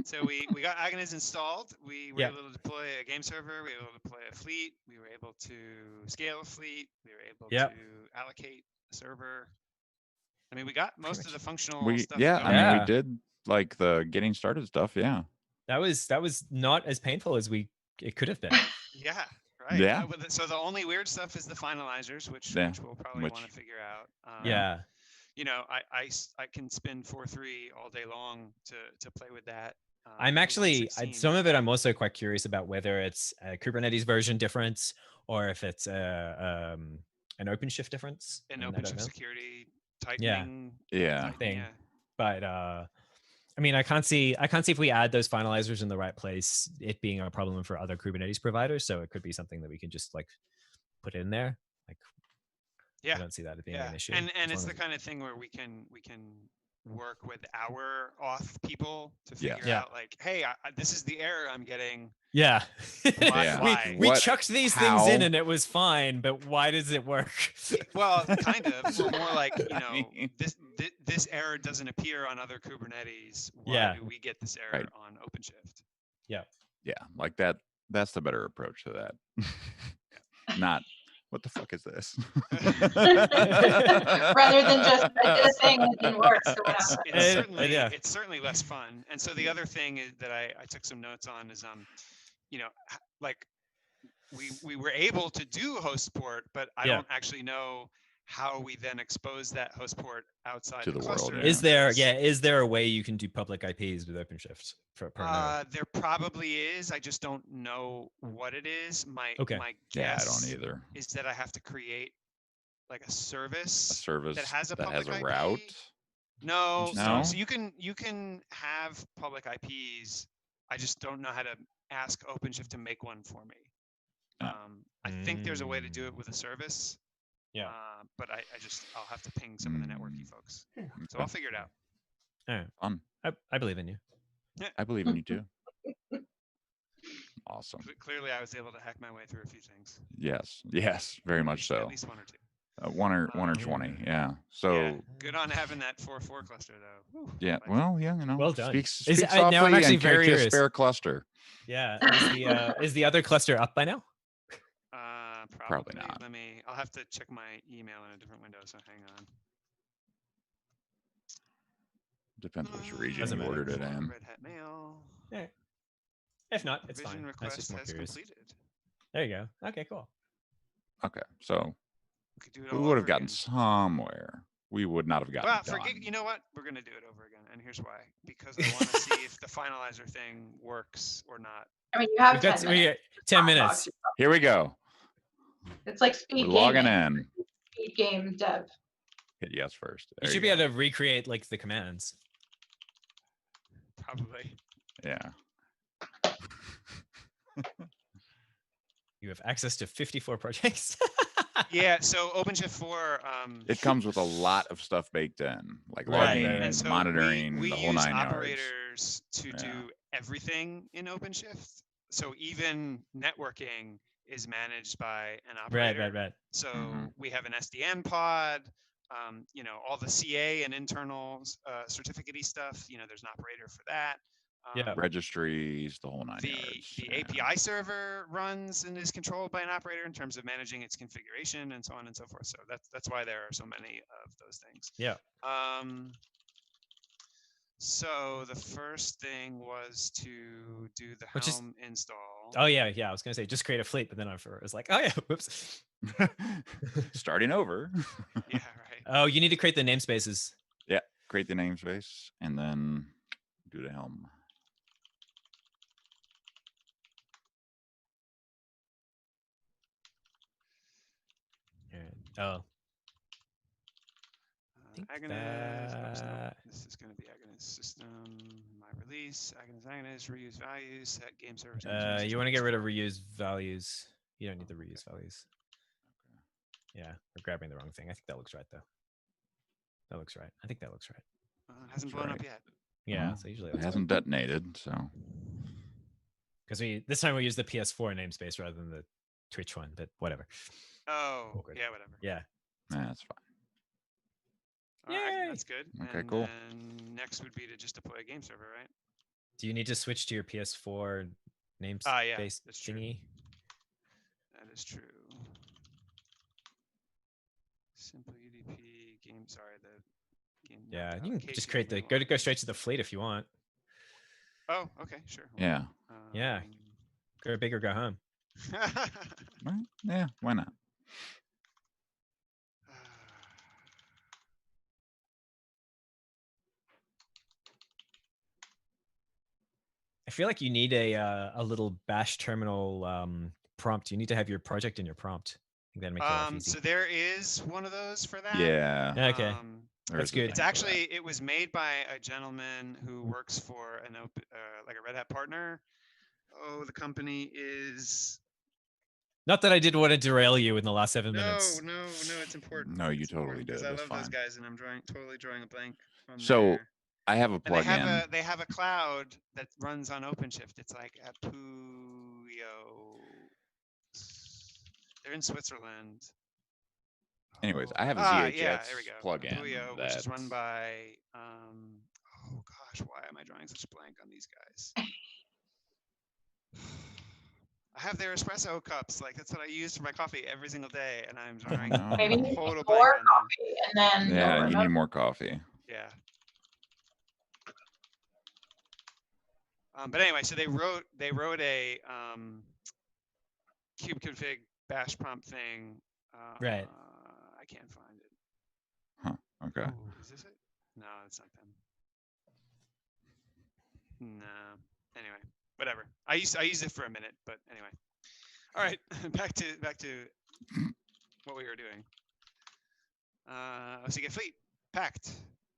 So we got Agones installed. We were
Yeah.
able to deploy a game server. We were able to deploy a fleet. We were able to scale a fleet. We were able
Yep.
to allocate a server. I mean, we got most of the functional
We
stuff.
yeah,
going.
I mean
Yeah.
we did like the getting started stuff. Yeah.
That was not as painful as it could have been.
Yeah. Right.
Yeah.
So the only weird stuff is the finalizers, which
Yeah,
we'll probably want to figure out.
Yeah.
You know, I can spin 4.3 all day long to play with that.
I'm
for
actually
1.16.
some of it. I'm also quite curious about whether it's a Kubernetes version difference or if it's an OpenShift difference.
an
and I don't
OpenShift
know.
security tightening
Yeah.
Thing.
Yeah.
But I mean, I can't see if we add those finalizers in the right place, it being a problem for other Kubernetes providers. So it could be something that we can just like put in there. Like, I
Yeah.
don't see that as being
Yeah.
an issue.
And
as
it's
long
the
as-
kind of thing where we can work with our auth people to
Yeah.
figure
Yeah.
out like, hey, this is the error I'm getting.
Yeah.
Yeah.
Why?
We
What-
chucked these things in
how?
and it was fine, but why does it work?
Well, kind of. Or more like, you
I
know,
mean-
this error doesn't appear on other Kubernetes. Why
Yeah.
do we get this error
Right.
on OpenShift?
Yeah, like that. That's the better approach to that. Not what the fuck is this?
Rather than just I did a thing and it didn't work. So what happened?
Yeah.
It's certainly less fun. And so the other thing is that I took some notes on is you know, like we were able to do host port, but I
Yeah.
don't actually know how we then expose that host port outside
To the world,
cluster.
yeah.
Is there a way you can do public IPs with OpenShift per node?
There probably is. I just don't know what it is. My
Okay.
my
Yeah, I
guess
don't either.
is that I have to create like a service.
A service
that has a
that has a
public IP?
route.
No,
No?
So you can have public IPs. I just don't know how to ask OpenShift to make one for me.
Oh.
I think there's a way to do it with a service.
Yeah.
But I'll have to ping some of the networky folks. So
Okay.
I'll figure it out.
All right.
Fun.
I believe in you.
I believe in you too. Awesome.
Clearly, I was able to hack my way through a few things.
Yes, very much
At
so.
least one or two.
1 or 20. Yeah. So
Yeah, good on having that 4 cluster though. Whew,
yeah.
like,
Well, yeah.
Well done.
Speak
Is-
softly
now I'm actually
and
very
carry
curious.
a spare cluster.
Yeah. Is the other cluster up by now?
Probably not.
I'll have to check my email in a different window. So hang on.
Depends which region
Doesn't
you
matter.
ordered it in.
Red Hat Mail.
Yeah. If not, it's
Revision
fine. I was just
request
more
has
curious.
completed.
There you go. Okay, cool.
Okay. So
We could do it
we
all
would have
over
gotten
again.
somewhere. We would not have gotten
Well,
done.
you know what? We're gonna do it over again, and here's why. Because I want to see if the finalizer thing works or not.
I mean, you have
We've
10
got
minutes.
10
Hot
minutes.
box yourself.
Here we go.
It's like
We're
speed
logging
gaming.
in.
Speed game dev.
Hit yes first.
You
There
should
you
be
go.
able to recreate like the commands.
Probably.
Yeah.
You have access to 54 projects.
Yeah. So OpenShift 4.
It comes with a lot of stuff baked in, like
Right,
logging,
right, right.
And so
monitoring,
we
the whole
use
9 yards.
operators to
Yeah.
do everything in OpenShift. So even networking is managed by an operator.
Right.
So
Mhm.
we have an SDN pod. All the CA and internal certificate-y stuff. There's an operator for that.
Yeah.
Registries, the whole 9
The
yards.
the
Yeah.
API server runs and is controlled by an operator in terms of managing its configuration and so on and so forth. So that's why there are so many of those things.
Yeah.
So the first thing was to do the
Which is-
Helm install.
Oh yeah. I was gonna say just create a fleet, but then I was like, oh yeah, whoops.
Starting over.
Yeah, right.
Oh, you need to create the namespaces.
Create the namespace and then do the Helm.
Oh, think
Agones. Oops, no.
that-
This is going to be Agones system. My release. Agones. Reuse values. Set game server.
you want to get rid of reuse values. You don't need the reuse values. Yeah, we're grabbing the wrong thing. I think that looks right though. That looks right. I think that looks right.
It hasn't
That's
blown up
right.
yet.
Yeah,
Well,
so usually
It hasn't detonated, so
because this time we use the PS4 namespace rather than the Twitch one, but whatever.
Oh,
Awkward.
yeah, whatever.
Yeah.
that's fine.
All right,
Yay.
that's good.
Okay,
and
cool.
then next would be to just deploy a game server, right?
Do you need to switch to your PS4 namespace
Yeah, that's true.
thingy?
That is true. Simple UDP game. Sorry, the game.
Yeah,
not
you can
allocation,
just create the
game
go straight to the fleet if you want.
Oh, okay, sure.
Yeah.
Yeah. Go big or go home.
Well, yeah, why not?
I feel like you need a little bash terminal prompt. You need to have your project in your prompt. I think that'd make your life easy.
So there is one of those for that.
Yeah.
Okay.
there
That's
is a
good.
thing
It's
for that.
actually it was made by a gentleman who works for an like a Red Hat partner. Oh, the company is
Not that I did want to derail you in the last 7
no,
minutes.
it's important.
No, you
It's
totally
important 'cause
did.
I
That's
love those
fine.
guys, and I'm totally drawing a blank from
So,
there.
I have a
And
plugin.
they have a cloud that runs on OpenShift. It's like a Puyo. They're in Switzerland.
Anyways, I have a
yeah,
ZHS
there we go.
plugin
Puyo, which is run
that-
by oh gosh, why am I drawing such a blank on these guys? I have their espresso cups, like that's what I use for my coffee every single day, and I'm drawing
no.
Maybe
a
you need
total blank
more
on them.
coffee, and then you'll
Yeah, you
remember.
need more coffee.
Yeah. But anyway, so they wrote a kubeconfig bash prompt thing.
Right.
I can't find it.
Okay.
Oh, is this it? No, it's not them. No. Anyway, whatever. I used it for a minute, but anyway. All right, back to what we were doing. So you get fleet packed.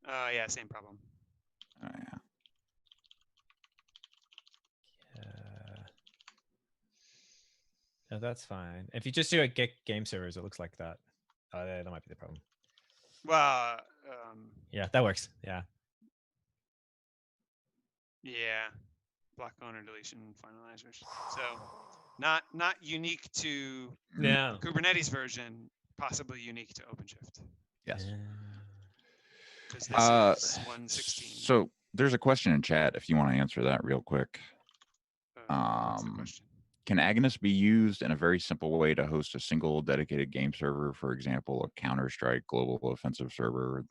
Yeah, same problem.
Oh, yeah.
No, that's fine. If you just do a get game servers, it looks like that. That might be the problem.
Well,
Yeah, that works. Yeah.
yeah, block owner deletion finalizers. So not unique to
Yeah.
Kubernetes version, possibly unique to OpenShift.
Yes.
Because this is 116.
So there's a question in chat if you want to answer that real quick.
What's the question?
Can Agones be used in a very simple way to host a single dedicated game server, for example, a Counter-Strike global offensive server?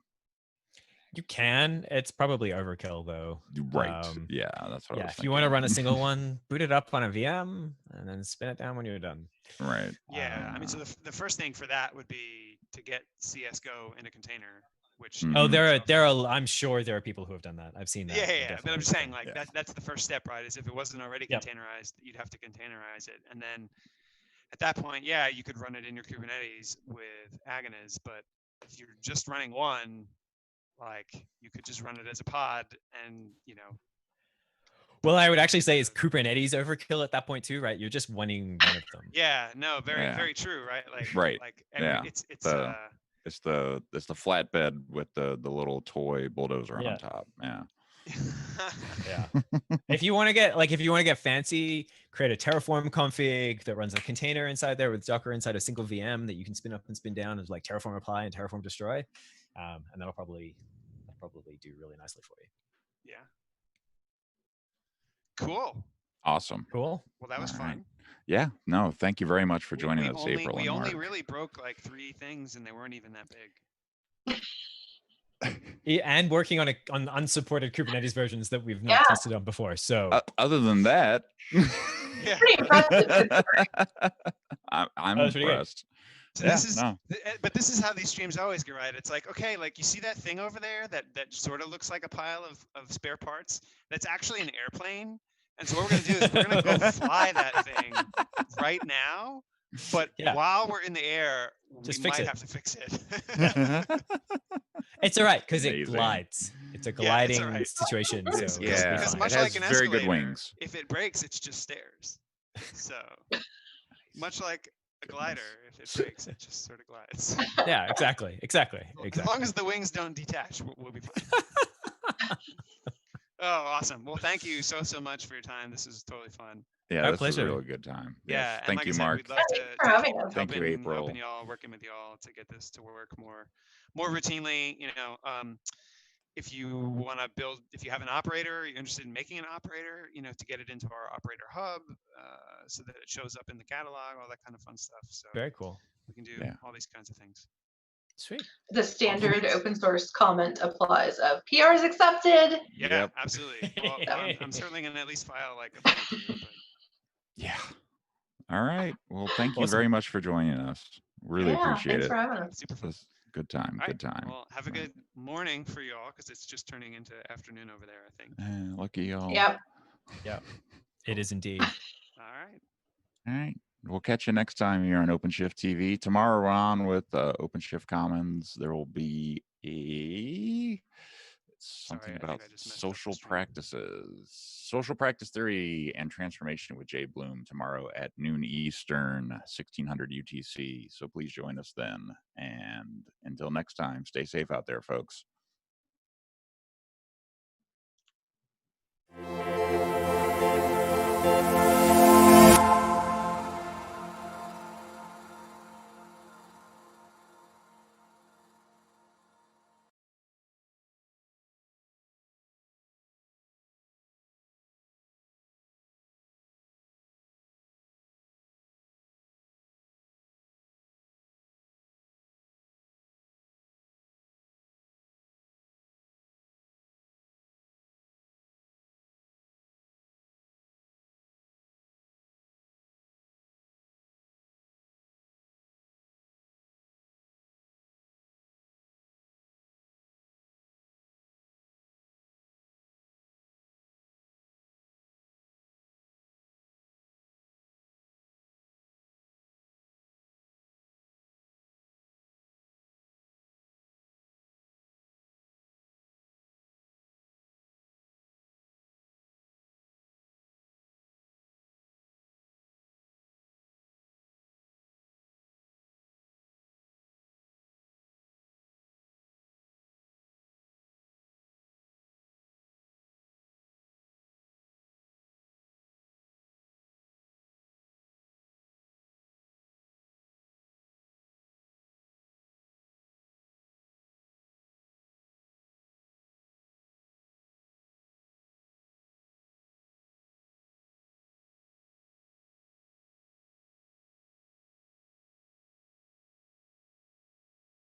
You can. It's probably overkill though.
Right. Yeah, that's what I was
if you want to
thinking.
run a single one, boot it up on a VM and then spin it down when you're done.
Right.
Yeah, I mean, so the first thing for that would be to get CS:GO in a container, which
Oh,
Mhm.
there are. I'm sure there are people who have done that. I've seen that.
yeah. But I'm just saying, like
Yeah.
that's the first step, right? Is if it wasn't already
Yep.
containerized, you'd have to containerize it, and then at that point, yeah, you could run it in your Kubernetes with Agones. But if you're just running one, like you could just run it as a pod, and
Well, I would actually say is Kubernetes overkill at that point too, right? You're just wanting one of them.
Yeah, no, very
Yeah.
very true, right? Like
Right.
like
Yeah.
it's
It's the flatbed with the little toy bulldozer
Yeah.
on top. Yeah.
Yeah. If you want to get fancy, create a Terraform config that runs a container inside there with Docker inside a single VM that you can spin up and spin down as like Terraform apply and Terraform destroy, and that'll probably do really nicely for you.
Yeah. Cool.
Awesome.
Cool.
Well, that was
All
fun.
right. Yeah. No, thank you very much for joining us, April
We
and
only
Mark.
really broke like 3 things, and they weren't even that big.
And working on unsupported Kubernetes versions that we've not
Yeah.
tested on before. So
Other than that,
Yeah.
Pretty impressive.
I'm
That was pretty good.
impressed.
So
Yeah,
this is,
no.
but this is how these streams always go, right? It's like, okay, like you see that thing over there that sort of looks like a pile of spare parts. That's actually an airplane. And so what we're gonna do is we're gonna go fly that thing right now. But
Yeah.
while we're in the air,
Just
we
fix
might
it.
have to fix it.
it's all right because it
Amazing.
glides. It's a
Yeah, it's
gliding
all right.
situation. So
Because-
it'll be
Yeah,
because
fine.
much
it
like
has
an
very good
escalator,
wings.
if it breaks, it's just stairs. So much like a glider, if it breaks, it just sort of glides.
Yeah, exactly.
As long as the wings don't detach, we'll be fine. Oh, awesome. Well, thank you so much for your time. This is totally fun.
Yeah,
Our
this
pleasure.
was a really good time.
Yeah.
Yes.
And
Thank
like
you,
I said,
Mark.
we'd love to
Thanks for having us.
Thank you, April.
helping y'all, working with y'all to get this to work more routinely. If you want to build, if you have an operator, you're interested in making an operator, to get it into our operator hub, so that it shows up in the catalog, all that kind of fun stuff. So
Very cool.
we can do
Yeah.
all these kinds of things.
Sweet.
The standard open source comment applies of PRs accepted.
Yeah,
Yep.
absolutely. Well, I'm certainly going to at least file like a bunch of you, but
Yeah. All right. Well, thank you
Awesome.
very much for joining us. Really
Yeah,
appreciate
thanks
it.
for having us.
super fun.
This- Good time.
All right.
Good time.
Well, have a good morning for y'all because it's just turning into afternoon over there, I think.
Lucky y'all.
Yep.
It is indeed.
All right.
All right. We'll catch you next time here on OpenShift TV. Tomorrow we're on with OpenShift Commons. There will be something
Sorry, I
about
think I just messed up the
social
stream.
practices, social practice theory and transformation with Jay Bloom tomorrow at noon Eastern, 1600 UTC. So please join us then. And until next time, stay safe out there, folks.